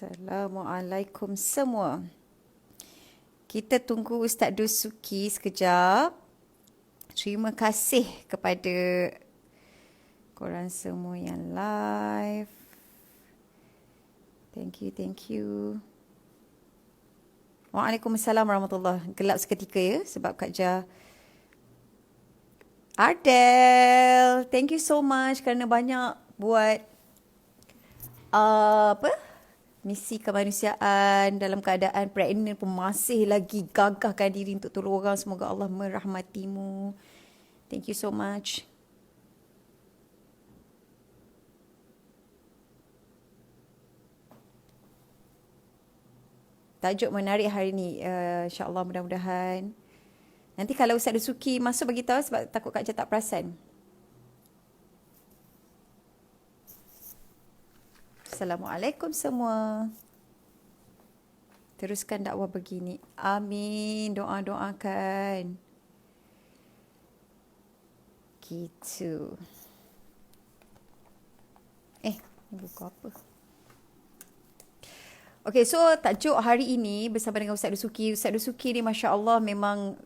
Assalamualaikum semua. Kita tunggu Ustaz Dusuki sekejap. Terima kasih kepada korang semua yang live. Thank you. Waalaikumsalam warahmatullahi. Gelap seketika ya sebab Kak Ja. Ardel, thank you so much kerana banyak buat misi kemanusiaan dalam keadaan pregnant pun masih lagi gagahkan diri untuk tolong orang. Semoga Allah merahmatimu. Thank you so much. Tajuk menarik hari ni, insyaAllah mudah-mudahan. Nanti kalau Ustaz Dusuki masuk bagi tahu sebab takut Kak Ja tak perasan. Assalamualaikum semua. Teruskan dakwah begini. Amin. Doa-doakan. Gitu. Ni buku apa? Okay, so tajuk hari ini bersama dengan Ustaz Dusuki. Ustaz Dusuki ni Masya Allah memang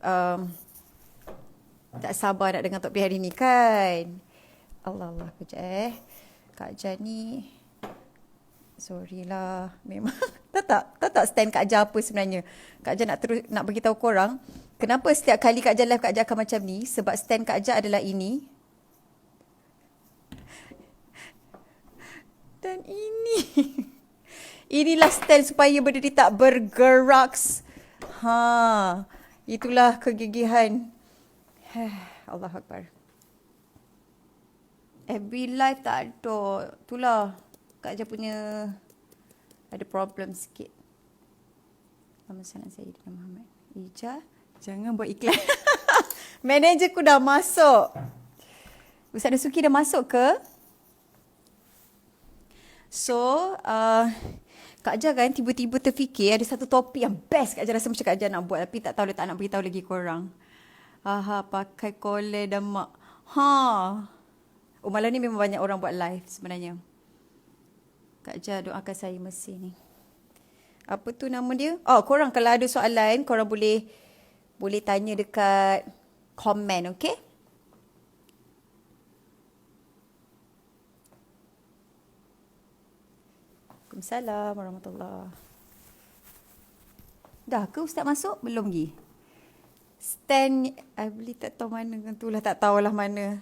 tak sabar nak dengar topik hari ni kan. Allah kejap Kak Ja ni, sorry lah. Memang tak stand Kak Ja apa sebenarnya. Kak Ja nak beritahu korang kenapa setiap kali Kak Ja live Kak Ja akan macam ni. Sebab stand Kak Ja adalah ini. Dan ini. Inilah stand supaya berdiri tak bergerak. Itulah kegigihan. Allahu Akbar. Every live tak ada. Itulah Kak Ja punya ada problem sikit. Allahumma salli ala Sayyidina Muhammad. Ija, jangan buat iklan. Managerku dah masuk. Ustaz Dusuki dah masuk ke? So, Kak Ja kan tiba-tiba terfikir ada satu topik yang best Kak Ja rasa macam Kak Ja nak buat. Tapi tak tahu dia tak nak beritahu lagi korang. Pakai kolej dan mak. Malam ni memang banyak orang buat live sebenarnya. Kak Ja doakan saya mesti ni. Apa tu nama dia? Korang kalau ada soalan, korang boleh tanya dekat komen, okay? Waalaikumsalam warahmatullahi. Dah ke Ustaz masuk? Belum lagi? Stand, I beli tak tahu mana. Itulah tak tahulah mana.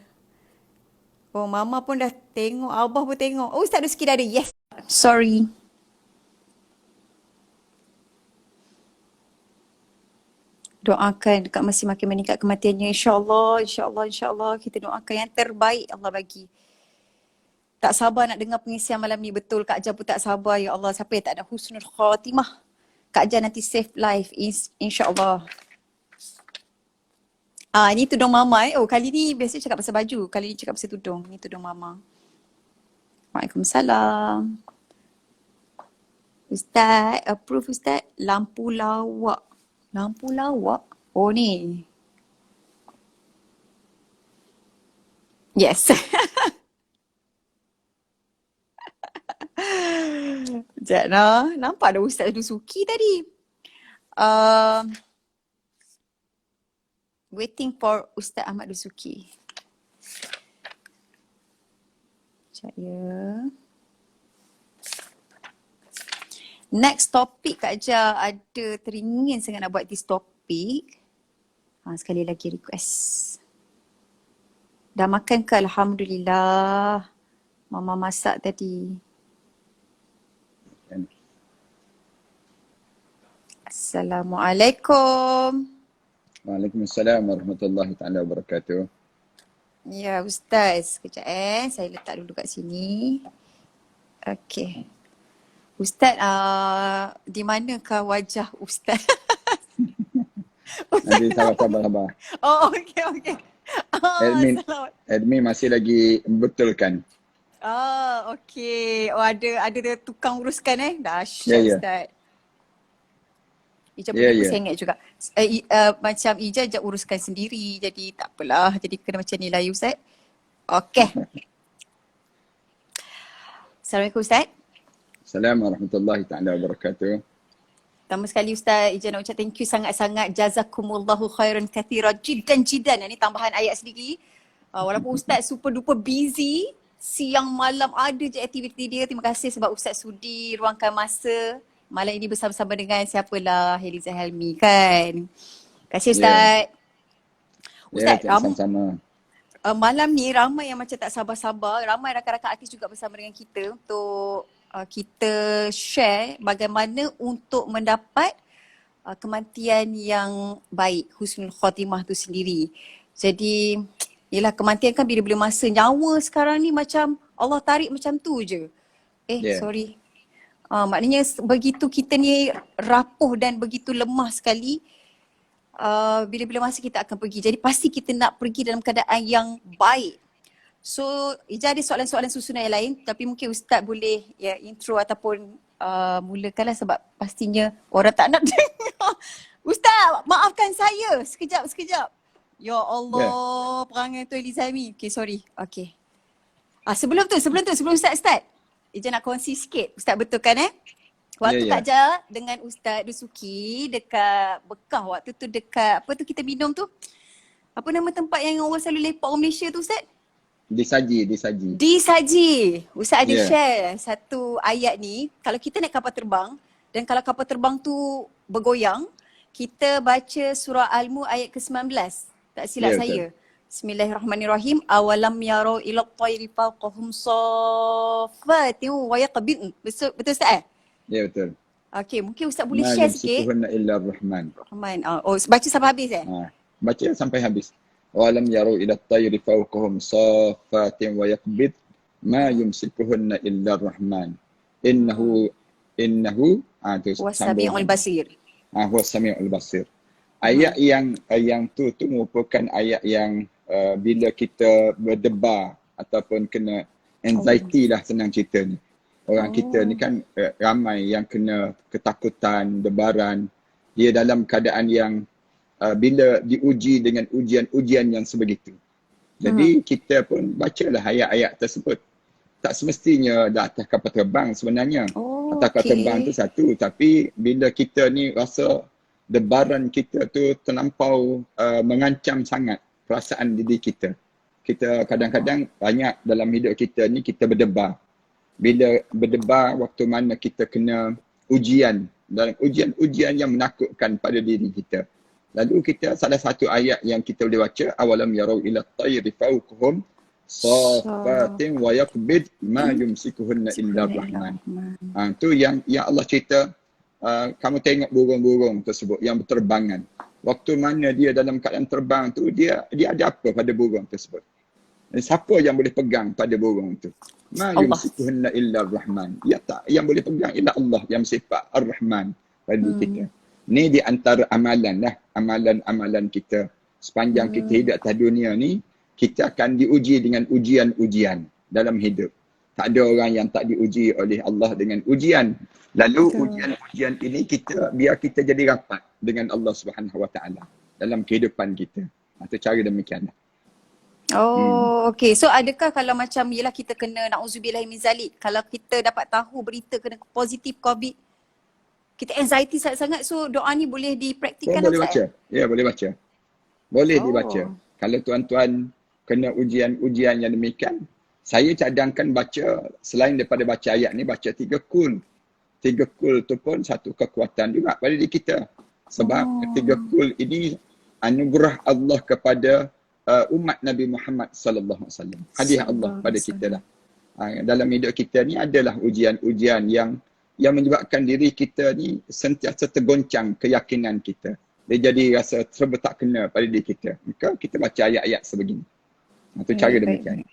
Mama pun dah tengok, Abah pun tengok. Ustaz Dusuki dah ada. Yes. Sorry. Doakan dekat masih makin meningkat kematiannya. InsyaAllah. Kita doakan yang terbaik Allah bagi. Tak sabar nak dengar pengisian malam ni. Betul, Kak Ja pun tak sabar. Ya Allah, siapa yang tak ada husnul khatimah. Kak Ja nanti save life. InsyaAllah. Ini tudung mama. Kali ni biasanya cakap pasal baju. Kali ni cakap pasal tudung. Ini tudung mama. Waalaikumsalam. Ustaz, approve Ustaz. Lampu lawak. Lampu lawak? Ni. Yes. Sekejap lah. Nampak ada Ustaz Dusuki tadi. Waiting for Ustaz Ahmad Dusuki. Sekejap ya. Next topik Kak Ja ada teringin sangat nak buat this topik. Sekali lagi request. Dah makan ke? Alhamdulillah. Mama masak tadi. Assalamualaikum. Waalaikumsalam warahmatullahi taala wabarakatuh. Ya Ustaz, sekejap saya letak dulu kat sini. Okey. Ustaz, di manakah wajah Ustaz? Nanti sabar. Okey. Admin masih lagi betulkan. Okey. Ada tukang uruskan Dahsyat Ustaz. Ija punya sengit juga. Macam Ija uruskan sendiri. Jadi tak apalah. Jadi kena macam ni lah Ustaz. Okey. Assalamualaikum Ustaz. Assalamualaikum warahmatullahi taala wabarakatuh. Pertama sekali Ustaz, Ijaz nak ucap thank you sangat-sangat. Jazakumullahu khairan kathira. Jidan. Ini tambahan ayat sedikit. Walaupun Ustaz super duper busy, siang malam ada je aktiviti dia. Terima kasih sebab Ustaz sudi ruangkan masa. Malam ini bersama-sama dengan siapalah, Heliza Helmi kan. Terima kasih Ustaz. Ustaz, sama-sama. Malam ni ramai yang macam tak sabar-sabar. Ramai rakan-rakan artis juga bersama dengan kita untuk kita share bagaimana untuk mendapat kematian yang baik, husnul khatimah tu sendiri. Jadi, yelah kematian kan bila-bila masa. Nyawa sekarang ni macam Allah tarik macam tu je. Sorry. Maknanya begitu kita ni rapuh dan begitu lemah sekali, bila-bila masa kita akan pergi. Jadi pasti kita nak pergi dalam keadaan yang baik. So, Ijaz ada soalan-soalan susunan yang lain, tapi mungkin Ustaz boleh intro ataupun mulakanlah sebab pastinya orang tak nak dengar. Ustaz, maafkan saya. Sekejap. Ya Allah, perangai tu Elizami. Okay, sorry. Okay. Sebelum Ustaz start, Ijaz nak kongsi sikit. Ustaz betulkan Waktu Kak Ja dengan Ustaz Dusuki dekat Bekah, waktu tu dekat, apa tu kita minum tu? Apa nama tempat yang orang selalu lepak orang Malaysia tu Ustaz? Disaji. Ustaz ada share satu ayat ni. Kalau kita naik kapal terbang dan kalau kapal terbang tu bergoyang, kita baca surah Al-Mulk ayat ke-19. Tak silap saya. Bismillahirrahmanirrahim. Awalam yarau ila at-tayri fawqahum saffatin wa yaqbidun. Betul Ustaz? Ya betul. Okey, mungkin Ustaz boleh share sikit. Ma illa Rahman. Baca sampai habis Baca sampai habis. Walam yaru ila at-tayri fawqahum saffatin wa yaqbid ma yumsikuhunna illa Rahman. Innahu was-sami'ul basir. Was-sami'ul basir. Ayat yang tu merupakan ayat yang bila kita berdebar ataupun kena anxiety lah senang cerita ni. Orang kita ni kan ramai yang kena ketakutan, debaran. Dia dalam keadaan yang bila diuji dengan ujian-ujian yang sebegitu. Jadi kita pun bacalah ayat-ayat tersebut. Tak semestinya di atas kapal terbang sebenarnya. Atas kapal terbang tu satu. Tapi bila kita ni rasa debaran kita tu terlampau mengancam sangat perasaan diri kita. Kita kadang-kadang banyak dalam hidup kita ni kita berdebar. Bila berdebar waktu mana kita kena ujian. Dalam ujian-ujian yang menakutkan pada diri kita. Lalu kita salah satu ayat yang kita boleh baca, awalam yarau ila at-tayri fawqahum saffatin wa yaqbid ma yumsikuhunna illa Rahman. Tu yang Allah cerita, kamu tengok burung-burung tersebut yang berterbangan. Waktu mana dia dalam keadaan terbang tu, dia ada apa pada burung tersebut? Dan siapa yang boleh pegang pada burung tu? Ma yumsikuhunna illa Rahman. Ya tak, yang boleh pegang ialah Allah yang bersifat Ar-Rahman pada kita. Ni di antara amalan kita. Sepanjang kita hidup atas dunia ni, kita akan diuji dengan ujian-ujian dalam hidup. Tak ada orang yang tak diuji oleh Allah dengan ujian. Lalu ujian-ujian ini biar kita jadi rapat dengan Allah Subhanahu Wa Taala dalam kehidupan kita. Itu cara demikian. Okay. So adakah kalau macam yelah kita kena na'udzubillah min zalik, kalau kita dapat tahu berita kena positif COVID, kita anxiety sangat-sangat, so doa ni boleh dipraktikkan? Boleh baca. Ya, boleh baca. Boleh dibaca. Kalau tuan-tuan kena ujian-ujian yang demikian, saya cadangkan baca, selain daripada baca ayat ni, baca 3 kul. 3 kul tu pun satu kekuatan juga pada diri kita. Sebab 3 kul ini anugerah Allah kepada umat Nabi Muhammad sallallahu alaihi wasallam. Hadiah Allah pada kita lah. Dalam hidup kita ni adalah ujian-ujian yang menyebabkan diri kita ni sentiasa tergoncang keyakinan kita. Dia jadi rasa serba tak kena pada diri kita. Maka kita baca ayat-ayat sebegini. Itu cara demikian.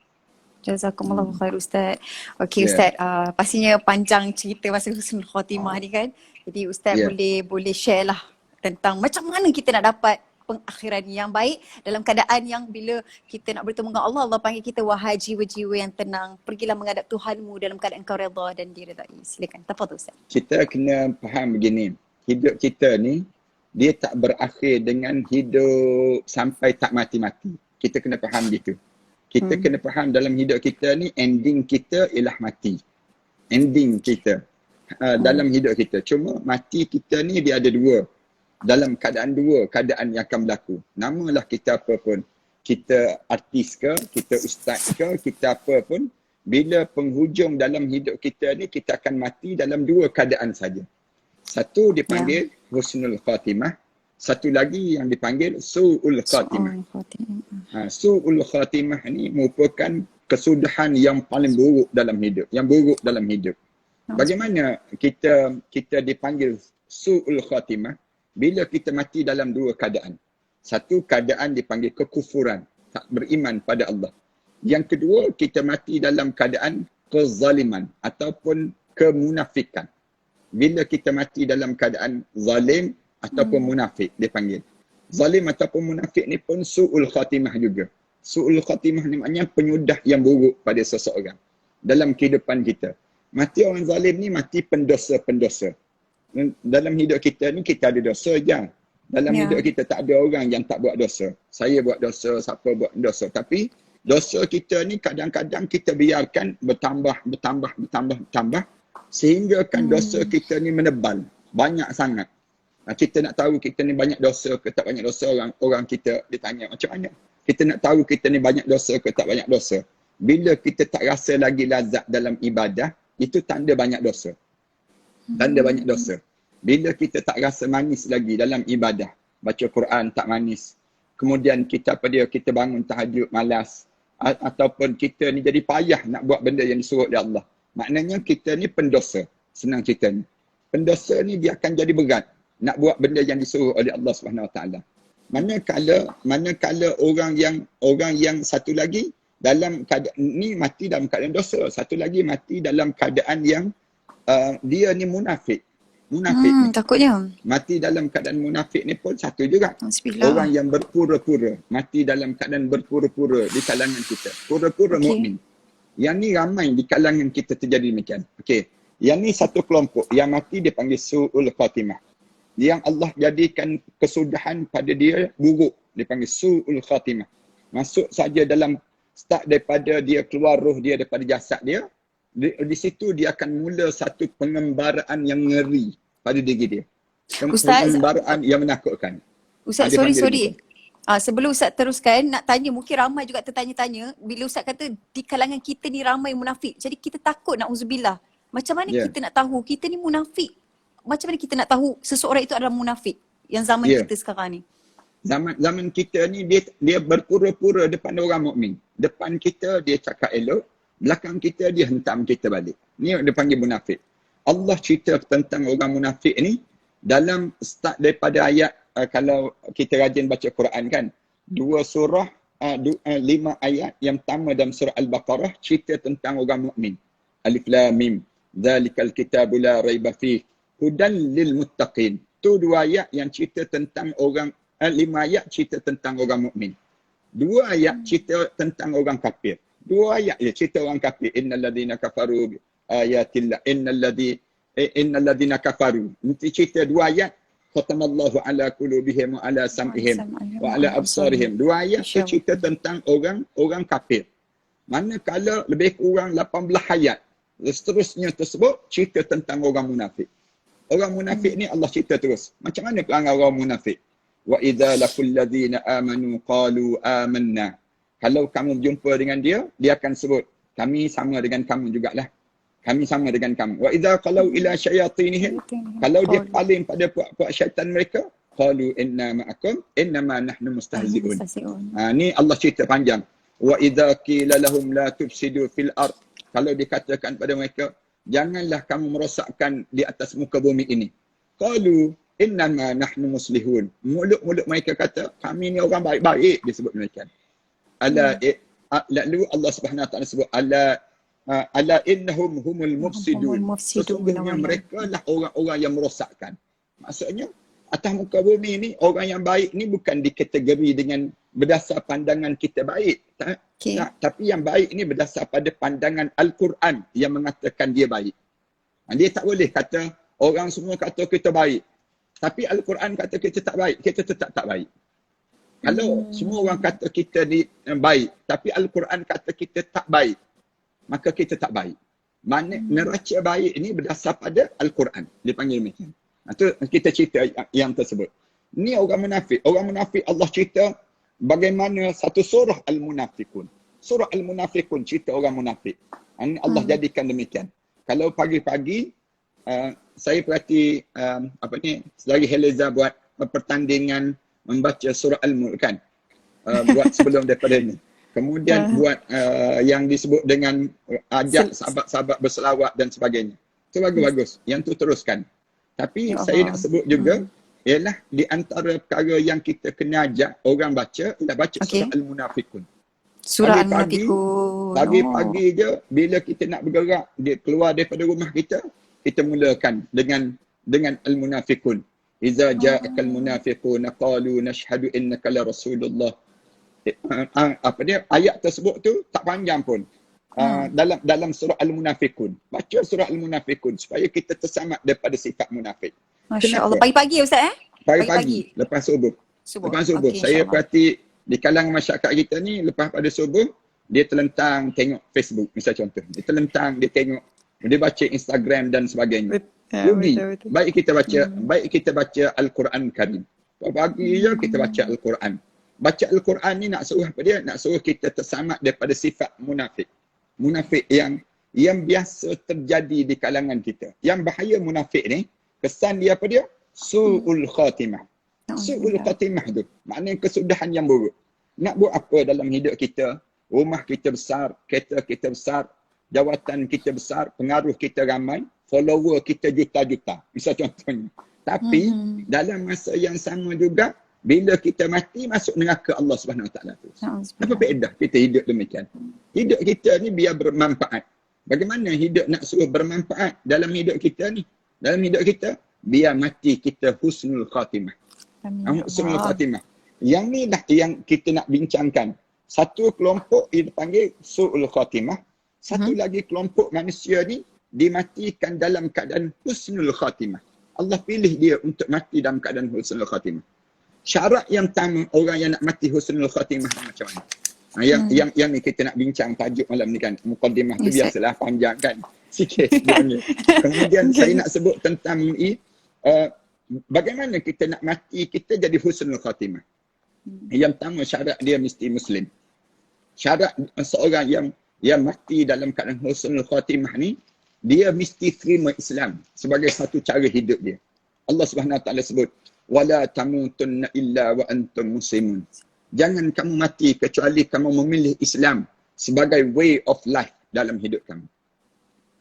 Jazakumullahu khair Ustaz. Okey Ustaz, pastinya panjang cerita pasal husnul khatimah ni kan. Jadi Ustaz boleh share lah tentang macam mana kita nak dapat pengakhiran yang baik dalam keadaan yang bila kita nak bertemu dengan Allah, Allah panggil kita wahai jiwa-jiwa yang tenang, pergilah menghadap Tuhanmu dalam keadaan kau redha dan diredai. Silakan. Tafadhal Ustaz. Kita kena faham begini. Hidup kita ni dia tak berakhir dengan hidup sampai tak mati-mati. Kita kena faham gitu. Kita kena faham dalam hidup kita ni ending kita ialah mati. Ending kita. dalam hidup kita. Cuma mati kita ni dia ada dua. Dalam keadaan dua keadaan yang akan berlaku. Namalah kita apa pun. Kita artis ke, kita ustaz ke, kita apa pun. Bila penghujung dalam hidup kita ni, kita akan mati dalam dua keadaan saja. Satu dipanggil husnul khatimah. Satu lagi yang dipanggil su'ul khatimah. Su'ul khatimah ni merupakan kesudahan yang paling buruk dalam hidup. Yang buruk dalam hidup. Bagaimana kita dipanggil su'ul khatimah? Bila kita mati dalam dua keadaan. Satu keadaan dipanggil kekufuran. Tak beriman pada Allah. Yang kedua, kita mati dalam keadaan kezaliman ataupun kemunafikan. Bila kita mati dalam keadaan zalim ataupun munafik, dia panggil. Zalim ataupun munafik ni pun su'ul khatimah juga. Su'ul khatimah ni maknanya penyudah yang buruk pada seseorang dalam kehidupan kita. Mati orang zalim ni mati pendosa-pendosa. Dalam hidup kita ni kita ada dosa je. Dalam hidup kita tak ada orang yang tak buat dosa. Saya buat dosa, siapa buat dosa. Tapi dosa kita ni kadang-kadang kita biarkan bertambah sehingga kan dosa kita ni menebal. Banyak sangat. Kita nak tahu kita ni banyak dosa ke tak banyak dosa, orang kita ditanya macam mana. Kita nak tahu kita ni banyak dosa ke tak banyak dosa. Bila kita tak rasa lagi lazat dalam ibadah, itu tanda banyak dosa. Tanda banyak dosa. Bila kita tak rasa manis lagi dalam ibadah, baca Quran tak manis, kemudian kita kita bangun tahajud malas, ataupun kita ni jadi payah nak buat benda yang disuruh oleh Allah. Maknanya kita ni pendosa. Senang cerita ni. Pendosa ni dia akan jadi berat nak buat benda yang disuruh oleh Allah Subhanahu Wa Taala. Manakala orang yang satu lagi dalam keadaan ni mati dalam keadaan dosa, satu lagi mati dalam keadaan yang dia ni munafik. Munafik ni. Takutnya. Mati dalam keadaan munafik ni pun satu juga. Bismillah. Orang yang berpura-pura, mati dalam keadaan berpura-pura di kalangan kita. Pura-pura mukmin. Yang ni ramai di kalangan kita terjadi demikian. Okey. Yang ni satu kelompok yang mati dipanggil su'ul khatimah. Yang Allah jadikan kesudahan pada dia buruk, dipanggil su'ul khatimah. Masuk saja dalam start daripada dia keluar roh dia daripada jasad dia, di situ dia akan mula satu pengembaraan yang ngeri pada diri dia. Ustaz, pengembaraan yang menakutkan. Ustaz, sorry. Sebelum Ustaz teruskan, nak tanya, mungkin ramai juga tertanya-tanya, bila Ustaz kata di kalangan kita ni ramai munafik, jadi kita takut, na'udzubillah. Macam mana kita nak tahu kita ni munafik? Macam mana kita nak tahu seseorang itu adalah munafik yang zaman kita sekarang ni? Zaman kita ni dia berpura-pura depan orang mukmin. Depan kita dia cakap elok, belakang kita dia hentam kita balik. Ni dia panggil munafik. Allah cerita tentang orang munafik ni dalam start daripada ayat, kalau kita rajin baca Quran kan, 5 ayat yang pertama dalam surah Al-Baqarah cerita tentang orang mukmin. Alif Lam Mim, Zalikal kitabu la raiba fih, hudan lil muttaqin. Tu 2 ayat yang cerita tentang orang, 5 ayat cerita tentang orang mukmin. 2 ayat cerita tentang orang kafir. 2 ayat je cerita orang kafir. Innal ladzina kafaru ayatillah, innal ladzina kafaru. Nanti cerita 2 ayat, khatamallahu ala qulubihim wa ala sam'ihim wa ala absarihim. 2 ayat cerita tentang orang kafir. Manakala lebih kurang 18 ayat seterusnya tersebut cerita tentang orang munafik. Orang munafik ni Allah cerita terus. Macam mana perangai orang munafik? Wa idza laqul ladzina amanu qalu amanna. Kalau kamu berjumpa dengan dia akan sebut, kami sama dengan kamu jugalah. Kami sama dengan kamu. Wa idza qalau ila syayatinihim, kalau dia paling pada puak-puak syaitan mereka, qalu inna ma'akum innama nahnu mustahzi'un. Ni Allah cerita panjang. Wa idza qila lahum la tufsidu fil ard, kalau dikatakan pada mereka, janganlah kamu merosakkan di atas muka bumi ini. Qalu innama nahnu muslihun. Mulut-mulut mereka kata, kami ni orang baik-baik, disebut demikian. Lalu Allah Subhanahu Wa Taala sebut ala innahum humul mufsidun. Sesungguhnya mereka lah orang-orang yang merosakkan. Maksudnya atas muka bumi ni orang yang baik ni bukan dikategori dengan berdasar pandangan kita baik. Tapi yang baik ni berdasar pada pandangan Al-Quran yang mengatakan dia baik. Dia tak boleh kata orang semua kata kita baik. Tapi Al-Quran kata kita tak baik, kita tetap tak baik. Kalau semua orang kata kita ni baik, tapi Al-Quran kata kita tak baik, maka kita tak baik. Mana neraca baik ini berdasar pada Al-Quran. Dipanggil demikian. Itu kita cerita yang tersebut. Ni orang munafik. Orang munafik Allah cerita bagaimana satu surah Al-Munafikun. Surah Al-Munafikun cerita orang munafik. Ini Allah jadikan demikian. Kalau pagi-pagi saya perhati selagi Heleza buat pertandingan membaca surah Al-Mulk kan. Buat sebelum daripada ini. Kemudian buat yang disebut dengan ajak sahabat-sahabat berselawat dan sebagainya. Itu bagus-bagus. Yang tu teruskan. Tapi saya nak sebut juga ialah di antara perkara yang kita kena ajak orang baca ialah baca surah Al-Munafikun. Surah Al-Munafikun. Pagi-pagi je bila kita nak bergerak dia keluar daripada rumah kita mulakan dengan Al-Munafikun. Iza ja'akal munafiqun qalu nashhadu innaka la rasulullah. Ayat tersebut tu tak panjang pun. Dalam surah Al-Munafikun. Baca surah Al-Munafikun supaya kita terselamat daripada sifat munafik. Masya Allah. Pagi-pagi Ustaz Pagi-pagi. Lepas subuh. Lepas subuh. Okay, saya perhati di kalangan masyarakat kita ni lepas pada subuh dia terlentang tengok Facebook misal contoh. Dia terlentang dia tengok dia baca Instagram dan sebagainya. Rugi. Betul. Baik kita baca Al-Quran Karim. Pagi je kita baca Al-Quran. Baca Al-Quran ni nak suruh apa dia? Nak suruh kita terselamat daripada sifat munafik. Munafik yang biasa terjadi di kalangan kita. Yang bahaya munafik ni, kesan dia apa dia? Su'ul khatimah. Su'ul khatimah tu. Maknanya kesudahan yang buruk. Nak buat apa dalam hidup kita? Rumah kita besar, kereta kita besar, jawatan kita besar, pengaruh kita ramai, follower kita juta-juta. Misal contohnya. Tapi dalam masa yang sama juga, bila kita mati masuk neraka Allah Subhanahu Wa Taala tu. Apa faedah kita hidup demikian? Hidup kita ni biar bermanfaat. Bagaimana hidup nak suruh bermanfaat dalam hidup kita ni? Dalam hidup kita biar mati kita husnul khatimah. Husnul khatimah. Yang ni dah yang kita nak bincangkan. Satu kelompok dipanggil su'ul khatimah. Satu lagi kelompok manusia ni dimatikan dalam keadaan husnul khatimah. Allah pilih dia untuk mati dalam keadaan husnul khatimah. Syarat yang pertama orang yang nak mati husnul khatimah macam mana? Yang ni kita nak bincang tajuk malam ni kan. Muqaddimah tu biasalah panjang kan. Sikit. Kemudian saya nak sebut tentang bagaimana kita nak mati kita jadi husnul khatimah. Yang pertama syarat dia mesti Muslim. Syarat seorang yang mati dalam keadaan husnul khatimah ni dia mesti terima Islam sebagai satu cara hidup dia. Allah Subhanahu Wa Taala sebut wala tamutunna illa wa antum muslimun. Jangan kamu mati kecuali kamu memilih Islam sebagai way of life dalam hidup kamu.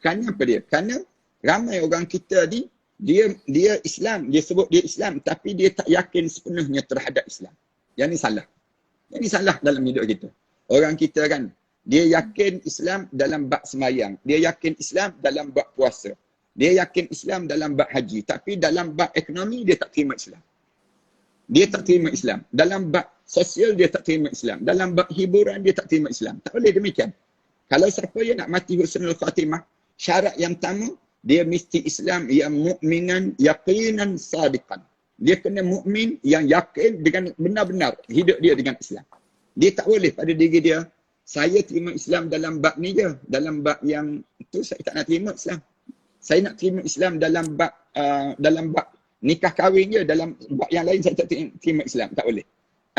Kerana apa dia? Kerana ramai orang kita ni dia Islam, dia sebut dia Islam tapi dia tak yakin sepenuhnya terhadap Islam. Yang ni salah. Yang ni salah dalam hidup kita. Orang kita kan dia yakin Islam dalam bab sembahyang, dia yakin Islam dalam bab puasa. Dia yakin Islam dalam bab haji. Tapi dalam bab ekonomi, dia tak terima Islam. Dia tak terima Islam. Dalam bab sosial, dia tak terima Islam. Dalam bab hiburan, dia tak terima Islam. Tak boleh demikian. Kalau siapa yang nak mati husnul khatimah, syarat yang pertama, dia mesti Islam yang mu'minan, yaqinan, sadiqan. Dia kena mukmin yang yakin dengan benar-benar hidup dia dengan Islam. Dia tak boleh pada diri dia, saya terima Islam dalam bab ni je. Dalam bab yang itu, saya tak nak terima Islam. Saya nak terima Islam dalam bab nikah kahwin je, dalam bab yang lain saya tak terima Islam. Tak boleh.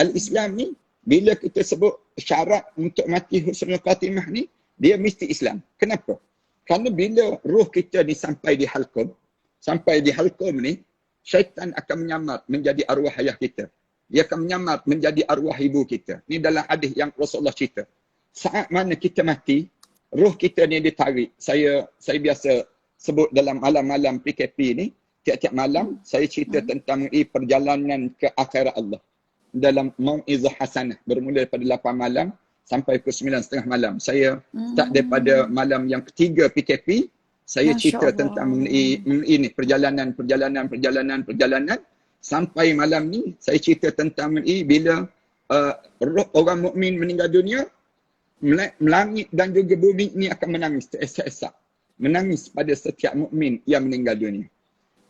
Al-Islam ni, bila kita sebut syarat untuk mati husnul khatimah ni, dia mesti Islam. Kenapa? Kerana bila ruh kita ni sampai di halqum ni, syaitan akan menyamar menjadi arwah ayah kita. Dia akan menyamar menjadi arwah ibu kita. Ni dalam hadis yang Rasulullah cerita. Saat mana kita mati, ruh kita ni ditarik. Saya biasa sebut dalam malam-malam PKP ni, tiap-tiap malam saya cerita tentang perjalanan ke akhirat Allah. Dalam Mau'izah Hasanah, bermula daripada 8 malam sampai ke 9:30 malam. Saya tak daripada malam yang ketiga PKP, saya cerita tentang mengenai perjalanan sampai malam ni saya cerita tentang mengenai bila orang mukmin meninggal dunia, langit dan juga bumi ni akan menangis teresak-esak. Menangis pada setiap mukmin yang meninggal dunia.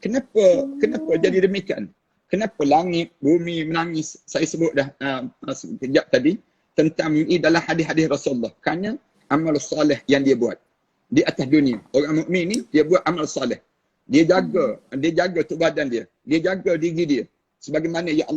Kenapa jadi demikian? Kenapa langit, bumi menangis? Saya sebut dah sekejap tadi tentang ini dalam hadis-hadis Rasulullah. Kerana amal soleh yang dia buat. di atas dunia. Orang mukmin ni dia buat amal soleh. Dia jaga tu badan dia. Dia jaga diri dia. Sebagaimana ya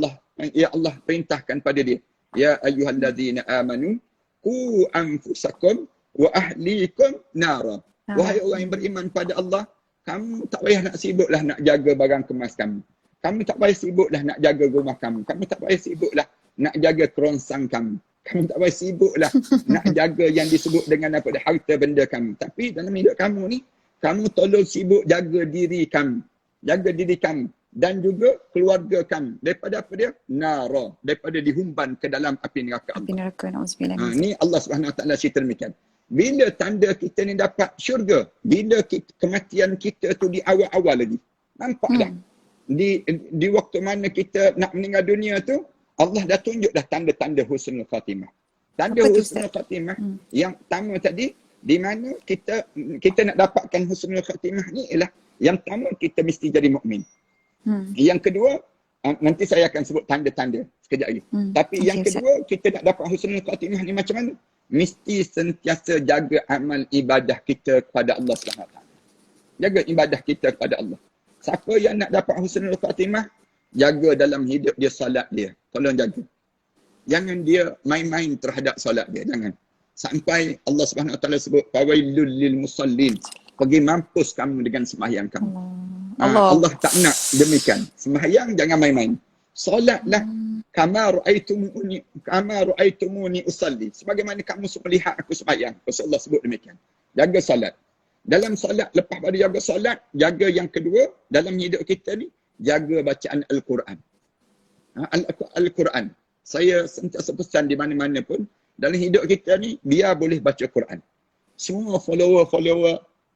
Allah perintahkan pada dia. Ya ayyuhallazina amanu qu anfusakum wa ahlikum nara. Wahai orang yang beriman pada Allah, kamu tak payah nak sibuklah nak jaga barang kemas kamu. Kamu tak payah sibuklah nak jaga rumah kamu. Kamu tak payah sibuklah nak jaga kerongsang kamu. Kamu tak payah sibuklah nak jaga yang disebut dengan apa, harta benda kamu. Tapi dalam hidup kamu ni, kamu tolong sibuk jaga diri kamu. Jaga diri kamu. Dan juga keluarga kamu. Daripada apa dia? Nara. Daripada dihumban ke dalam api neraka Allah. Api neraka, na'udzubillah. Ni Allah SWT cerita demikian. Bila tanda kita ni dapat syurga? Bila kematian kita tu di awal-awal lagi. Nampak dah? Di waktu mana kita nak meninggal dunia tu, Allah dah tunjuk dah tanda-tanda husnul khatimah. Tanda husnul khatimah yang pertama tadi, di mana kita nak dapatkan husnul khatimah ni ialah yang pertama kita mesti jadi mukmin. Yang kedua, nanti saya akan sebut tanda-tanda sekejap lagi. Tapi yang kedua, kita nak dapat husnul khatimah ni macam mana? Mesti sentiasa jaga amal ibadah kita kepada Allah SWT. Jaga ibadah kita kepada Allah. Siapa yang nak dapat husnul khatimah, jaga dalam hidup dia solat dia. Tolong jaga. Jangan dia main-main terhadap solat dia. Jangan. Sampai Allah SWT sebut, fawailul lil musallin. Pergi mampus kamu dengan sembahyang kamu. Allah tak nak demikian. Sembahyang jangan main-main. Solatlah kama ra'aitumuni usalli. Sebagaimana kamu melihat aku sembahyang. Rasulullah sebut demikian. Jaga solat. Dalam solat, lepas pada jaga solat, jaga yang kedua dalam hidup kita ni, jaga bacaan Al-Quran. Al-Quran. Saya sentiasa pesan di mana-mana pun, dalam hidup kita ni, biar boleh baca Quran. Semua follower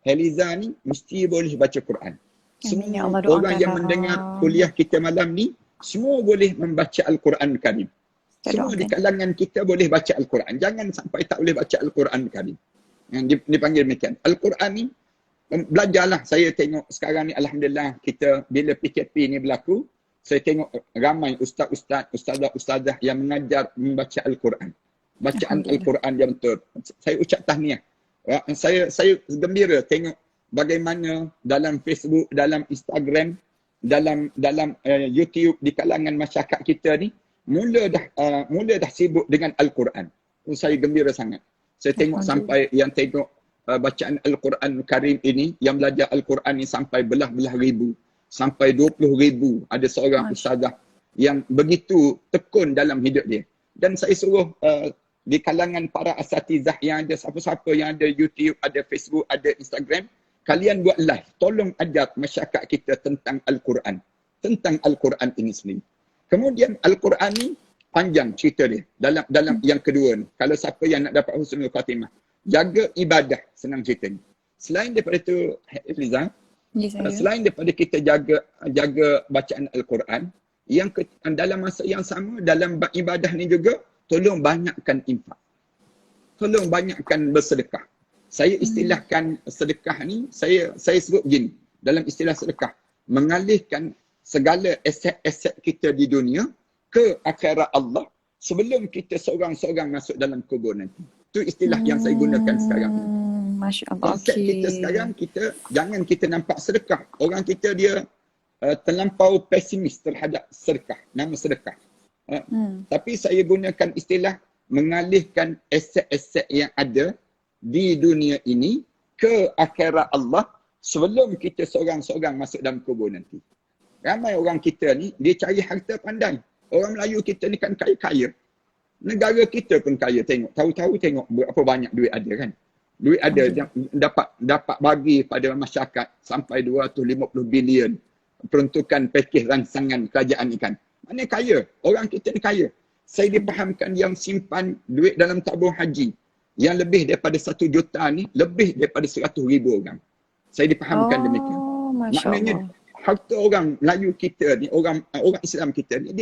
Heliza ni, mesti boleh baca Quran. Semua orang yang mendengar kuliah kita malam ni, semua boleh membaca Al-Quran Karim. Semua di kalangan kita boleh baca Al-Quran. Jangan sampai tak boleh baca Al-Quran Karim. Yang dipanggil demikian. Al-Quran ni, belajarlah. Saya tengok sekarang ni, Alhamdulillah, kita bila PKP ni berlaku, saya tengok ramai ustazah yang mengajar membaca Al-Quran. Bacaan Al-Quran yang betul. Saya ucap tahniah. Saya gembira tengok bagaimana dalam Facebook, dalam Instagram, dalam YouTube di kalangan masyarakat kita ni mula dah sibuk dengan Al-Quran. Saya gembira sangat. Saya tengok sampai yang tengok bacaan Al-Quran Karim ini, yang belajar Al-Quran ni sampai belah-belah ribu, sampai 20,000. Ada seorang ustazah yang begitu tekun dalam hidup dia. Dan saya suruh di kalangan para asatizah yang ada, siapa-siapa yang ada YouTube, ada Facebook, ada Instagram, kalian buat live. Tolong ajar masyarakat kita tentang Al-Quran. Tentang Al-Quran ini sendiri. Kemudian Al-Quran ni panjang cerita dia. Dalam yang kedua ni. Kalau siapa yang nak dapat husnul khatimah. Jaga ibadah. Senang cerita ni. Selain daripada itu, Liza, selain daripada kita jaga bacaan Al-Quran, dalam masa yang sama, dalam ibadah ni juga, tolong banyakkan infak. Tolong banyakkan bersedekah. Saya istilahkan sedekah ni, saya sebut begini. Dalam istilah sedekah, mengalihkan segala aset-aset kita di dunia ke akhirat Allah sebelum kita seorang-seorang masuk dalam kubur nanti. Itu istilah yang saya gunakan sekarang ni. Masya Allah. Konsep kita sekarang, jangan kita nampak sedekah. Orang kita dia terlampau pesimis terhadap sedekah, nama sedekah. Tapi saya gunakan istilah mengalihkan aset-aset yang ada di dunia ini ke akhirat Allah sebelum kita seorang-seorang masuk dalam kubur nanti. Ramai orang kita ni, dia cari harta pandai. Orang Melayu kita ni kan kaya-kaya. Negara kita pun kaya, tengok. Tahu-tahu tengok berapa banyak duit ada kan. Duit ada yang dapat bagi pada masyarakat sampai 250 bilion peruntukan pakej rangsangan kerajaan ni kan. Mana kaya? Orang kita ni kaya. Saya dipahamkan yang simpan duit dalam tabung haji yang lebih daripada 1 juta ni, lebih daripada 100,000 orang. Saya dipahamkan demikian. Maknanya harta orang Melayu kita ni, orang Islam kita ni,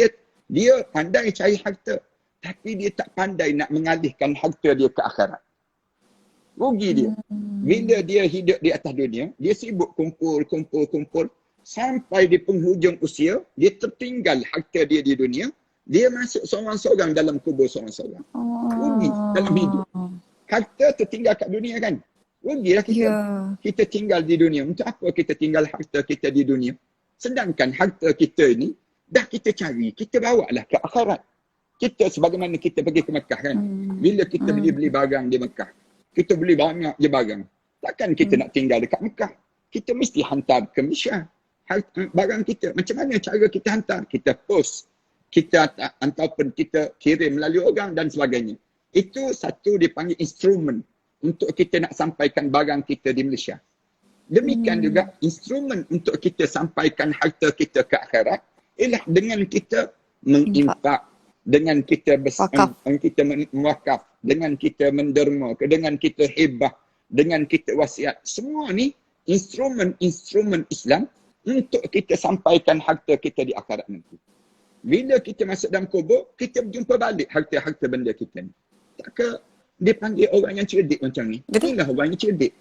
dia pandai cari harta. Tapi dia tak pandai nak mengalihkan harta dia ke akhirat. Rugi dia. Bila dia hidup di atas dunia, dia sibuk kumpul. Sampai di penghujung usia, dia tertinggal harta dia di dunia. Dia masuk seorang-seorang dalam kubur seorang-seorang. Rugi dalam hidup. Harta tertinggal kat dunia kan. Rugilah kita. Ya. Kita tinggal di dunia. Untuk apa kita tinggal harta kita di dunia? Sedangkan harta kita ini dah kita cari, kita bawa lah ke akhirat. Kita sebagaimana kita pergi ke Mekah kan. Bila kita beli barang di Mekah, kita beli banyak je barang. Takkan kita nak tinggal dekat Mekah. Kita mesti hantar ke Malaysia. Barang kita. Macam mana cara kita hantar? Kita post. Kita ataupun kita kirim melalui orang dan sebagainya. Itu satu dipanggil instrumen untuk kita nak sampaikan barang kita di Malaysia. Demikian juga instrumen untuk kita sampaikan harta kita ke akhirat ialah dengan kita menginfak, dengan kita kita mewakaf, dengan kita menderma, dengan kita hibah, dengan kita wasiat. Semua ni instrumen-instrumen Islam untuk kita sampaikan harta kita di akhirat nanti. Bila kita masuk dalam kubur, kita berjumpa balik harta-harta benda kita ni. Takkah dia panggil orang yang cerdik macam ni? Inilah orang yang cerdik.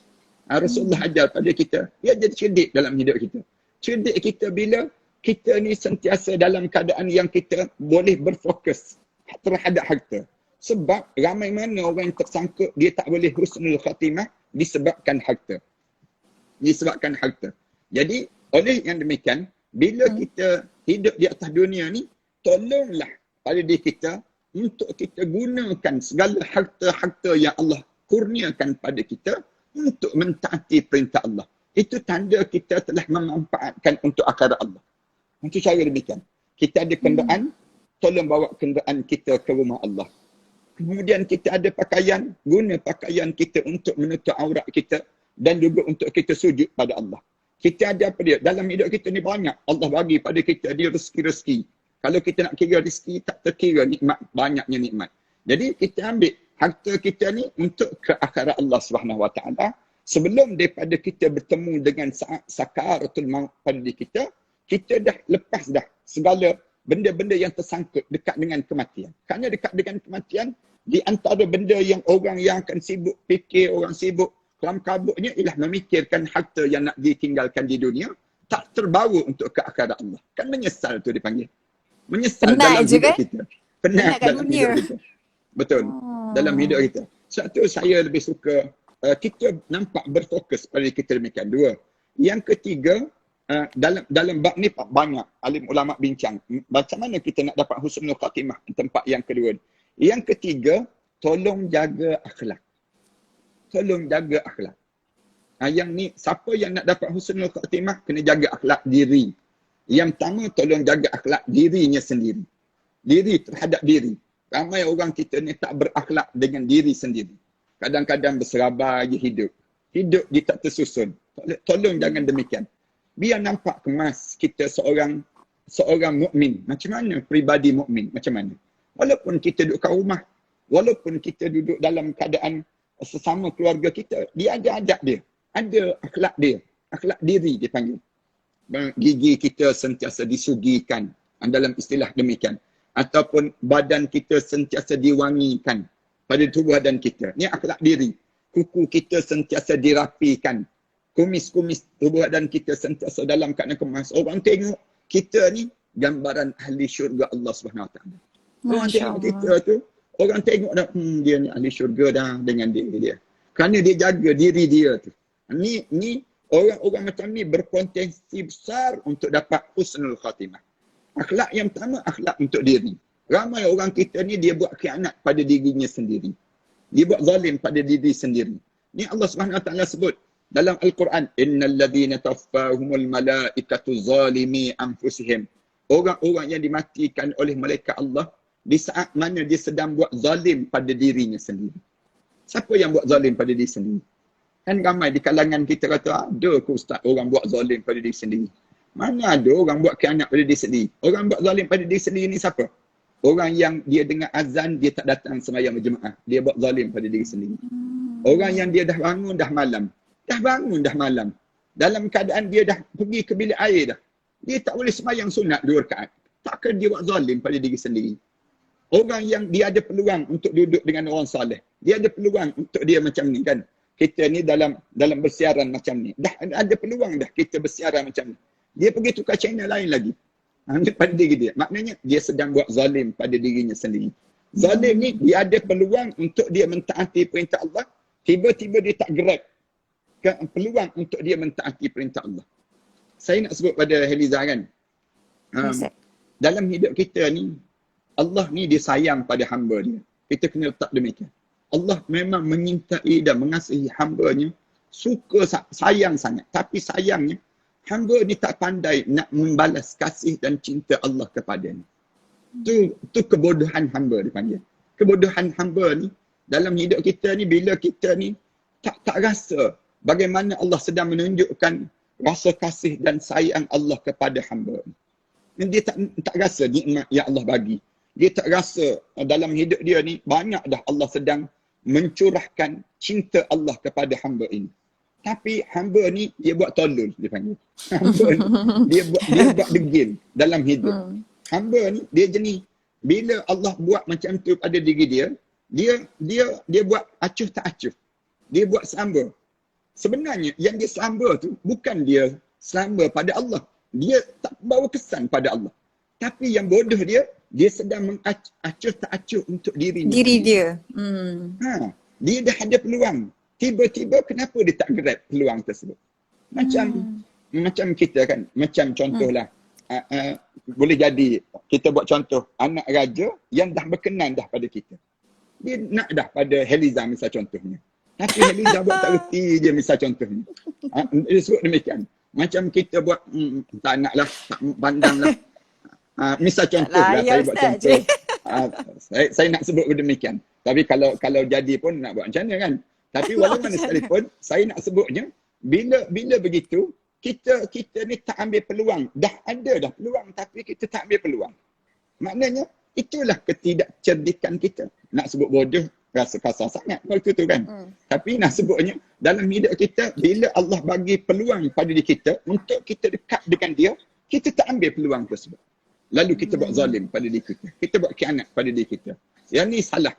Rasulullah ajar pada kita, dia jadi cerdik dalam hidup kita. Cerdik kita bila kita ni sentiasa dalam keadaan yang kita boleh berfokus terhadap harta. Sebab ramai mana orang yang tersangkut dia tak boleh husnul khatimah disebabkan harta. Disebabkan harta. Jadi oleh yang demikian, bila kita hidup di atas dunia ni, tolonglah pada diri kita untuk kita gunakan segala harta-harta yang Allah kurniakan pada kita untuk mentaati perintah Allah. Itu tanda kita telah memanfaatkan untuk akhirat Allah. Itu cara demikian. Kita ada kenderaan, tolong bawa kenderaan kita ke rumah Allah. Kemudian kita ada pakaian, guna pakaian kita untuk menutup aurat kita dan juga untuk kita sujud pada Allah. Kita ada apa dia? Dalam hidup kita ni banyak. Allah bagi pada kita dia rezeki-rezeki. Kalau kita nak kira rezeki, tak terkira nikmat, banyaknya nikmat. Jadi kita ambil harta kita ni untuk ke akhirat Allah SWT. Sebelum daripada kita bertemu dengan sakaratul maut pada diri kita, kita dah lepas dah segala benda-benda yang tersangkut dekat dengan kematian. Kerana dekat dengan kematian, di antara benda yang orang yang akan sibuk fikir, orang sibuk kelam kabutnya ialah memikirkan harta yang nak ditinggalkan di dunia, tak terbawa untuk ke akhirat Allah. Kan menyesal tu dipanggil. Menyesal penat dalam hidup kita. Penat dalam hidup kita. Betul. Dalam hidup kita. Sebab tu saya lebih suka kita nampak berfokus pada kita demikian. Dua. Yang ketiga, dalam bab ni banyak alim ulama bincang. Macam mana kita nak dapat husnul khatimah, tempat yang kedua. Yang ketiga, tolong jaga akhlak. Tolong jaga akhlak. Yang ni, siapa yang nak dapat husnul khatimah, kena jaga akhlak diri. Yang pertama, tolong jaga akhlak dirinya sendiri. Diri terhadap diri. Ramai orang kita ni tak berakhlak dengan diri sendiri. Kadang-kadang berserabai je hidup. Hidup dia tak tersusun. Tolong jangan demikian. Biar nampak kemas kita seorang mukmin. Macam mana peribadi mukmin? Macam mana? Walaupun kita duduk kat rumah, walaupun kita duduk dalam keadaan sesama keluarga kita, dia ada adab dia. Ada akhlak dia. Akhlak diri dia panggil. Gigi kita sentiasa disugikan. Dalam istilah demikian. Ataupun badan kita sentiasa diwangikan pada tubuh badan kita. Ini akhlak diri. Kuku kita sentiasa dirapikan. Kumis-kumis tubuh badan kita sentiasa dalam keadaan kemas. Orang tengok kita ni gambaran ahli syurga Allah SWT. Orang tengok kita tu, orang tengok dah, dia ni ahli syurga dah dengan diri dia. Kerana dia jaga diri dia tu. Ni orang-orang macam ni berpotensi besar untuk dapat husnul khatimah. Akhlak yang pertama, akhlak untuk diri. Ramai orang kita ni dia buat khianat pada dirinya sendiri. Dia buat zalim pada diri sendiri. Ni Allah SWT sebut dalam Al-Quran, innal ladzina tawaffahumul malaikatu zalimi anfusihim. Orang-orang yang dimatikan oleh malaikat Allah di saat mana dia sedang buat zalim pada dirinya sendiri. Siapa yang buat zalim pada diri sendiri? Kan ramai di kalangan kita kata, ada ke ustaz orang buat zalim pada diri sendiri? Mana ada orang buat khianat pada diri sendiri? Orang buat zalim pada diri sendiri ni siapa? Orang yang dia dengar azan, dia tak datang sembahyang berjemaah. Dia buat zalim pada diri sendiri. Orang yang dia dah bangun dah malam. Dah bangun dah malam. Dalam keadaan dia dah pergi ke bilik air dah. Dia tak boleh sembahyang sunat 2 rakaat. Takkan dia buat zalim pada diri sendiri? Orang yang dia ada peluang untuk duduk dengan orang saleh. Dia ada peluang untuk dia macam ni kan. Kita ni dalam bersiaran macam ni. Dah ada peluang dah kita bersiaran macam ni. Dia pergi tukar channel lain lagi. Pada diri dia. Maknanya dia sedang buat zalim pada dirinya sendiri. Zalim ni dia ada peluang untuk dia mentaati perintah Allah. Tiba-tiba dia tak grab. peluang untuk dia mentaati perintah Allah. Saya nak sebut pada Heliza kan, Yes, dalam hidup kita ni, Allah ni dia sayang pada hamba dia. Kita kena letak demikian. Allah memang menyintai dan mengasihi hamba-Nya, suka sayang sangat. Tapi sayangnya, hamba ni tak pandai nak membalas kasih dan cinta Allah kepadanya. Tu kebodohan hamba dipanggil. Kebodohan hamba ni dalam hidup kita ni, bila kita ni tak rasa bagaimana Allah sedang menunjukkan rasa kasih dan sayang Allah kepada hamba ni. Dia tak rasa nikmat yang Allah bagi. Dia tak rasa dalam hidup dia ni banyak dah Allah sedang mencurahkan cinta Allah kepada hamba ini. Tapi hamba ni dia buat tolol, dia panggil. Hamba ni dia buat degil dalam hidup. Hamba ni dia jenis bila Allah buat macam tu pada diri dia buat acuh tak acuh. Dia buat selamba. Sebenarnya yang dia selamba tu bukan dia selamba pada Allah. Dia tak bawa kesan pada Allah. Tapi yang bodoh dia sedang mengacuh tak acuh untuk dirinya. Diri dia. Dia dah ada peluang. Tiba-tiba kenapa dia tak grab peluang tersebut? Macam kita kan, macam contohlah, boleh jadi kita buat contoh anak raja yang dah berkenan dah pada kita. Dia nak dah pada Heliza misal contohnya. Tapi Heliza buat tak reti je misal contohnya. Dia sebut demikian. Macam kita buat, tak nak lah, tak pandang lah. Misal contoh lah, saya buat contoh. Saya nak sebut demikian. Tapi kalau jadi pun nak buat macam mana kan? Tapi walau mana sekalipun, saya nak sebutnya, bila begitu, kita ni tak ambil peluang. Dah ada dah peluang, tapi kita tak ambil peluang. Maknanya, itulah ketidakcerdikan kita. Nak sebut bodoh, rasa kasar sangat. Waktu tu kan. Tapi nak sebutnya, dalam hidup kita, bila Allah bagi peluang pada diri kita, untuk kita dekat dengan dia, kita tak ambil peluang tersebut. Lalu kita buat zalim pada diri kita. Kita buat khianat pada diri kita. Yang ni salah.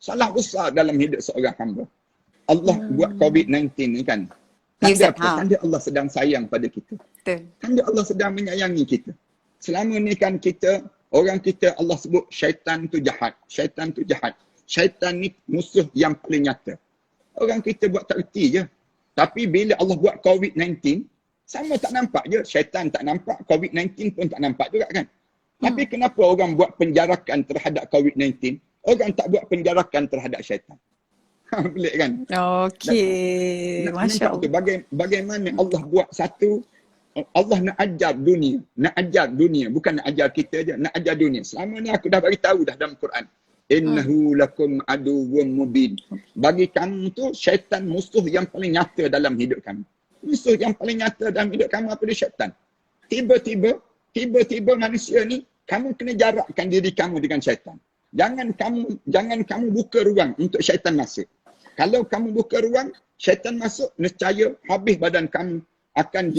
Salah besar dalam hidup seorang hamba. Allah buat COVID-19 ni kan. Tanda apa? Tanda Allah sedang sayang pada kita. Betul. Tanda Allah sedang menyayangi kita. Selama ni kan orang kita Allah sebut syaitan tu jahat. Syaitan tu jahat. Syaitan ni musuh yang paling nyata. Orang kita buat tak reti je. Tapi bila Allah buat COVID-19, sama tak nampak je. Syaitan tak nampak, COVID-19 pun tak nampak juga kan. Tapi kenapa orang buat penjarakan terhadap COVID-19, orang tak buat penjarakan terhadap syaitan? Pelik kan? Okey. Masya Allah. Bagaimana Allah buat satu, Allah nak ajar dunia. Nak ajar dunia. Bukan nak ajar kita je, nak ajar dunia. Selama ni aku dah bagi tahu dah dalam Quran. Innahu lakum aduwwum mubin. Bagi kamu tu, syaitan musuh yang paling nyata dalam hidup kamu. Musuh yang paling nyata dalam hidup kamu apa dia? Syaitan. Tiba-tiba manusia ni, kamu kena jarakkan diri kamu dengan syaitan. Jangan kamu buka ruang untuk syaitan masuk. Kalau kamu buka ruang, syaitan masuk, nescaya habis badan kamu akan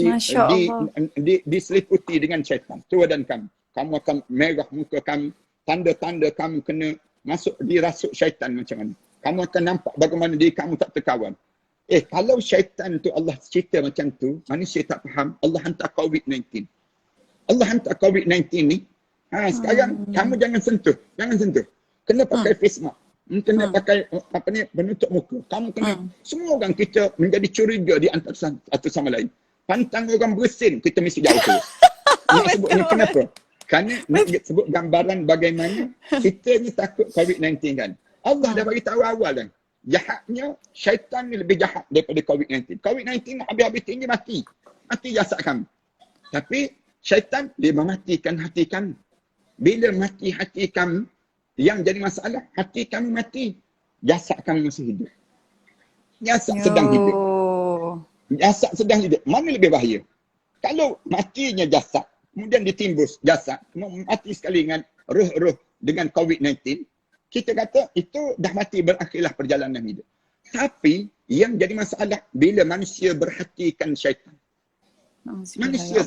diseliputi dengan syaitan. Tu badan kamu. Kamu akan merah muka kamu, tanda-tanda kamu kena masuk dirasuk syaitan macam mana. Kamu akan nampak bagaimana diri kamu tak terkawan. Kalau syaitan tu Allah cerita macam tu, manusia tak faham, Allah hantar COVID-19. Allah hantar COVID-19 ni, sekarang kamu jangan sentuh. Kena pakai face mask. Kena pakai penutup muka. Kamu kena, semua orang kita menjadi curiga di antara satu sama lain. Pantang orang bersin, kita mesti jauh terus. Nak sebut ni kenapa? Kerana nak sebut gambaran bagaimana kita ni takut COVID-19 kan. Allah dah bagi tahu awal kan. Jahatnya, syaitan ni lebih jahat daripada COVID-19. COVID-19 habis-habis tinggi mati. Mati jasad kamu. Tapi syaitan dia mematikan hati kamu. Bila mati hati kamu, yang jadi masalah, hati kamu mati, jasad kamu masih hidup. Jasad sedang hidup. Jasad sedang hidup. Mana lebih bahaya? Kalau matinya jasad, kemudian ditimbus jasad, mati sekali dengan roh-roh dengan COVID-19, kita kata itu dah mati, berakhirlah perjalanan hidup. Tapi yang jadi masalah bila manusia berhatikan syaitan. Manusia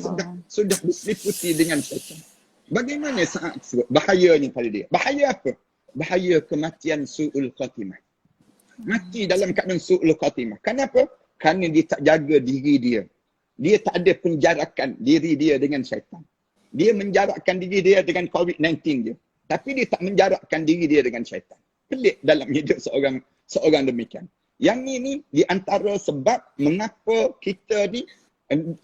sudah diseliputi dengan syaitan. Bagaimana saat tersebut? Bahayanya pada dia. Bahaya apa? Bahaya kematian su'ul khatimah. Mati dalam keadaan su'ul khatimah. Kenapa? Kerana dia tak jaga diri dia. Dia tak ada penjarakan diri dia dengan syaitan. Dia menjarakkan diri dia dengan COVID-19 dia. Tapi dia tak menjarakkan diri dia dengan syaitan. Pelik dalam hidup seorang demikian. Yang ni di antara sebab mengapa kita ni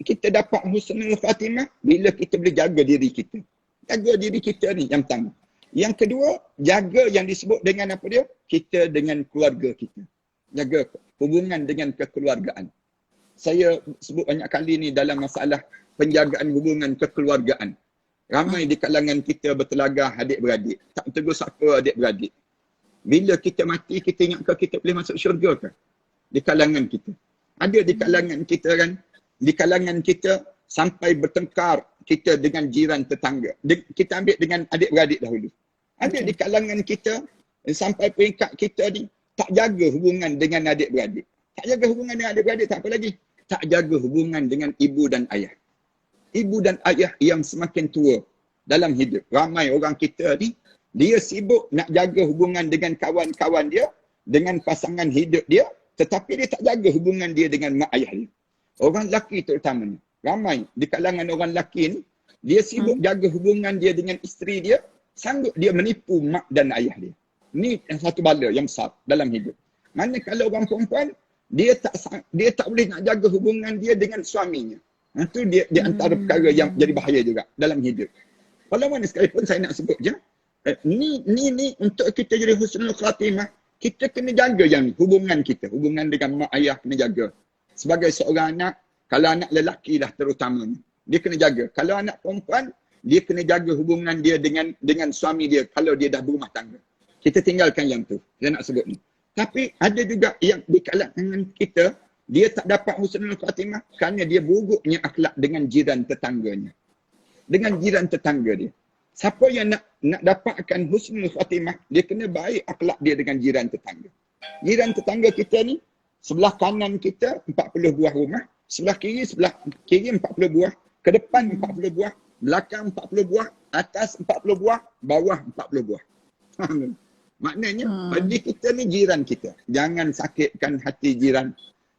kita dapat husnul khatimah bila kita boleh jaga diri kita. Jaga diri kita ni yang pertama. Yang kedua, jaga yang disebut dengan apa dia? Kita dengan keluarga kita. Jaga hubungan dengan kekeluargaan. Saya sebut banyak kali ni dalam masalah penjagaan hubungan kekeluargaan. Ramai di kalangan kita bertelagah adik-beradik. Tak tegur siapa adik-beradik. Bila kita mati, kita ingat ke kita boleh masuk syurga ke? Di kalangan kita. Ada di kalangan kita kan? Di kalangan kita sampai bertengkar kita dengan jiran tetangga. Kita ambil dengan adik-beradik dahulu. Ada di kalangan kita sampai peringkat kita ni tak jaga hubungan dengan adik-beradik. Tak jaga hubungan dengan adik-beradik, tak apa lagi. Tak jaga hubungan dengan ibu dan ayah. Ibu dan ayah yang semakin tua dalam hidup. Ramai orang kita ni, dia sibuk nak jaga hubungan dengan kawan-kawan dia, dengan pasangan hidup dia, tetapi dia tak jaga hubungan dia dengan mak ayah dia. Orang lelaki terutamanya. Ramai di kalangan orang lelaki ni, dia sibuk jaga hubungan dia dengan isteri dia, sanggup dia menipu mak dan ayah dia. Ni satu bala yang besar dalam hidup. Manakala orang perempuan, dia tak boleh nak jaga hubungan dia dengan suaminya. Itu dia antara perkara yang jadi bahaya juga dalam hidup. Walau mana sekalipun saya nak sebut je, ni untuk kita jadi husnul khatimah, kita kena jaga yang ni, hubungan kita, hubungan dengan mak ayah kena jaga. Sebagai seorang anak, kalau anak lelaki lah terutamanya, dia kena jaga. Kalau anak perempuan, dia kena jaga hubungan dia dengan suami dia kalau dia dah berumah tangga. Kita tinggalkan yang tu, saya nak sebut ni. Tapi ada juga yang di kalangan kita, dia tak dapat husnul khatimah kerana dia buruknya akhlak dengan jiran tetangganya. Dengan jiran tetangga dia. Siapa yang nak dapatkan husnul khatimah, dia kena baik akhlak dia dengan jiran tetangga. Jiran tetangga kita ni, sebelah kanan kita 40 buah rumah, sebelah kiri 40 buah, ke depan 40 buah, belakang 40 buah, atas 40 buah, bawah 40 buah. Maknanya, bagi kita ni jiran kita. Jangan sakitkan hati jiran.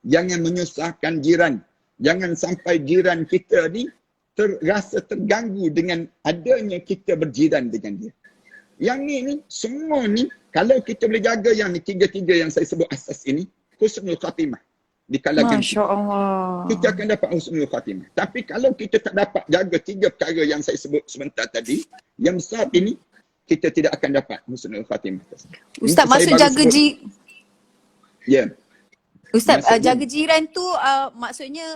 Jangan menyusahkan jiran. Jangan sampai jiran kita ni terasa terganggu dengan adanya kita berjiran dengan dia. Yang ni, semua ni, kalau kita boleh jaga yang ni, tiga-tiga yang saya sebut asas ini, husnul khatimah di kalangan Masya Allah. kita akan dapat husnul khatimah. Tapi kalau kita tak dapat jaga tiga perkara yang saya sebut sebentar tadi, yang besar ini, kita tidak akan dapat husnul khatimah. Ustaz, maksud jaga Ya. Ustaz, Maksudnya- jaga jiran tu maksudnya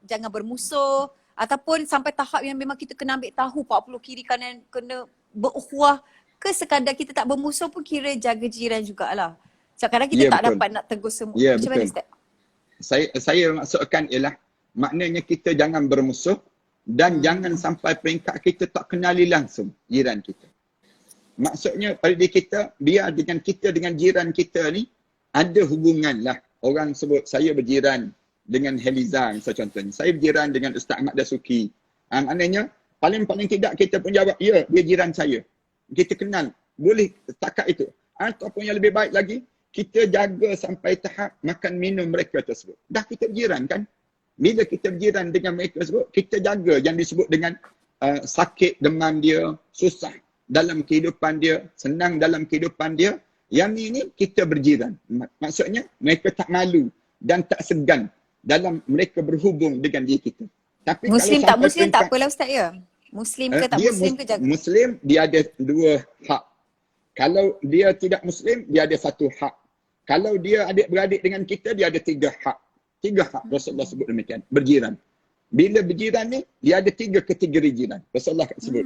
jangan bermusuh ataupun sampai tahap yang memang kita kena ambil tahu 40 kiri kanan kena berukhuwah, ke sekadar kita tak bermusuh pun kira jaga jiran jugalah. Kadang-kadang kita Ya, tak betul. dapat nak tegur semua. Ya, Macam mana betul. Ustaz? Saya maksudkan ialah maknanya kita jangan bermusuh dan jangan sampai peringkat kita tak kenali langsung jiran kita. Maksudnya pada diri kita, biar dengan kita dengan jiran kita ni ada hubungan lah. Orang sebut saya berjiran dengan Heliza misalnya contohnya. Saya berjiran dengan Ustaz Ahmad Dasuki. Maknanya paling tidak kita pun jawab, ya dia jiran saya. Kita kenal. Boleh setakat itu. Ataupun yang lebih baik lagi, kita jaga sampai tahap makan minum mereka tersebut. Dah kita berjiran kan? Bila kita berjiran dengan mereka tersebut, kita jaga yang disebut dengan sakit demam dia, susah dalam kehidupan dia, senang dalam kehidupan dia. Yang ni kita berjiran. Maksudnya mereka tak malu dan tak segan dalam mereka berhubung dengan diri kita. Tapi Muslim kalau tak Muslim tak peringkat- apalah Ustaz ya? Muslim ke tak dia Muslim ke jaga? Muslim dia ada dua hak. Kalau dia tidak Muslim, dia ada satu hak. Kalau dia adik-beradik dengan kita, dia ada tiga hak. Tiga hak Rasulullah sebut demikian. Berjiran. Bila berjiran ni, dia ada tiga kategori jiran. Rasulullah sebut.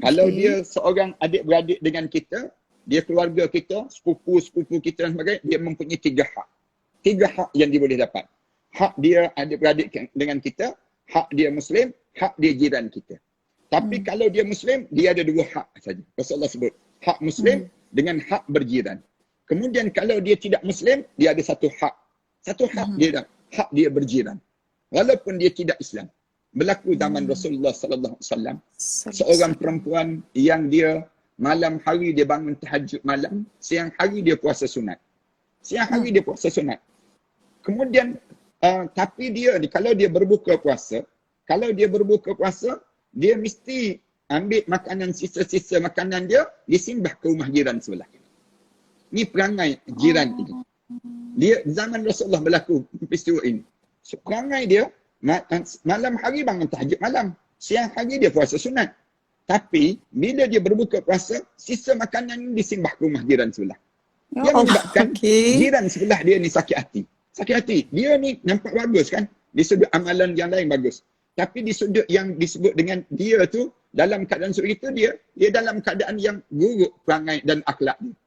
Kalau dia seorang adik-beradik dengan kita, dia keluarga kita, sepupu-sepupu kita dan sebagainya, dia mempunyai tiga hak. Tiga hak yang dia boleh dapat. Hak dia adik-beradik dengan kita, hak dia Muslim, hak dia jiran kita. Tapi kalau dia Muslim, dia ada dua hak saja. Rasulullah sebut. Hak Muslim dengan hak berjiran. Kemudian kalau dia tidak Muslim, dia ada satu hak. Satu hak dia dah. Hak dia berjiran. Walaupun dia tidak Islam. Berlaku zaman Rasulullah sallallahu alaihi wasallam, seorang perempuan yang dia malam hari dia bangun tahajud malam, siang hari dia puasa sunat. Siang hari dia puasa sunat. Kemudian tapi dia kalau dia berbuka puasa, dia mesti ambil makanan sisa-sisa makanan dia, disimbah ke rumah jiran sebelah. Ni perangai jiran ini. Dia zaman Rasulullah berlaku peristiwa ini. So, perangai dia malam hari bangun tahajud malam. Siang hari dia puasa sunat. Tapi bila dia berbuka puasa, sisa makanan ni disimbah ke rumah jiran sebelah. Dia menyebabkan jiran sebelah dia ni sakit hati. Sakit hati. Dia ni nampak bagus kan? Di sudut amalan yang lain bagus. Tapi di sudut yang disebut dengan dia tu, dalam keadaan seperti itu, dia dalam keadaan yang buruk perangai dan akhlak dia.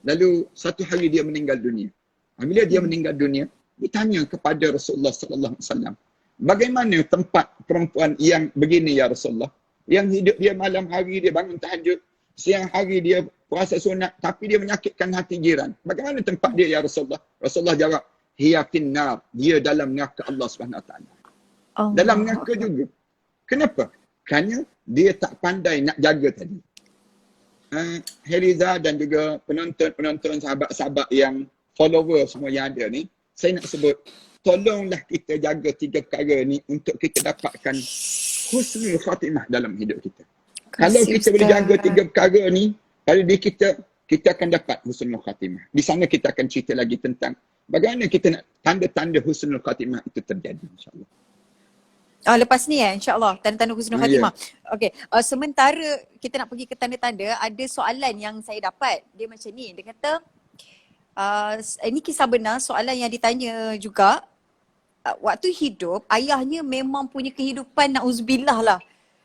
Lalu satu hari dia meninggal dunia. Bila dia meninggal dunia, ditanya kepada Rasulullah sallallahu alaihi wasallam, bagaimana tempat perempuan yang begini ya Rasulullah? Yang hidup dia malam hari dia bangun tahajud, siang hari dia puasa sunat, tapi dia menyakitkan hati jiran. Bagaimana tempat dia ya Rasulullah? Rasulullah jawab, hiya finnar, dia dalam neraka Allah Subhanahu Wa Taala. Dalam neraka juga. Kenapa? Kerana dia tak pandai nak jaga tadi. Heriza dan juga penonton-penonton, sahabat-sahabat yang follower semua yang ada ni, saya nak sebut, tolonglah kita jaga 3 perkara ni untuk kita dapatkan husnul khatimah dalam hidup kita. Kalau kita boleh jaga 3 perkara ni, pada diri kita akan dapat husnul khatimah. Di sana kita akan cerita lagi tentang bagaimana kita nak tanda-tanda husnul khatimah itu terjadi, insya-Allah. Lepas ni insya-Allah tanda-tanda husnul khatimah. Okey, sementara kita nak pergi ke tanda-tanda, ada soalan yang saya dapat. Dia macam ni, dia kata ini kisah benar, soalan yang ditanya juga. Waktu hidup, ayahnya memang punya kehidupan na'uzubillah lah.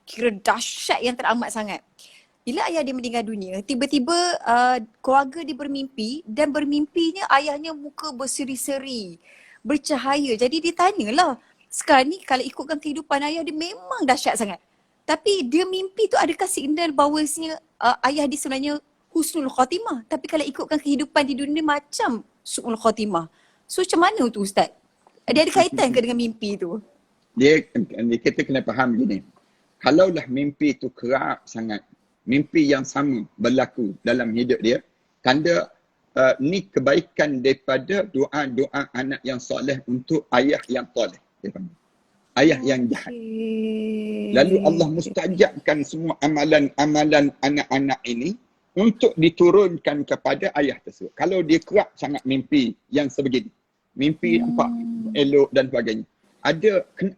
Kira dahsyat yang teramat sangat. Bila ayah dia meninggal dunia, tiba-tiba keluarga dia bermimpi dan bermimpinya ayahnya muka berseri-seri, bercahaya. Jadi dia tanyalah, sekarang ni kalau ikutkan kehidupan ayah dia memang dahsyat sangat. Tapi dia mimpi tu adakah signal bahawasanya ayah dia sebenarnya husnul khatimah. Tapi kalau ikutkan kehidupan di dunia macam su'ul khatimah. So macam mana tu Ustaz? Dia ada kaitan ke dengan mimpi tu? Kita kena faham gini. Kalaulah mimpi tu kerap sangat, mimpi yang sama berlaku dalam hidup dia, tanda ni kebaikan daripada doa-doa anak yang soleh untuk ayah yang soleh. Ayah yang jahat. Lalu Allah mustajabkan semua amalan-amalan anak-anak ini untuk diturunkan kepada ayah tersebut. Kalau dia kerap sangat mimpi yang sebegini, mimpi nampak elok dan sebagainya.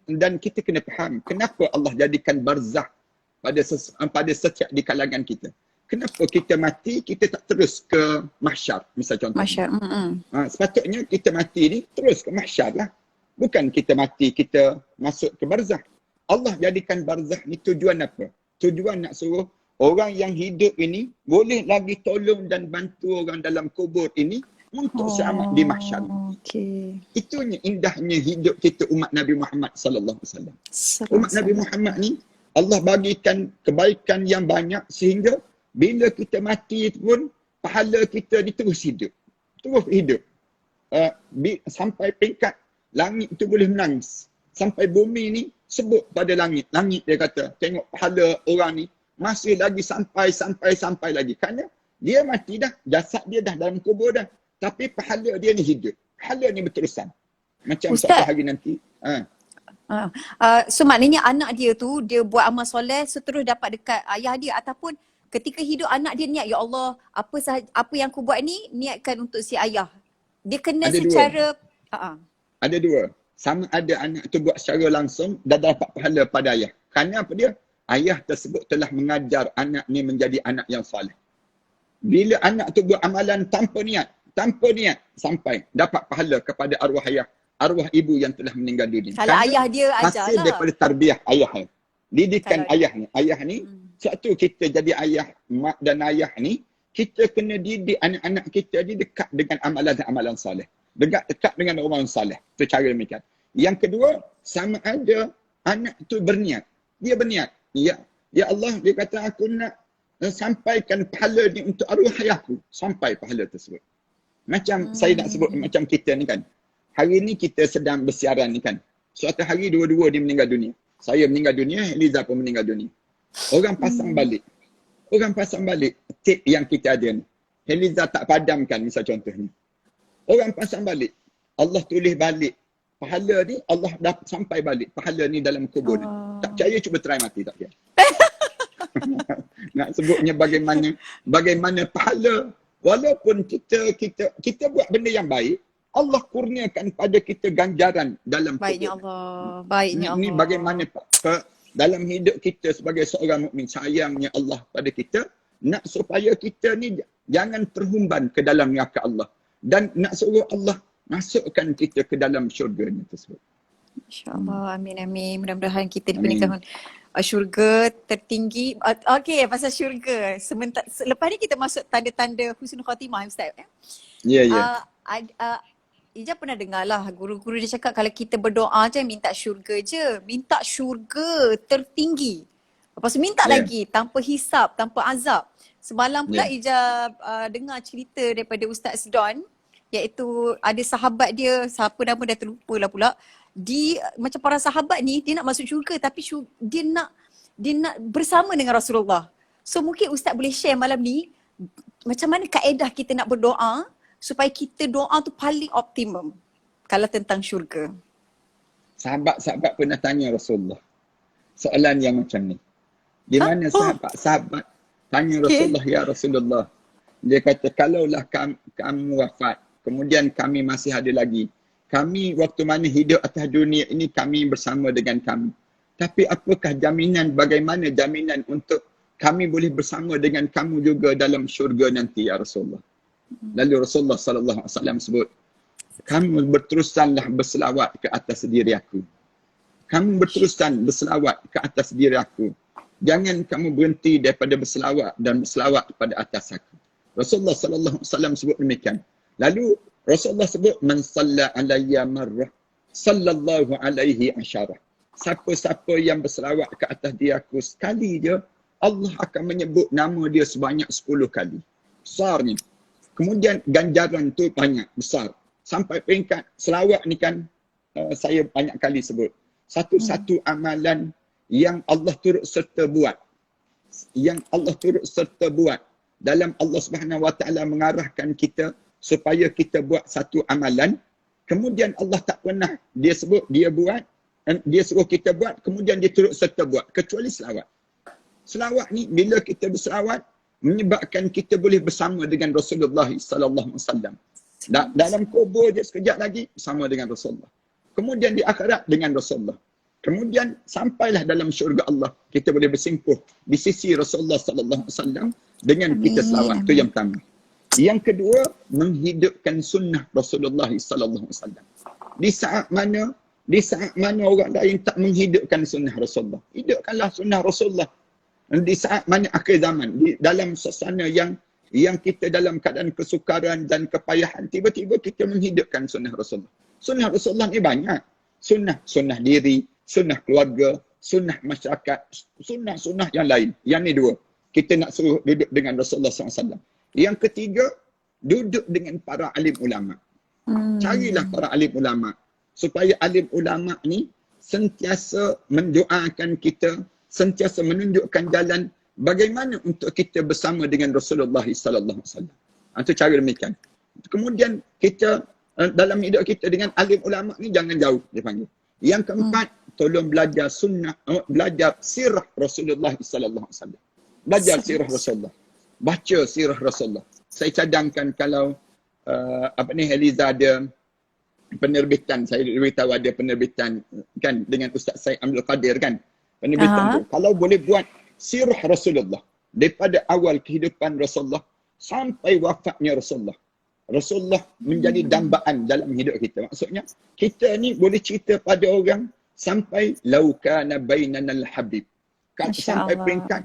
Dan kita kena faham kenapa Allah jadikan barzakh pada setiap di kalangan kita. Kenapa kita mati, kita tak terus ke mahsyar, misal contoh. Mahsyar. Sepatutnya kita mati ni terus ke mahsyar lah. Bukan kita mati, kita masuk ke barzakh. Allah jadikan barzakh ni tujuan apa? Tujuan nak suruh orang yang hidup ini boleh lagi tolong dan bantu orang dalam kubur ini untuk selamat di mahsyar. Itunya indahnya hidup kita umat Nabi Muhammad sallallahu alaihi wasallam. Umat Nabi Muhammad ni Allah bagikan kebaikan yang banyak sehingga bila kita mati pun pahala kita ni terus hidup. Terus hidup. Sampai peringkat langit itu boleh menangis. Sampai bumi ni sebut pada langit. Langit dia kata, tengok pahala orang ni masih lagi sampai lagi. Kerana dia mati dah, jasad dia dah dalam kubur dah. Tapi pahala dia ni hidup. Pahala ni berterusan. Macam Ustaz, satu hari nanti. So maknanya anak dia tu, dia buat amal soleh, so terus dapat dekat ayah dia. Ataupun ketika hidup anak dia niat, ya Allah, apa yang aku buat ni, niatkan untuk si ayah. Dia kena ada secara... Ada dua. Sama ada anak tu buat secara langsung dan dapat pahala pada ayah. Kerana apa dia? Ayah tersebut telah mengajar anak ni menjadi anak yang soleh. Bila anak tu buat amalan tanpa niat sampai dapat pahala kepada arwah ayah, arwah ibu yang telah meninggal dunia. Kalau ayah dia ajar hasil lah. daripada tarbiyah ayah. Didikan ayah ni. Satu kita jadi ayah, mak dan ayah ni, kita kena didik anak-anak kita ni dekat dengan amalan-amalan soleh. Dekat dengan orang soleh. Itu cara demikian. Yang kedua, sama ada anak tu berniat. Dia berniat. Ya Allah, dia kata aku nak sampaikan pahala ni untuk arwah ayahku. Sampai pahala tersebut. Macam saya nak sebut macam kita ni kan. Hari ni kita sedang bersiaran ni kan. Suatu hari dua-dua dia meninggal dunia. Saya meninggal dunia, Eliza pun meninggal dunia. Orang pasang balik tape yang kita ada ni. Eliza tak padamkan misal contohnya. Orang pasang balik. Allah tulis balik. Pahala ni Allah dah sampai balik. Pahala ni dalam kubur ni. Tak percaya cuba try mati tak percaya. Nak sebutnya bagaimana pahala. Walaupun kita buat benda yang baik, Allah kurniakan pada kita ganjaran dalam Baiknya kubur. Allah. Baiknya Ini Allah. bagaimana dalam hidup kita sebagai seorang mukmin, sayangnya Allah pada kita, nak supaya kita ni jangan terhumban ke dalam neraka Allah. Dan nak suruh Allah masukkan kita ke dalam syurga tersebut. InsyaAllah. Amin, amin. Mudah-mudahan kita Amin. dikurniakan syurga tertinggi. Okey, pasal syurga. Lepas ni kita masuk tanda-tanda husnul khatimah, Ustaz. Ya, ya. Ija pernah dengar lah guru-guru dia cakap kalau kita berdoa je minta syurga je. Minta syurga tertinggi. Lepas tu minta lagi tanpa hisap, tanpa azab. Semalam pula Ija dengar cerita daripada Ustaz Don, iaitu ada sahabat dia, siapa nama dah terlupa lah pula. Macam para sahabat ni, dia nak masuk syurga tapi dia nak bersama dengan Rasulullah. So mungkin Ustaz boleh share malam ni macam mana kaedah kita nak berdoa supaya kita doa tu paling optimum kalau tentang syurga. Sahabat-sahabat pernah tanya Rasulullah soalan yang macam ni. Di mana sahabat tanya Rasulullah, ya Rasulullah. Dia kata, kalaulah kamu wafat, kemudian kami masih ada lagi. Kami waktu mana hidup atas dunia ini kami bersama dengan kamu. Tapi apakah bagaimana jaminan untuk kami boleh bersama dengan kamu juga dalam syurga nanti, ya Rasulullah. Lalu Rasulullah sallallahu alaihi wasallam sebut, kamu berterusanlah berselawat ke atas diri aku. Kamu berterusan berselawat ke atas diri aku. Jangan kamu berhenti daripada berselawat dan berselawat kepada atas aku. Rasulullah sallallahu alaihi wasallam sebut demikian. Lalu Rasulullah sebut, man salla alayya marrah sallallahu alaihi asyarah. Siapa-siapa yang berselawat ke atas diri aku sekali je, Allah akan menyebut nama dia sebanyak 10 kali. Besarnya. Kemudian ganjaran tu banyak, besar. Sampai peringkat selawat ni kan saya banyak kali sebut. Satu-satu amalan yang Allah turut serta buat. Yang Allah turut serta buat. Dalam Allah Subhanahu Wa Taala mengarahkan kita supaya kita buat satu amalan. Kemudian Allah tak pernah dia sebut, dia buat, dia suruh kita buat, kemudian dia turut serta buat. Kecuali selawat. Selawat ni bila kita berselawat, menyebabkan kita boleh bersama dengan Rasulullah sallallahu alaihi wasallam. Dalam kubur je sekejap lagi bersama dengan Rasulullah. Kemudian di akhirat dengan Rasulullah. Kemudian sampailah dalam syurga Allah, kita boleh bersimpuh di sisi Rasulullah sallallahu alaihi wasallam dengan kita selawat. Itu yang pertama. Yang kedua, menghidupkan sunnah Rasulullah sallallahu alaihi wasallam. Di saat mana orang lain tak menghidupkan sunnah Rasulullah, hidupkanlah sunnah Rasulullah. Di saat mana akhir zaman, dalam suasana yang kita dalam keadaan kesukaran dan kepayahan, tiba-tiba kita menghidupkan sunnah Rasulullah. Sunnah Rasulullah ni banyak. Sunnah diri, sunnah keluarga, sunnah masyarakat, sunnah yang lain. Yang ni dua. Kita nak suruh duduk dengan Rasulullah SAW. Yang ketiga, duduk dengan para alim ulama. Carilah para alim ulama. Supaya alim ulama ni sentiasa mendoakan kita, sentiasa menunjukkan jalan bagaimana untuk kita bersama dengan Rasulullah sallallahu alaihi wasallam. Itu cara demikian. Kemudian kita dalam hidup kita dengan alim ulama ni jangan jauh, dia panggil. Yang keempat, tolong belajar sunnah, belajar sirah Rasulullah sallallahu alaihi wasallam. Belajar sirah Rasulullah. Baca sirah Rasulullah. Saya cadangkan kalau Heliza ada penerbitan, saya beritahu ada penerbitan kan dengan Ustaz Syed Abdul Qadir kan. Penerbitan tu. Kalau boleh buat sirah Rasulullah daripada awal kehidupan Rasulullah sampai wafatnya Rasulullah. Rasulullah menjadi dambaan dalam hidup kita. Maksudnya kita ni boleh cerita pada orang sampai laukana bainanal habib. Sampai peringkat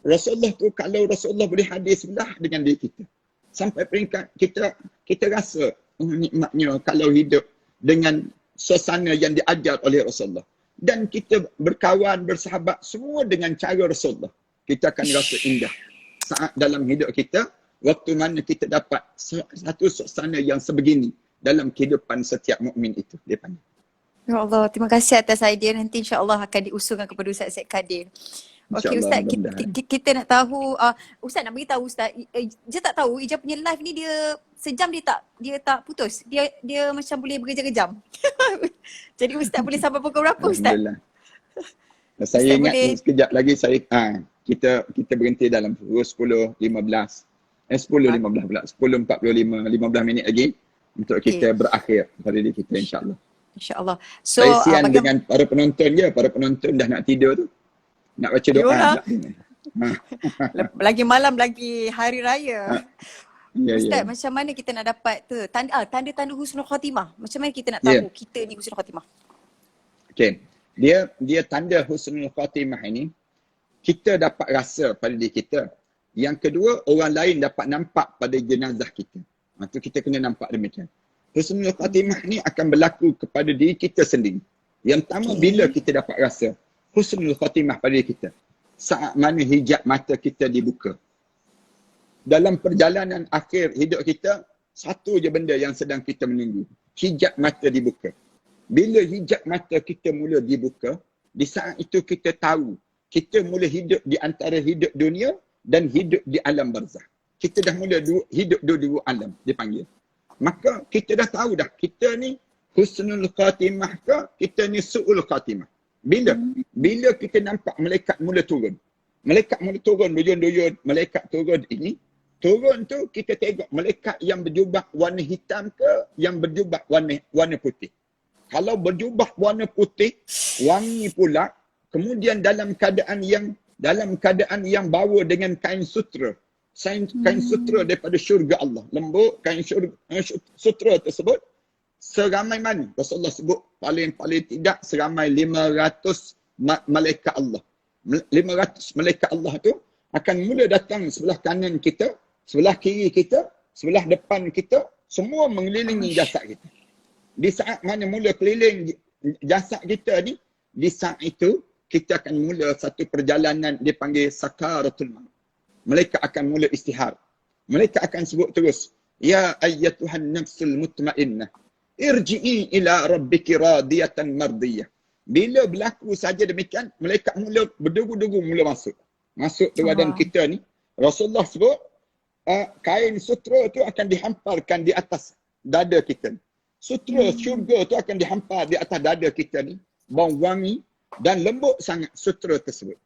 Rasulullah tu, kalau Rasulullah boleh hadir sebelah dengan diri kita. Sampai peringkat kita rasa nikmatnya kalau hidup dengan suasana yang diajar oleh Rasulullah. Dan kita berkawan, bersahabat semua dengan cara Rasulullah. Kita akan rasa indah saat dalam hidup kita, waktu mana kita dapat satu suasana yang sebegini dalam kehidupan setiap mukmin itu. Dia panggil. Ya Allah, terima kasih atas idea. Nanti insya-Allah akan diusulkan kepada Ustaz Syed Qadir. Okey Ustaz, kita nak tahu, Ustaz nak beritahu Ustaz, Ija tak tahu Ija punya live ni dia sejam dia tak putus. Dia macam boleh berjam-jam. Jadi Ustaz boleh sampai pukul berapa Ustaz? Alhamdulillah. Saya ingat sekejap lagi kita berhenti dalam pukul 10.15. 10.15 pula. 10.45, 15 minit lagi. untuk Okey, kita berakhir pada diri kita insya-Allah. insya-Allah. So, Saya sian bagaimana? dengan para penonton je, para penonton dah nak tidur tu. Nak baca doa Yolah, pula dia. Ha, lagi malam lagi hari raya. ha, ya ya. Ustaz, macam mana kita nak dapat tu tanda-tanda husnul khatimah? Macam mana kita nak Ya. tahu kita ni husnul khatimah? Okey. Dia tanda husnul khatimah ini kita dapat rasa pada diri kita. Yang kedua, orang lain dapat nampak pada jenazah kita. Itu kita kena nampak demikian. Husnul khatimah ni akan berlaku kepada diri kita sendiri. Yang pertama, bila kita dapat rasa husnul khatimah pada diri kita, saat mana hijab mata kita dibuka. Dalam perjalanan akhir hidup kita, satu je benda yang sedang kita menunggu. Hijab mata dibuka. Bila hijab mata kita mula dibuka, di saat itu kita tahu kita mula hidup di antara hidup dunia dan hidup di alam barzakh. Kita dah mula hidup dua-dua alam, dipanggil. Maka kita dah tahu dah, kita ni husnul khatimah ke, kita ni su'ul khatimah. Bila? Bila kita nampak malaikat mula turun. Malaikat mula turun, duyun-duyun, malaikat turun ini. Turun tu kita tengok malaikat yang berjubah warna hitam ke, yang berjubah warna putih. Kalau berjubah warna putih, wangi pula, kemudian dalam keadaan yang bawa dengan kain sutra. Kain sutra daripada syurga Allah. Lembut, kain sutra tersebut seramai mana? Rasulullah sebut paling tidak seramai 500 malaikat Allah. 500 malaikat Allah tu akan mula datang sebelah kanan kita, sebelah kiri kita, sebelah depan kita, semua mengelilingi jasad kita. Di saat mana mula keliling jasad kita ni, di saat itu kita akan mula satu perjalanan dipanggil sakaratul maut. Mereka akan mula istihar. Mereka akan sebut terus, ya ayyatuhan nafsul mutmainnah, irji'i ila rabbiki radiyatan mardiyah. Bila berlaku saja demikian, mereka mula berderu-deru mula masuk. Masuk ke badan kita ni. Rasulullah sebut, kain sutra tu akan dihamparkan di atas dada kita ni. Sutra syurga tu akan dihampar di atas dada kita ni. Bau wangi dan lembut sangat sutra tersebut.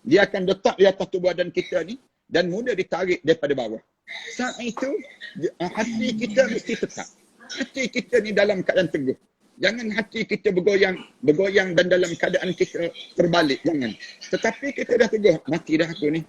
Dia akan letak di atas tubuh badan kita ni dan mudah ditarik daripada bawah. Saat itu, hati kita mesti tetap. Hati kita ni dalam keadaan teguh. Jangan hati kita bergoyang dan dalam keadaan kita terbalik. Jangan. Tetapi kita dah teguh. Mati dah aku ni.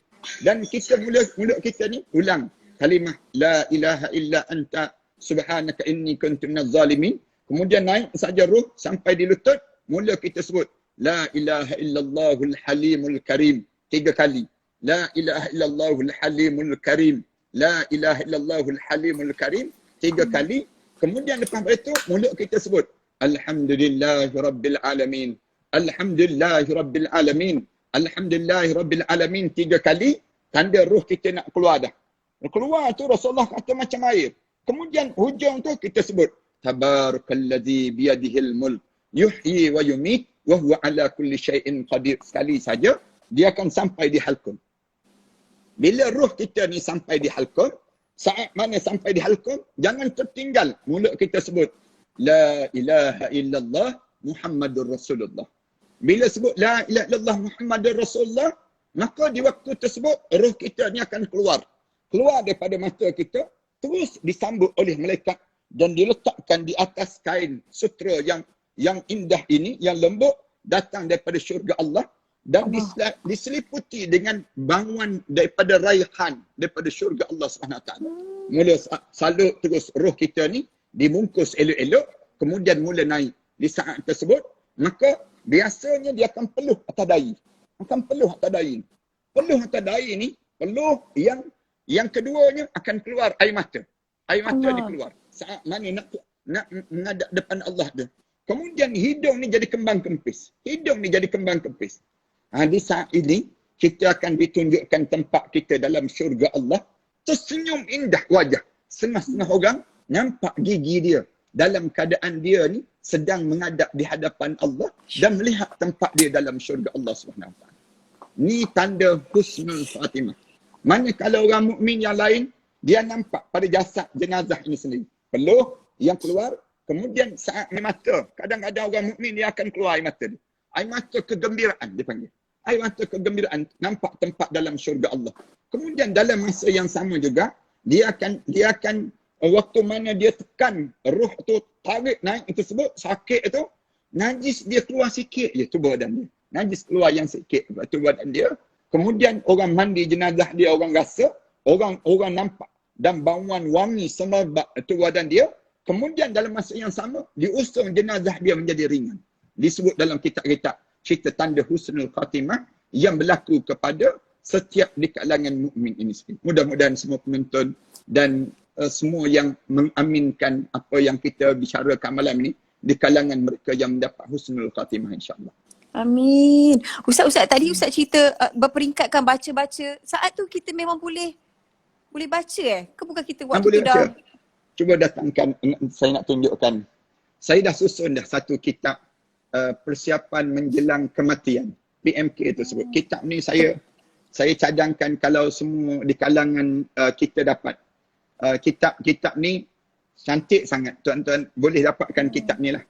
Dan kita mulut kita ni ulang kalimah la ilaha illa anta subhanaka inni kuntu minaz zalimin. Kemudian naik saja ruh sampai di lutut, mula kita sebut la ilaha illallahul halimul karim 3 kali. La ilaha illallahul halimul karim. La ilaha illallahul halimul karim 3 kali. Kemudian lepas itu mulut kita sebut alhamdulillahi rabbil alamin. Alhamdulillahi rabbil alamin. Alhamdulillahi rabbil alamin 3 kali. Tanda ruh kita nak keluar dah. Keluar tu Rasulullah kata macam air. Kemudian hujung tu kita sebut tabarakalladzi biyadihil mulk yuhyi wa yumit wa huwa ala kulli syai'in qadir. Sekali saja dia akan sampai di halqum. Bila ruh kita ni sampai di halqum, saat mana sampai di halqum, jangan tertinggal mulut kita sebut la ilaha illallah Muhammadur Rasulullah. Bila sebut la ilaha illallah Muhammadur Rasulullah, maka di waktu tersebut roh kita ni akan keluar daripada mata kita, terus disambut oleh malaikat dan diletakkan di atas kain sutra yang indah ini, yang lembut, datang daripada syurga Allah dan diseliputi dengan bangunan daripada raihan daripada syurga Allah SWT. Mula salut terus roh kita ni dibungkus elok-elok, kemudian mula naik. Di saat tersebut, maka biasanya dia akan peluh atas dahi. Peluh atas dahi ni, peluh yang keduanya akan keluar air mata. Air mata ni keluar. Saat mana nak menghadap depan Allah tu. Kemudian hidung ni jadi kembang kempis. Di saat ini, kita akan ditunjukkan tempat kita dalam syurga Allah. Tersenyum indah wajah. Setengah-setengah orang nampak gigi dia. Dalam keadaan dia ni sedang menghadap di hadapan Allah dan melihat tempat dia dalam syurga Allah SWT. Ni tanda husnul khatimah. Manakala orang mukmin yang lain, dia nampak pada jasad jenazah ini sendiri. Peluh yang keluar, kemudian saat air mata. Kadang-kadang orang mukmin dia akan keluar air mata dia. Air mata kegembiraan dipanggil. Air mata kegembiraan, nampak tempat dalam syurga Allah. Kemudian dalam masa yang sama juga, dia akan waktu mana dia tekan roh tu tarik naik tersebut, sakit tu, najis dia keluar sikit je tu badan dia. Najis keluar yang sikit tu badan dia. Kemudian orang mandi jenazah dia, orang rasa, orang nampak dan bauan wangi semerbak tu badan dia. Kemudian dalam masa yang sama, diusung jenazah dia menjadi ringan. Disebut dalam kitab-kitab cerita tanda husnul khatimah yang berlaku kepada setiap di kalangan mukmin ini sendiri. Mudah-mudahan semua penonton dan semua yang mengaminkan apa yang kita bicarakan malam ini di kalangan mereka yang mendapat husnul khatimah, insya-Allah. Amin. Ustaz tadi Ustaz cerita berperingkatkan baca-baca. Saat tu kita memang boleh baca Ke bukan kita waktu Boleh tu dah? baca. Cuba datangkan, saya nak tunjukkan. Saya dah susun dah satu kitab persiapan menjelang kematian. PMK itu sebut. Kitab ni saya cadangkan kalau semua di kalangan kita dapat. Kitab ni cantik sangat. Tuan-tuan boleh dapatkan kitab ni lah.